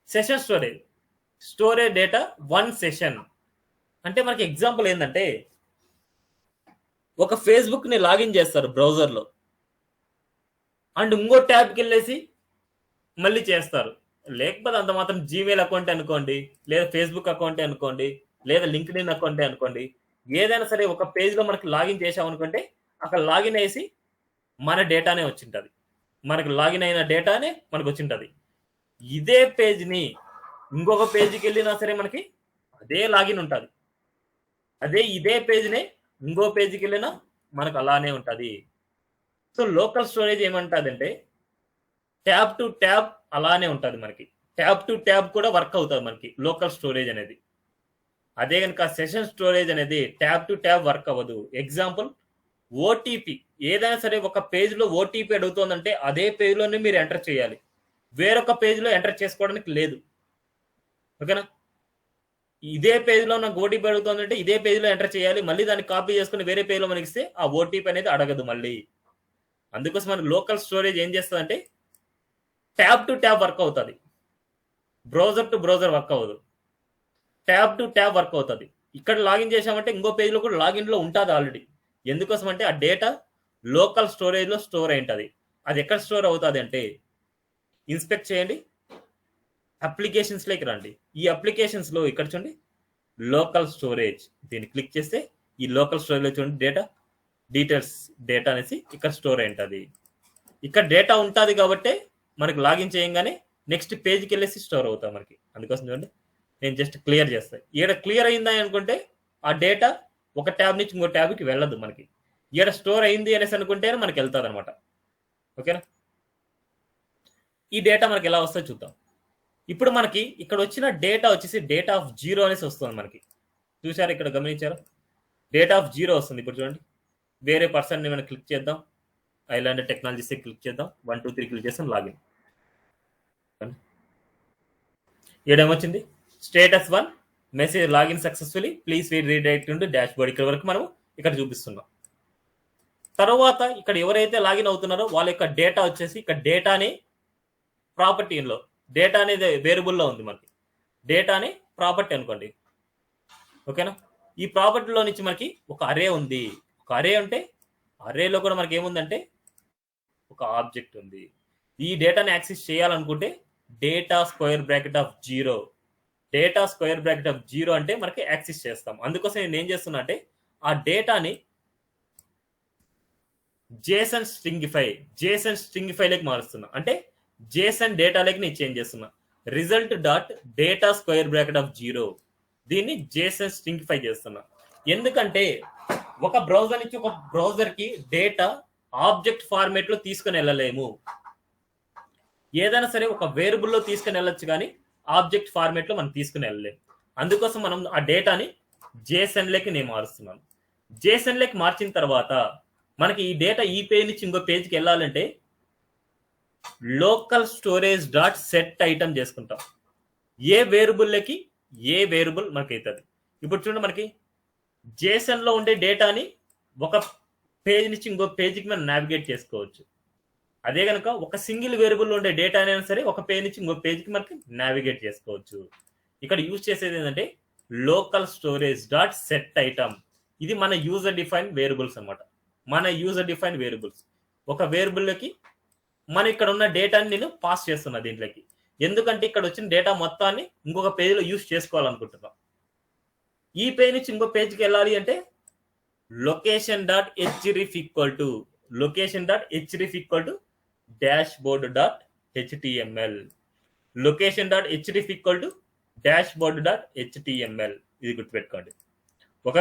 Session storage data 1 session. అంటే మనకి ఎగ్జాంపుల్ ఏంటంటే ఒక ఫేస్బుక్ని లాగిన్ చేస్తారు బ్రౌజర్లో, అండ్ ఇంకో ట్యాబ్కి వెళ్ళేసి మళ్ళీ చేస్తారు. లేకపోతే అంత మాత్రం జీమెయిల్ అకౌంట్ అనుకోండి, లేదా ఫేస్బుక్ అకౌంట్ అనుకోండి, లేదా లింక్డ్ఇన్ అకౌంట్ అనుకోండి, ఏదైనా సరే ఒక పేజ్లో మనకి లాగిన్ చేసామనుకుంటే అక్కడ లాగిన్ వేసి మన డేటానే వచ్చింటుంది. మనకు లాగిన్ అయిన డేటానే మనకు వచ్చింటుంది. ఇదే పేజ్ని ఇంకొక పేజ్కి వెళ్ళినా సరే మనకి అదే లాగిన్ ఉంటుంది. ఇదే పేజ్నే ఇంకో పేజ్కి వెళ్ళినా మనకు అలానే ఉంటుంది. సో లోకల్ స్టోరేజ్ ఏమంటుందంటే ట్యాబ్ టు ట్యాబ్ అలానే ఉంటుంది మనకి. ట్యాబ్ టు ట్యాబ్ కూడా వర్క్ అవుతుంది మనకి లోకల్ స్టోరేజ్ అనేది. అదే కనుక సెషన్ స్టోరేజ్ అనేది ట్యాబ్ టు ట్యాబ్ వర్క్ అవ్వదు. ఎగ్జాంపుల్ ఓటీపీ, ఏదైనా సరే ఒక పేజ్లో ఓటీపీ అడుగుతుందంటే అదే పేజ్లోనే మీరు ఎంటర్ చేయాలి, వేరొక పేజ్లో ఎంటర్ చేసుకోవడానికి లేదు. ఓకేనా? ఇదే పేజ్లో నాకు ఓటీపీ అడుగుతుందంటే ఇదే పేజ్లో ఎంటర్ చేయాలి, మళ్ళీ దాన్ని కాపీ చేసుకుని వేరే పేజ్లో మనకి ఇస్తే ఆ ఓటీపీ అనేది అడగదు మళ్ళీ. అందుకోసం మనకి లోకల్ స్టోరేజ్ ఏం చేస్తుందంటే ట్యాబ్ టు ట్యాబ్ వర్క్ అవుతుంది, బ్రౌజర్ టు బ్రౌజర్ వర్క్ అవ్వదు. ట్యాబ్ టు ట్యాబ్ వర్క్ అవుతుంది. ఇక్కడ లాగిన్ చేసామంటే ఇంకో పేజ్లో కూడా లాగిన్లో ఉంటుంది ఆల్రెడీ. ఎందుకోసం అంటే ఆ డేటా లోకల్ స్టోరేజ్లో స్టోర్ అయి ఉంటుంది. అది ఎక్కడ స్టోర్ అవుతుంది అంటే ఇన్స్పెక్ట్ చేయండి, అప్లికేషన్స్లోకి రండి. ఈ అప్లికేషన్స్లో ఇక్కడ చూడండి లోకల్ స్టోరేజ్, దీన్ని క్లిక్ చేస్తే ఈ లోకల్ స్టోరేజ్లో చూడండి డీటెయిల్స్ డేటా అనేసి ఇక్కడ స్టోర్ అయి ఉంటుంది. ఇక్కడ డేటా ఉంటుంది కాబట్టి మనకి లాగిన్ చేయంగానే నెక్స్ట్ పేజ్కి వెళ్ళేసి స్టోర్ అవుతాం మనకి. అందుకోసం చూడండి నేను జస్ట్ క్లియర్ చేస్తాను. ఈడ క్లియర్ అయిందా అనుకుంటే ఆ డేటా ఒక ట్యాబ్ నుంచి ఇంకో ట్యాబ్కి వెళ్ళదు మనకి. ఈడ స్టోర్ అయింది అనేసి అనుకుంటేనే మనకి వెళ్తుంది అనమాట. ఓకేనా? ఈ డేటా మనకి ఎలా వస్తుందో చూద్దాం. ఇప్పుడు మనకి ఇక్కడ వచ్చిన డేటా వచ్చేసి డేటా ఆఫ్ జీరో అనేసి వస్తుంది మనకి. చూసారు, ఇక్కడ గమనించారు, డేటా ఆఫ్ జీరో వస్తుంది. ఇప్పుడు చూడండి, వేరే పర్సన్ని మనం క్లిక్ చేద్దాం, ఐలాండ్ టెక్నాలజీస్ క్లిక్ చేద్దాం, 1 2 3 క్లిక్ చేస్తాం, లాగిన్. ఏడేమొచ్చింది, status 1 message login successfully, please redirect to dashboard. ఇక్కడ వరకు మనం ఇక్కడ చూపిస్తున్నాం. తర్వాత ఇక్కడ ఎవరైతే లాగిన్ అవుతున్నారో వాళ్ళ యొక్క డేటా వచ్చేసి ఇక్కడ డేటాని ప్రాపర్టీలో, డేటా అనేది వేరియబుల్లో ఉంది మనకి, డేటాని ప్రాపర్టీ అనుకోండి. ఓకేనా, ఈ ప్రాపర్టీలో నుంచి మనకి ఒక అరే ఉంది. ఒక అరే అంటే అరేలో కూడా మనకి ఏముందంటే ఒక ఆబ్జెక్ట్ ఉంది. ఈ డేటాని యాక్సెస్ చేయాలనుకుంటే data square bracket of zero, data square bracket of zero అంటే మనకి యాక్సెస్ చేస్తాం. అందుకోసం నేను ఏం చేస్తున్నా అంటే ఆ డేటాని జేసన్ స్ట్రింగిఫైలోకి మారుస్తున్నా. అంటే జేసన్ డేటాలోకి నేను చేంజ్ చేస్తున్నా. Result dot data square bracket of zero, దీన్ని జేసన్ స్ట్రింగిఫై చేస్తున్నా. ఎందుకంటే ఒక బ్రౌజర్ నుంచి ఒక బ్రౌజర్ కి డేటా ఆబ్జెక్ట్ ఫార్మేట్ లో తీసుకుని వెళ్ళలేము. ఏదైనా సరే ఒక వేరియబుల్లో తీసుకుని వెళ్ళొచ్చు, కానీ ఆబ్జెక్ట్ ఫార్మేట్ లో మనం తీసుకుని వెళ్ళలేము. అందుకోసం మనం ఆ డేటాని జేసన్ లేకి నేను మారుస్తున్నాను. జేసన్ లేకి మార్చిన తర్వాత మనకి ఈ డేటా ఈ పేజ్ నుంచి ఇంకో పేజ్కి వెళ్ళాలంటే local storage dot set item చేసుకుంటాం. ఏ వేరియబుల్కి ఏ వేరియబుల్ మనకి అవుతుంది. ఇప్పుడు చూడండి, మనకి జేసన్ లో ఉండే డేటాని ఒక పేజ్ నుంచి ఇంకో పేజ్కి మనం నావిగేట్ చేసుకోవచ్చు. అదే కనుక ఒక సింగిల్ వేరియబుల్ ఉండే డేటా అయినా సరే ఒక పేజ్ నుంచి ఇంకో పేజ్కి మనకి నావిగేట్ చేసుకోవచ్చు. ఇక్కడ యూజ్ చేసేది ఏంటంటే local storage dot set item. ఇది మన యూజర్ డిఫైన్ వేరియబుల్స్ అనమాట. మన యూజర్ డిఫైన్ వేరియబుల్స్ ఒక వేరియబుల్లోకి మన ఇక్కడ ఉన్న డేటాని నేను పాస్ చేస్తున్నా దీంట్లోకి. ఎందుకంటే ఇక్కడ వచ్చిన డేటా మొత్తాన్ని ఇంకొక పేజ్లో యూజ్ చేసుకోవాలనుకుంటున్నాం. ఈ పేజ్ నుంచి ఇంకో పేజ్కి వెళ్ళాలి అంటే location dot href equal to dashboard dot HTML, location dot href equal to dashboard dot HTML. ఇది గుర్తుపెట్టుకోండి. ఒక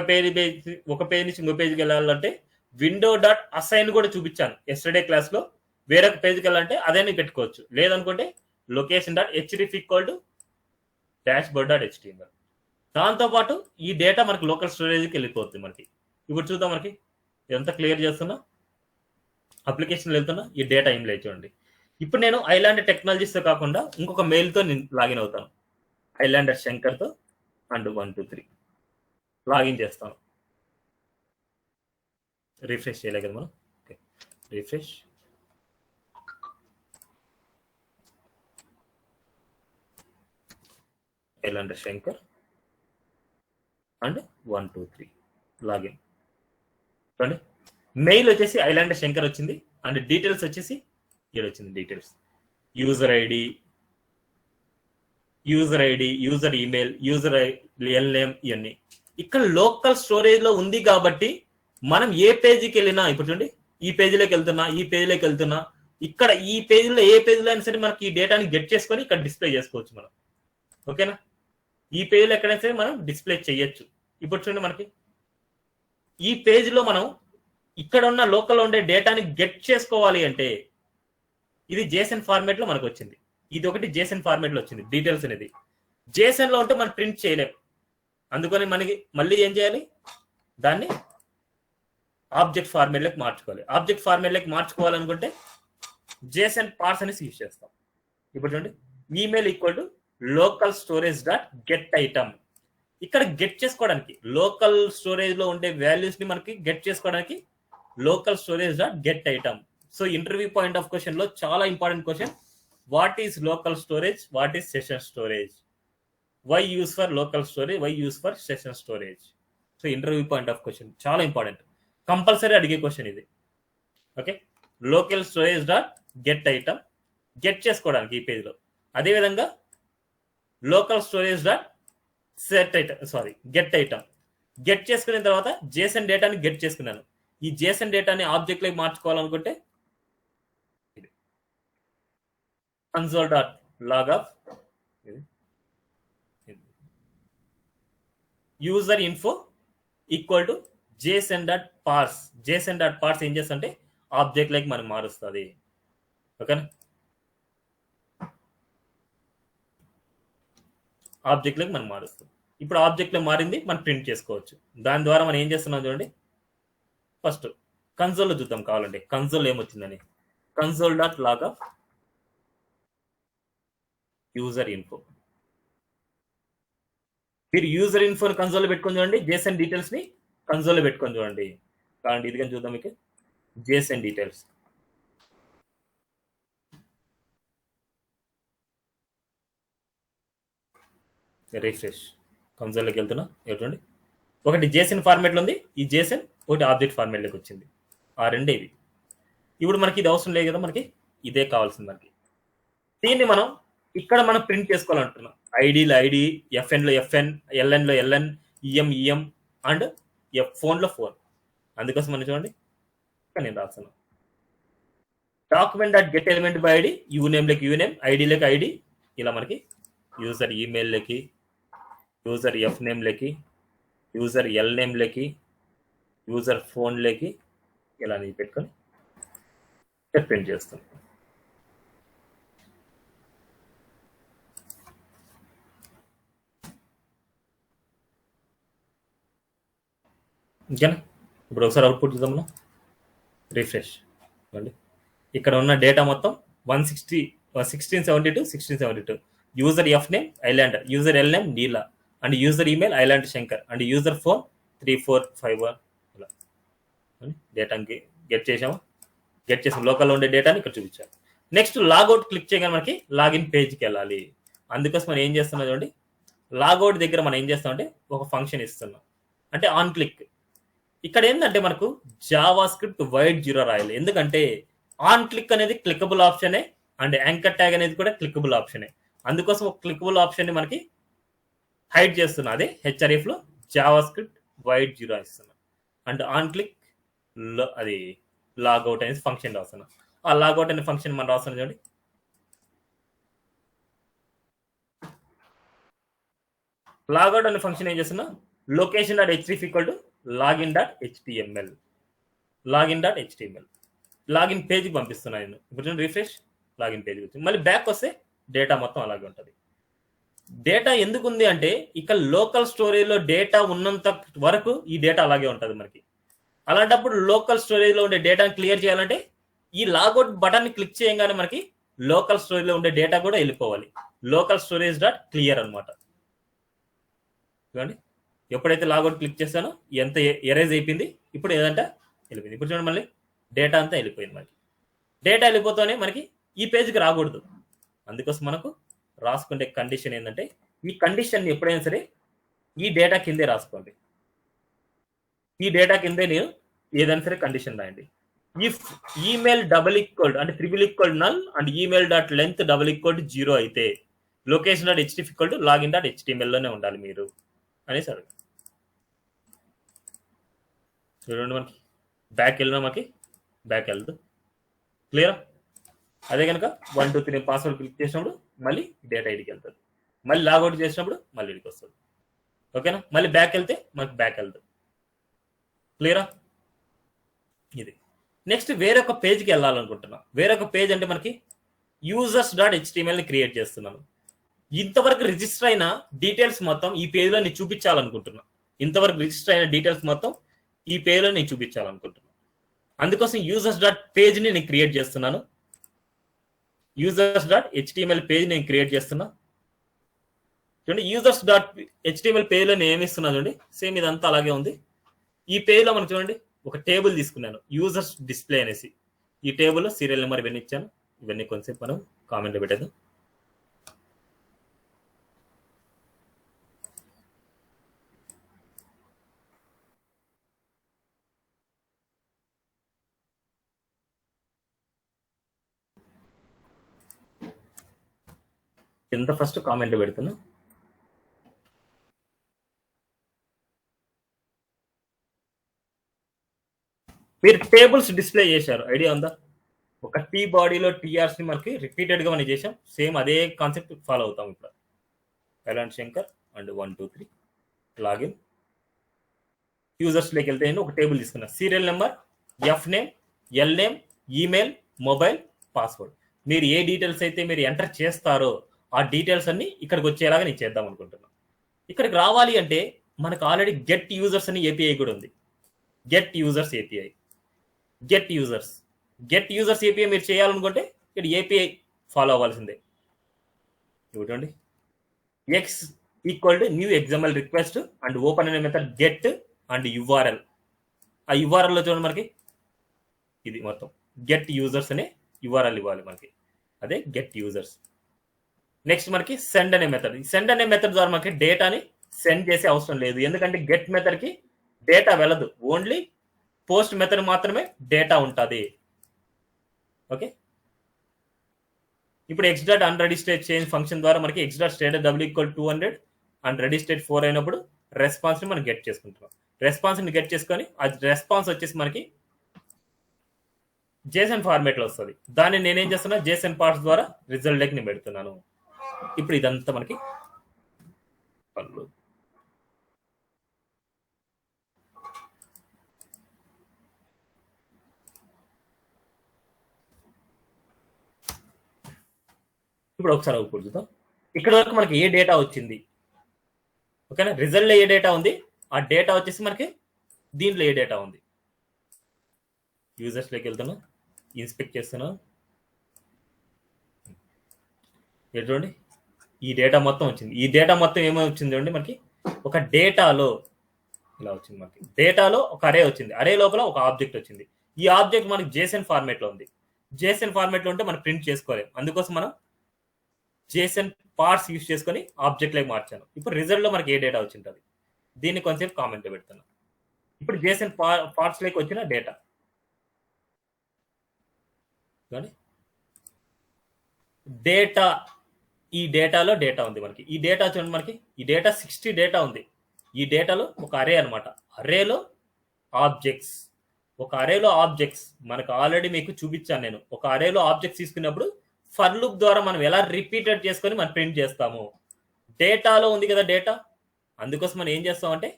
పేజ్ నుంచి ఇంకో పేజ్కి వెళ్ళాలంటే విండో డాట్ అసైన్ కూడా చూపించాను ఎస్టర్డే క్లాస్ లో. వేరొక పేజ్కి వెళ్ళాలంటే అదే పెట్టుకోవచ్చు. లేదనుకుంటే location dot href equal to dashboard dot HTML. దాంతోపాటు ఈ డేటా మనకి లోకల్ స్టోరేజ్కి వెళ్ళిపోతుంది మనకి. ఇప్పుడు చూద్దాం, మనకి ఎంత క్లియర్ చేస్తున్నా, అప్లికేషన్ వెళ్తున్నా, ఈ డేటా ఏం లేదు చూడండి. ఇప్పుడు నేను ఐలాండ్ టెక్నాలజీస్తో కాకుండా ఇంకొక మెయిల్తో నేను లాగిన్ అవుతాను. ఐలాండర్ శంకర్తో అండ్ 1 2 3 లాగిన్ చేస్తాను. రిఫ్రెష్ చేయలే కదా మనం. Okay, refresh. Islander Shankar and 1 2 3 login. చూడండి, మెయిల్ వచ్చేసి ఐలాండర్ శంకర్ వచ్చింది అండ్ డీటెయిల్స్ వచ్చేసి ఇక్కడ వచ్చింది. Details user ID, user email, user lname, ఇవన్నీ ఇక్కడ లోకల్ స్టోరేజ్ లో ఉంది. కాబట్టి మనం ఏ పేజీకి వెళ్ళినా, ఇప్పుడు చూడండి ఈ పేజీలోకి వెళ్తున్నా, ఇక్కడ ఈ పేజీలో ఏ పేజీలో అయినా సరే మనకి ఈ డేటాని గెట్ చేసుకొని ఇక్కడ డిస్ప్లే చేసుకోవచ్చు మనం. ఓకేనా, ఈ పేజీలో ఎక్కడైనా సరే మనం డిస్ప్లే చేయొచ్చు. ఇప్పుడు చూడండి, మనకి ఈ పేజీలో మనం ఇక్కడ ఉన్న లోకల్ ఉండే డేటాని గెట్ చేసుకోవాలి అంటే ఇది జేసన్ ఫార్మేట్ లో మనకు వచ్చింది. ఇది ఒకటి జేసన్ ఫార్మేట్ లో వచ్చింది. డీటెయిల్స్ అనేది జేసన్ లో ఉంటే మనం ప్రింట్ చేయలేం. అందుకని మనకి మళ్ళీ ఏం చేయాలి, దాన్ని ఆబ్జెక్ట్ ఫార్మేట్ లోకి మార్చుకోవాలి. ఆబ్జెక్ట్ ఫార్మేట్ లోకి మార్చుకోవాలనుకుంటే జేసన్ పార్స్ అనేసి యూజ్ చేస్తాం. ఇప్పుడు చూడండి, email equal to local storage dot get item. ఇక్కడ గెట్ చేసుకోవడానికి లోకల్ స్టోరేజ్ లో ఉండే వాల్యూస్ ని మనకి గెట్ చేసుకోవడానికి local storage dot get item. So interview point of question లో చాలా important question, what is local storage, what is session storage, why use for local storage, why use for session storage. So interview point of question చాలా important, compulsory అడిగే question ఇది. Okay, local storage dot get item get చేసుకోవడానికి ఈ పేజ్లో. అదేవిధంగా local storage dot set item, get item. Get చేసుకున్న తర్వాత Jason డేటాని గెట్ చేసుకున్నాను. ఈ జేసన్ డేటాని ఆబ్జెక్ట్ లోకి మార్చుకోవాలనుకుంటే console dot log of user info equal to JSON dot parse. JSON dot parse ఏం చేస్తుంటే ఆబ్జెక్ట్ లైక్ మనకు మారుస్తుంది. ఓకేనా, ఆబ్జెక్ట్లోకి మనం మారుస్తాం. ఇప్పుడు ఆబ్జెక్ట్లో మారింది, మనం ప్రింట్ చేసుకోవచ్చు. దాని ద్వారా మనం ఏం చేస్తున్నాం చూడండి. ఫస్ట్ కన్సోల్లో చూద్దాం కావాలంటే, కన్సోల్ ఏమొచ్చిందని. Console dot log of user info. మీరు యూజర్ ఇన్ఫోని కన్సోల్లో పెట్టుకొని చూడండి, జేసన్ డీటెయిల్స్ని కన్సోల్లో పెట్టుకొని చూడండి. కావాలంటే ఇది కానీ చూద్దాం. మీకు జేసన్ డీటెయిల్స్, రిఫ్రెష్, కన్సోల్లోకి వెళ్తున్నా. చూడండి, ఒకటి జేసన్ ఫార్మాట్లో ఉంది, ఈ జేసన్ ఒకటి ఆబ్జెక్ట్ ఫార్మాట్లోకి వచ్చింది. ఆ రెండే ఇవి. ఇప్పుడు మనకి ఇది అవసరం లేదు కదా, మనకి ఇదే కావాల్సింది. మనకి దీన్ని మనం ఇక్కడ మనం ప్రింట్ చేసుకోవాలంటున్నాం. ఐడిలో ఐడి, ఎఫ్ఎన్లో ఎఫ్ఎన్, ఎల్ఎన్లో ఎల్ఎన్, ఈఎం ఈఎం అండ్ ఫోన్లో ఫోన్. అందుకోసం మనం చూడండి ఇక్కడ నేను రాస్తాను. Document dot get element by ID, యూనేమ్లోకి యూనేమ్, ఐడిలోకి ఐడి, ఇలా మనకి యూజర్ ఈమెయిల్లోకి, యూజర్ ఎఫ్ నేమ్లోకి, యూజర్ ఎల్ నేమ్లోకి, యూజర్ ఫోన్లోకి ఇలా నేను పెట్టుకొని ప్రింట్ చేస్తాను. ఇంకేనా? ఇప్పుడు ఒకసారి అవుట్పుట్ చూద్దాం మనం. రిఫ్రెష్ అండి. ఇక్కడ ఉన్న డేటా మొత్తం 1672 user F name island, user L name Neela, and user email island Shankar, and user phone 3451. ఇలా డేటాకి గెట్ చేసాము. గెట్ చేసాం, లోకల్లో ఉండే డేటాని ఇక్కడ చూపించాము. నెక్స్ట్ లాగౌట్ క్లిక్ చేయగానే మనకి లాగిన్ పేజ్కి వెళ్ళాలి. అందుకోసం మనం ఏం చేస్తున్నాం చూడండి. లాగౌట్ దగ్గర మనం ఏం చేస్తామంటే ఒక ఫంక్షన్ ఇస్తున్నాం, అంటే ఆన్ క్లిక్. ఇక్కడ ఏంటంటే మనకు జావా స్క్రిప్ట్ వైడ్ 0 రాయాలి. ఎందుకంటే ఆన్ క్లిక్ అనేది క్లికబుల్ ఆప్షనే, అండ్ యాంకర్ ట్యాగ్ అనేది కూడా క్లికబుల్ ఆప్షనే. అందుకోసం ఒక క్లికబుల్ ఆప్షన్ ని మనకి హైడ్ చేస్తున్నా. అదే హెచ్ఆర్ఎఫ్ లో జావా స్క్రిప్ట్ వైడ్ 0 ఇస్తున్నా. అండ్ ఆన్ క్లిక్ అది లాగౌట్ అనేది ఫంక్షన్ రాస్తున్నా. ఆ లాగౌట్ అనే ఫంక్షన్ మనం రాస్తున్నాం చూడండి. లాగౌట్ అనే ఫంక్షన్ ఏం చేస్తున్నా, లొకేషన్ డాట్ హెచ్డిఎఫ్ equal to login dot HTML, login dot HTML, login పేజ్కి పంపిస్తున్నా నేను. ఇప్పుడు రిఫ్రెష్, లాగిన్ పేజ్కి వచ్చింది. మళ్ళీ బ్యాక్ వస్తే డేటా మొత్తం అలాగే ఉంటుంది. డేటా ఎందుకు ఉంది అంటే ఇక్కడ లోకల్ స్టోరేజ్లో డేటా ఉన్నంత వరకు ఈ డేటా అలాగే ఉంటుంది మనకి. అలాంటప్పుడు లోకల్ స్టోరేజ్లో ఉండే డేటాని క్లియర్ చేయాలంటే ఈ లాగౌట్ బటన్ని క్లిక్ చేయగానే మనకి లోకల్ స్టోరేజ్లో ఉండే డేటా కూడా వెళ్ళిపోవాలి. లోకల్ స్టోరేజ్ డాట్ క్లియర్ అనమాట. చూడండి, ఎప్పుడైతే లాగౌట్ క్లిక్ చేస్తానో ఎంత ఎరేజ్ అయిపోయింది. ఇప్పుడు ఏదంటే వెళ్ళిపోయింది. ఇప్పుడు చూడండి, మళ్ళీ డేటా అంతా వెళ్ళిపోయింది. మనకి డేటా వెళ్ళిపోతూనే మనకి ఈ పేజ్కి రాకూడదు. అందుకోసం మనకు రాసుకునే కండిషన్ ఏంటంటే, ఈ కండిషన్ ఎప్పుడైనా సరే ఈ డేటా కిందే రాసుకోండి. ఈ డేటా కిందే నేను ఏదైనా సరే కండిషన్ రాయండి. ఇఫ్ ఈమెయిల్ డబుల్ ఈక్వల్ అంటే triple equal null and email dot length double equal 0 అయితే లొకేషన్ డాట్ హెచ్డిఎఫ్ ఈక్వల్ టు లాగిన్ డాట్ హెచ్టిఎంఎల్లోనే ఉండాలి మీరు అనేసి అడుగు. చూడండి, మనకి బ్యాక్ వెళ్ళినా మనకి బ్యాక్ వెళ్దు. క్లియర్? అదే కనుక 1 2 3 పాస్వర్డ్ క్లిక్ చేసినప్పుడు మళ్ళీ డేటా ఐడికి వెళ్తుంది. మళ్ళీ లాగౌట్ చేసినప్పుడు మళ్ళీ ఇడికి వస్తుంది. ఓకేనా? మళ్ళీ బ్యాక్ వెళ్తే మనకి బ్యాక్ వెళ్తుంది. క్లియరా? ఇది. నెక్స్ట్ వేరొక పేజ్కి వెళ్ళాలనుకుంటున్నా. వేరొక పేజ్ అంటే మనకి యూజర్స్ డాట్ హెచ్టిఎంఎల్ని క్రియేట్ చేస్తున్నాను. ఇంతవరకు రిజిస్టర్ అయిన డీటెయిల్స్ మొత్తం ఈ పేజ్లో నేను చూపించాలనుకుంటున్నా. ఇంతవరకు రిజిస్టర్ అయిన డీటెయిల్స్ మొత్తం ఈ పేజ్లో నేను చూపించాలనుకుంటున్నా. అందుకోసం యూజర్స్ డాట్ పేజ్ని నేను క్రియేట్ చేస్తున్నాను. యూజర్స్ డాట్ హెచ్టిఎంఎల్ పేజ్ నేను క్రియేట్ చేస్తున్నా. చూడండి, యూజర్స్ డాట్ హెచ్టిఎంఎల్ పేజ్లో నేను ఏమిస్తున్నా చూడండి. సేమ్ ఇదంతా అలాగే ఉంది. ఈ పేజ్లో మనకు చూడండి ఒక టేబుల్ తీసుకున్నాను, యూజర్స్ డిస్ప్లే అనేసి. ఈ టేబుల్లో సీరియల్ నెంబర్ ఇవన్నీ ఇచ్చాను. ఇవన్నీ కొంచెంసేపు మనం కామెంట్లో పెట్టేద్దాం. కింద ఫస్ట్ కామెంట్ పెడుతున్నా. మీరు టేబుల్స్ డిస్ప్లే చేశారు, ఐడియా ఉందా? ఒక టీ బాడీలో టీఆర్స్ ని మనకి రిపీటెడ్ గా మనం చేసాం. సేమ్ అదే కాన్సెప్ట్ ఫాలో అవుతాం. ఇప్పుడు island Shankar and 1 2 3 login. Users లోకి వెళ్తే నేను ఒక టేబుల్ తీసుకున్నా. Serial number, F name, L name, email, mobile, password. మీరు ఏ డీటెయిల్స్ అయితే మీరు ఎంటర్ చేస్తారో ఆ డీటెయిల్స్ అన్ని ఇక్కడికి వచ్చేలాగా నేను చేద్దాం అనుకుంటున్నాను. ఇక్కడికి రావాలి అంటే మనకు ఆల్రెడీ గెట్ యూజర్స్ అని ఏపీఐ కూడా ఉంది. Get users API, get users API మీరు చేయాలనుకుంటే ఇక్కడ ఏపీఐ ఫాలో అవ్వాల్సిందే. చూడండి, X equal to new example request and open అనే మెథడ్ గెట్ అండ్ యుఆర్ఎల్. ఆ యుఆర్ఎల్ లో చూడండి మనకి ఇది మొత్తం గెట్ యూజర్స్ అనే యుఆర్ఎల్ ఇవ్వాలి మనకి, అదే గెట్ యూజర్స్. నెక్స్ట్ మనకి సెండ్ అనే మెథడ్. సెండ్ అనే మెథడ్ ద్వారా మనకి డేటాని సెండ్ చేసే అవసరం లేదు, ఎందుకంటే గెట్ మెథడ్ కి డేటా వెళ్ళదు, ఓన్లీ పోస్ట్ మెథడ్ మాత్రమే డేటా ఉంటుంది. ఓకే, ఇప్పుడు ఎక్స్ డాట్ అన్ రెడీ స్టేట్ చేంజ్ ఫంక్షన్ ద్వారా మనకి X dot state W equal 200 and ready state 4 అయినప్పుడు రెస్పాన్స్ ని మనం గెట్ చేసుకుంటున్నాం. రెస్పాన్స్ ని గెట్ చేసుకొని ఆ రెస్పాన్స్ వచ్చేసి మనకి జేసన్ ఫార్మేట్ లో వస్తుంది. దాన్ని నేనేం చేస్తున్నా, జేసన్ పార్ట్స్ ద్వారా రిజల్ట్ లెక్ ని పెడుతున్నాను. ఇప్పుడు ఇదంతా మనకి పనులు. ఇప్పుడు ఒకసారి అవుట్పుట్ చూద్దాం. ఇక్కడ వరకు మనకి ఏ డేటా వచ్చింది, ఓకేనా, రిజల్ట్ లో ఏ డేటా ఉంది, ఆ డేటా వచ్చేసి మనకి దీంట్లో ఏ డేటా ఉంది. యూజర్స్ లోకి వెళ్తున్నా, ఇన్స్పెక్ట్ చేస్తున్నా, చూడండి ఈ డేటా మొత్తం వచ్చింది. ఈ డేటా మొత్తం ఏమో వచ్చింది చూడండి మనకి, ఒక డేటాలో ఇలా వచ్చింది. మనకి డేటాలో ఒక అరే వచ్చింది, అరే లోపల ఒక ఆబ్జెక్ట్ వచ్చింది. ఈ ఆబ్జెక్ట్ మనకి జేసన్ ఫార్మేట్ లో ఉంది. జేసన్ ఫార్మేట్ లో ఉంటే మనం ప్రింట్ చేసుకోలేం, అందుకోసం మనం జేసన్ పార్ట్స్ యూజ్ చేసుకొని ఆబ్జెక్ట్ లైక్ మార్చాను. ఇప్పుడు రిజల్ట్ లో మనకి ఏ డేటా వచ్చింటుంది, దీన్ని కొంచెం కామెంట్ పెడుతున్నాను. ఇప్పుడు జేసన్ పార్ట్స్ లైక్ వచ్చిన డేటా డేటా, ఈ డేటాలో డేటా ఉంది మనకి. ఈ డేటా చూడండి మనకి, ఈ డేటా 60 డేటా ఉంది. ఈ డేటాలో ఒక అరే అనమాట, అరేలో ఆబ్జెక్ట్స్. ఒక అరేలో ఆబ్జెక్ట్స్ మనకు ఆల్రెడీ మీకు చూపించాను నేను. ఒక అరేలో ఆబ్జెక్ట్స్ తీసుకున్నప్పుడు ఫర్ లూప్ ద్వారా మనం ఎలా రిపీటెడ్ చేసుకొని మనం ప్రింట్ చేస్తాము. డేటాలో ఉంది కదా డేటా, అందుకోసం మనం ఏం చేస్తామంటే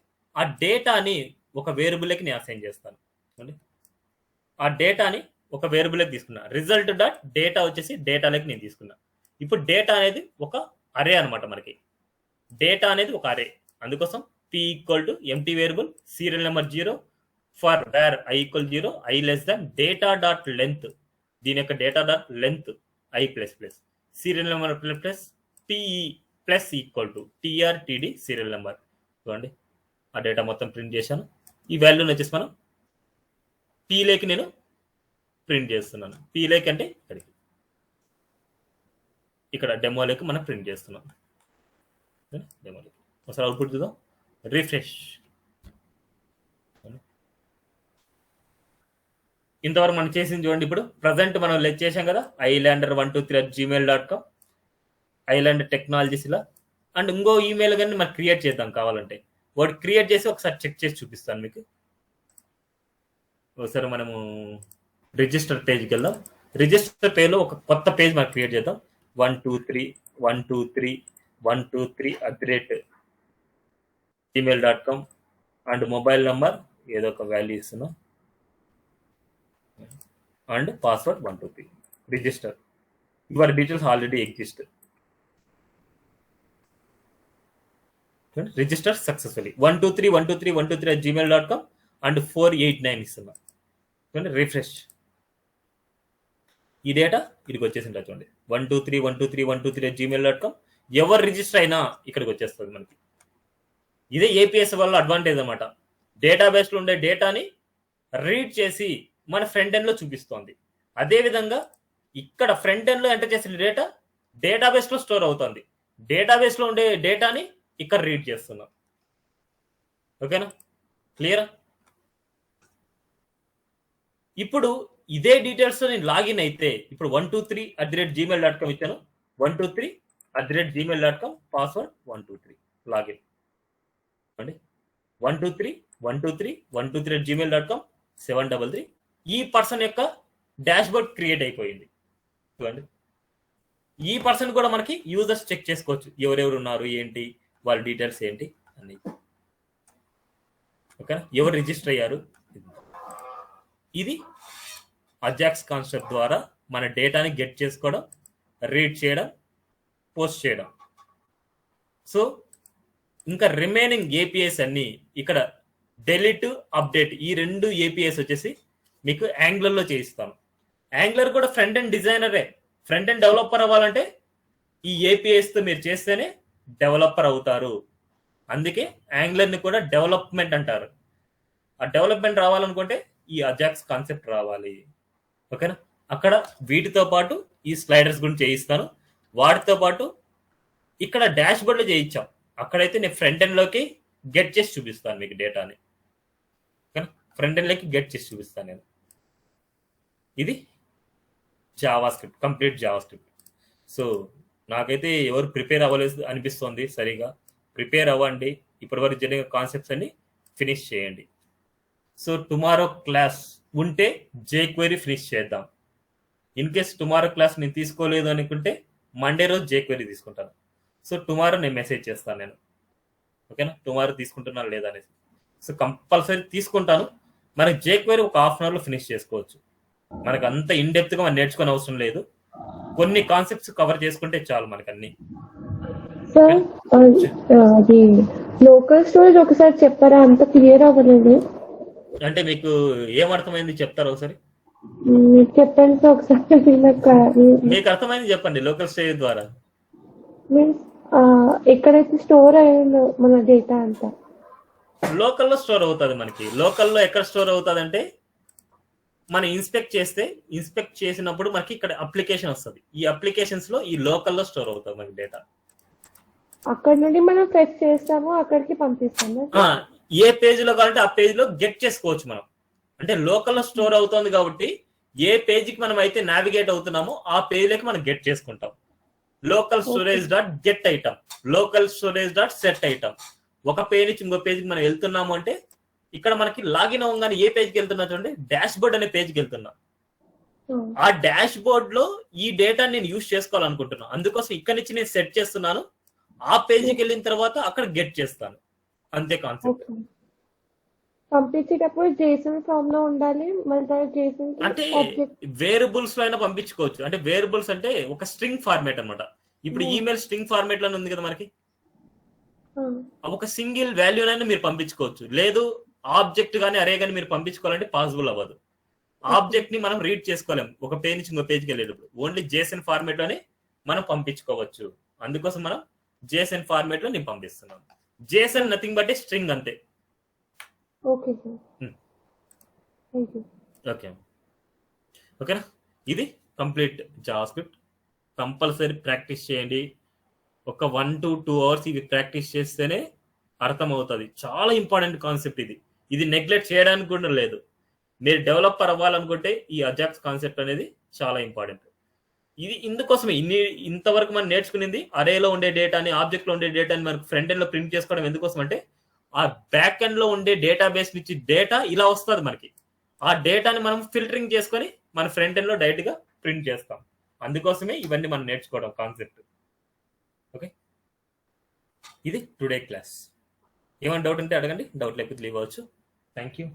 ఆ డేటాని ఒక వేరియబుల్కి నేను అసైన్ చేస్తాను. ఆ డేటాని ఒక వేరియబుల్కి తీసుకున్నా, రిజల్ట్ డాట్ డేటా వచ్చేసి డేటాలోకి నేను తీసుకున్నా. ఇప్పుడు డేటా అనేది ఒక అరే అనమాట మనకి. డేటా అనేది ఒక అరే, అందుకోసం p equal to empty variable serial number 0 for where i equal 0 i less than data dot length. దీని యొక్క data dot length i plus plus serial number plus pe plus equal to trtd serial number. చూడండి ఆ data మొత్తం print చేశాను. ఈ వాల్యూని వచ్చేసి మనం p లేకి నేను ప్రింట్ చేస్తున్నాను. p లేక్ అంటే ఇక్కడికి, ఇక్కడ డెమోలోకి మనం ప్రింట్ చేస్తున్నాం. డెమోలోకి ఒకసారి అవుట్పుట్ చూద్దాం, రిఫ్రెష్. ఇంతవరకు మనం చేసింది చూడండి. ఇప్పుడు ప్రజెంట్ మనం లెక్ చేసాం కదా, islander123@gmail.com, ఐలాండర్ టెక్నాలజీస్ ఇలా. అండ్ ఇంకో ఈమెయిల్ కానీ మనం క్రియేట్ చేద్దాం కావాలంటే. వాడు క్రియేట్ చేసి ఒకసారి చెక్ చేసి చూపిస్తాను మీకు. ఒకసారి మనము రిజిస్టర్ పేజ్కి వెళ్దాం. రిజిస్టర్ పేజ్లో ఒక కొత్త పేజ్ మనం క్రియేట్ చేద్దాం. 123 అండ్ మొబైల్ నంబర్ ఏదో ఒక వాల్యూ ఇస్తున్నాం and password 123. Register. Your details already exist. Register successfully. 123 and 489 ఇస్తున్నాం. చూడండి రిఫ్రెష్. ఈ డేటా ఇక్కడికి వచ్చేసింది చూడండి, 123 ఎవరు రిజిస్టర్ అయినా ఇక్కడికి వచ్చేస్తుంది మనకి. ఇదే ఏపీఎస్ వల్ల అడ్వాంటేజ్ అనమాట. డేటాబేస్ లో ఉండే డేటాని రీడ్ చేసి మన ఫ్రంట్ ఎండ్ లో చూపిస్తోంది. అదేవిధంగా ఇక్కడ ఫ్రంట్ ఎండ్ లో ఎంటర్ చేసిన డేటా డేటాబేస్ లో స్టోర్ అవుతుంది. డేటాబేస్ లో ఉండే డేటాని ఇక్కడ రీడ్ చేస్తున్నాం. ఓకేనా, క్లియరా? ఇప్పుడు ఇదే డీటెయిల్స్ నేను లాగిన్ అయితే, ఇప్పుడు 123@gmail.com ఇచ్చాను. 123@gmail.com పాస్వర్డ్ 123 లాగిన్ అండి. 123 733 ఈ పర్సన్ యొక్క డాష్ బోర్డ్ క్రియేట్ అయిపోయింది. చూడండి ఈ పర్సన్ కూడా మనకి యూజర్స్ చెక్ చేసుకోవచ్చు, ఎవరెవరు ఉన్నారు ఏంటి, వాళ్ళ డీటెయిల్స్ ఏంటి అన్ని. ఓకేనా, ఎవరు రిజిస్టర్ అయ్యారు. ఇది అజాక్స్ కాన్సెప్ట్ ద్వారా మన డేటాని గెట్ చేసుకోవడం, రీడ్ చేయడం, పోస్ట్ చేయడం. సో ఇంకా రిమైనింగ్ ఏపీఐస్ అన్ని ఇక్కడ డెలిట్, అప్డేట్ ఈ 2 ఏపీఐస్ వచ్చేసి మీకు యాంగులర్లో చేయిస్తాను. యాంగులర్ కూడా ఫ్రంట్ అండ్ డిజైనరే. ఫ్రంట్ అండ్ డెవలపర్ అవ్వాలంటే ఈ ఏపీఐస్తో మీరు చేస్తేనే డెవలపర్ అవుతారు. అందుకే యాంగులర్ని కూడా డెవలప్మెంట్ అంటారు. ఆ డెవలప్మెంట్ రావాలనుకుంటే ఈ అజాక్స్ కాన్సెప్ట్ రావాలి. ఓకేనా? అక్కడ వీటితో పాటు ఈ స్లైడర్స్ గురించి చేయిస్తాను. వాటితో పాటు ఇక్కడ డాష్ బోర్డ్లో చేయించాం. అక్కడైతే నేను ఫ్రంట్ ఎండ్లోకి గెట్ చేసి చూపిస్తాను మీకు డేటాని. ఓకేనా? ఫ్రంట్ ఎండ్లోకి గెట్ చేసి చూపిస్తాను నేను. ఇది Java script, complete Java script. So నాకైతే ఎవరు ప్రిపేర్ అవ్వలేదు అనిపిస్తుంది. సరిగా ప్రిపేర్ అవ్వండి. ఇప్పటివరకు జరిగిన కాన్సెప్ట్స్ అన్ని ఫినిష్ చేయండి. సో టుమారో క్లాస్ ఉంటే జేక్వెరీ ఫినిష్ చేద్దాం. ఇన్ కేస్ టుమారో క్లాస్ నేను తీసుకోలేదు అనుకుంటే మండే రోజు జేక్వెరీ తీసుకుంటాను. సో టుమారో నేను మెసేజ్ చేస్తాను నేను. ఓకేనా? టుమారో తీసుకుంటున్నాను లేదా అనేసి. సో కంపల్సరీ తీసుకుంటాను. మనకి జేక్వెరీ ఒక హాఫ్ అన్ అవర్లో ఫినిష్ చేసుకోవచ్చు. మనకు అంత ఇన్ డెప్త్గా మనం నేర్చుకునే అవసరం లేదు. కొన్ని కాన్సెప్ట్స్ కవర్ చేసుకుంటే చాలు మనకు అన్ని. సార్ అది లోకల్ స్టోరేజ్ ఒకసారి చెప్పారా? అంత క్లియర్ అవ్వలేదు. అంటే మీకు ఏమర్థమైంది చెప్తారు ఒకసారి? మీరు చెప్పండి సార్ ఒకసారి. మీకు అర్థమైంది చెప్పండి. లోకల్ స్టోరేజ్ ద్వారా మీన్స్ ఎక్కడైతే స్టోర్ అయ్యిందో మన డేటా అంతా లోకల్లో స్టోర్ అవుతుంది. మనకి లోకల్లో ఎక్కడ స్టోర్ అవుతుంది అంటే మనం ఇన్స్పెక్ట్ చేసినప్పుడు మనకి ఇక్కడ అప్లికేషన్ వస్తుంది. ఈ అప్లికేషన్స్ లో ఈ లోకల్లో స్టోర్ అవుతుంది మనకి డేటా. అక్కడ నుండి మనం ఫెచ్ చేస్తాము, అక్కడికి పంపిస్తాము. ఏ పేజ్ లో కావాలంటే ఆ పేజ్ లో గెట్ చేసుకోవచ్చు మనం. అంటే లోకల్లో స్టోర్ అవుతుంది కాబట్టి ఏ పేజీకి మనం అయితే నావిగేట్ అవుతున్నామో ఆ పేజ్ లోకి మనం గెట్ చేసుకుంటాం. Local storage dot get item, local storage dot set item. ఒక పేజ్ నుంచి ఇంకో పేజ్కి మనం వెళ్తున్నాము అంటే ఇక్కడ మనకి లాగిన్ అవ్వగానే ఏ పేజ్కి వెళ్తున్నా చూడండి, డాష్ బోర్డ్ అనే పేజ్కి వెళ్తున్నా. ఆ డాష్ బోర్డ్ లో ఈ డేటా నేను యూజ్ చేసుకోవాలనుకుంటున్నాను. అందుకోసం ఇక్కడ నుంచి నేను సెట్ చేస్తున్నాను. ఆ పేజ్కి వెళ్ళిన తర్వాత అక్కడ గెట్ చేస్తాను. అంతే కాన్సెప్ట్. పంపించేటప్పుడు జేసన్ ఫామ్ లో ఉండాలి. అంటే వేరియబుల్స్ లో అయినా పంపించుకోవచ్చు. అంటే వేరియబుల్స్ అంటే ఒక స్ట్రింగ్ ఫార్మేట్ అన్నమాట. ఇప్పుడు ఈమెయిల్ స్ట్రింగ్ ఫార్మేట్ లోనే ఉంది కదా మనకి. ఒక సింగిల్ వాల్యూనైనా మీరు పంపించుకోవచ్చు. లేదు ఆబ్జెక్ట్ గానీ అరే గానీ మీరు పంపించుకోవాలంటే పాసిబుల్ అవ్వదు. ఆబ్జెక్ట్ ని మనం రీడ్ చేసుకోలేం ఒక పేజ్ నుంచి ఇంకో పేజ్కి వెళ్ళేటప్పుడు. ఓన్లీ జేసన్ ఫార్మేట్ లోనే మనం పంపించుకోవచ్చు. అందుకోసం మనం జేసన్ ఫార్మేట్ లో నేను పంపిస్తున్నాను. Jason nothing but a string అంతే. ఓకే ఓకేనా? ఇది complete Java script. Compulsory practice చేయండి. ఒక 1 to 2 hours ఇది ప్రాక్టీస్ చేస్తేనే అర్థమవుతుంది. చాలా ఇంపార్టెంట్ కాన్సెప్ట్ ఇది. ఇది నెగ్లెక్ట్ చేయడానికి కూడా లేదు. మీరు డెవలపర్ అవ్వాలనుకుంటే ఈ అజాక్స్ కాన్సెప్ట్ అనేది చాలా ఇంపార్టెంట్. ఇది ఇందుకోసమే ఇంతవరకు మనం నేర్చుకునేది అరేలో ఉండే డేటాని, ఆబ్జెక్ట్ లో ఉండే డేటాని మనకు ఫ్రంట్ ఎండ్ లో ప్రింట్ చేసుకోవడం ఎందుకోసం అంటే ఆ బ్యాక్ ఎండ్ లో ఉండే డేటాబేస్ నుంచి డేటా ఇలా వస్తుంది మనకి. ఆ డేటాని మనం ఫిల్టరింగ్ చేసుకొని మన ఫ్రంట్ ఎండ్ లో డైరెక్ట్ గా ప్రింట్ చేస్తాం. అందుకోసమే ఇవన్నీ మనం నేర్చుకోవడం కాన్సెప్ట్. ఓకే, ఇది టుడే క్లాస్. ఏమైనా డౌట్ ఉంటే అడగండి. డౌట్ లేకపోతే లీవ్ అవ్వచ్చు. Thank you.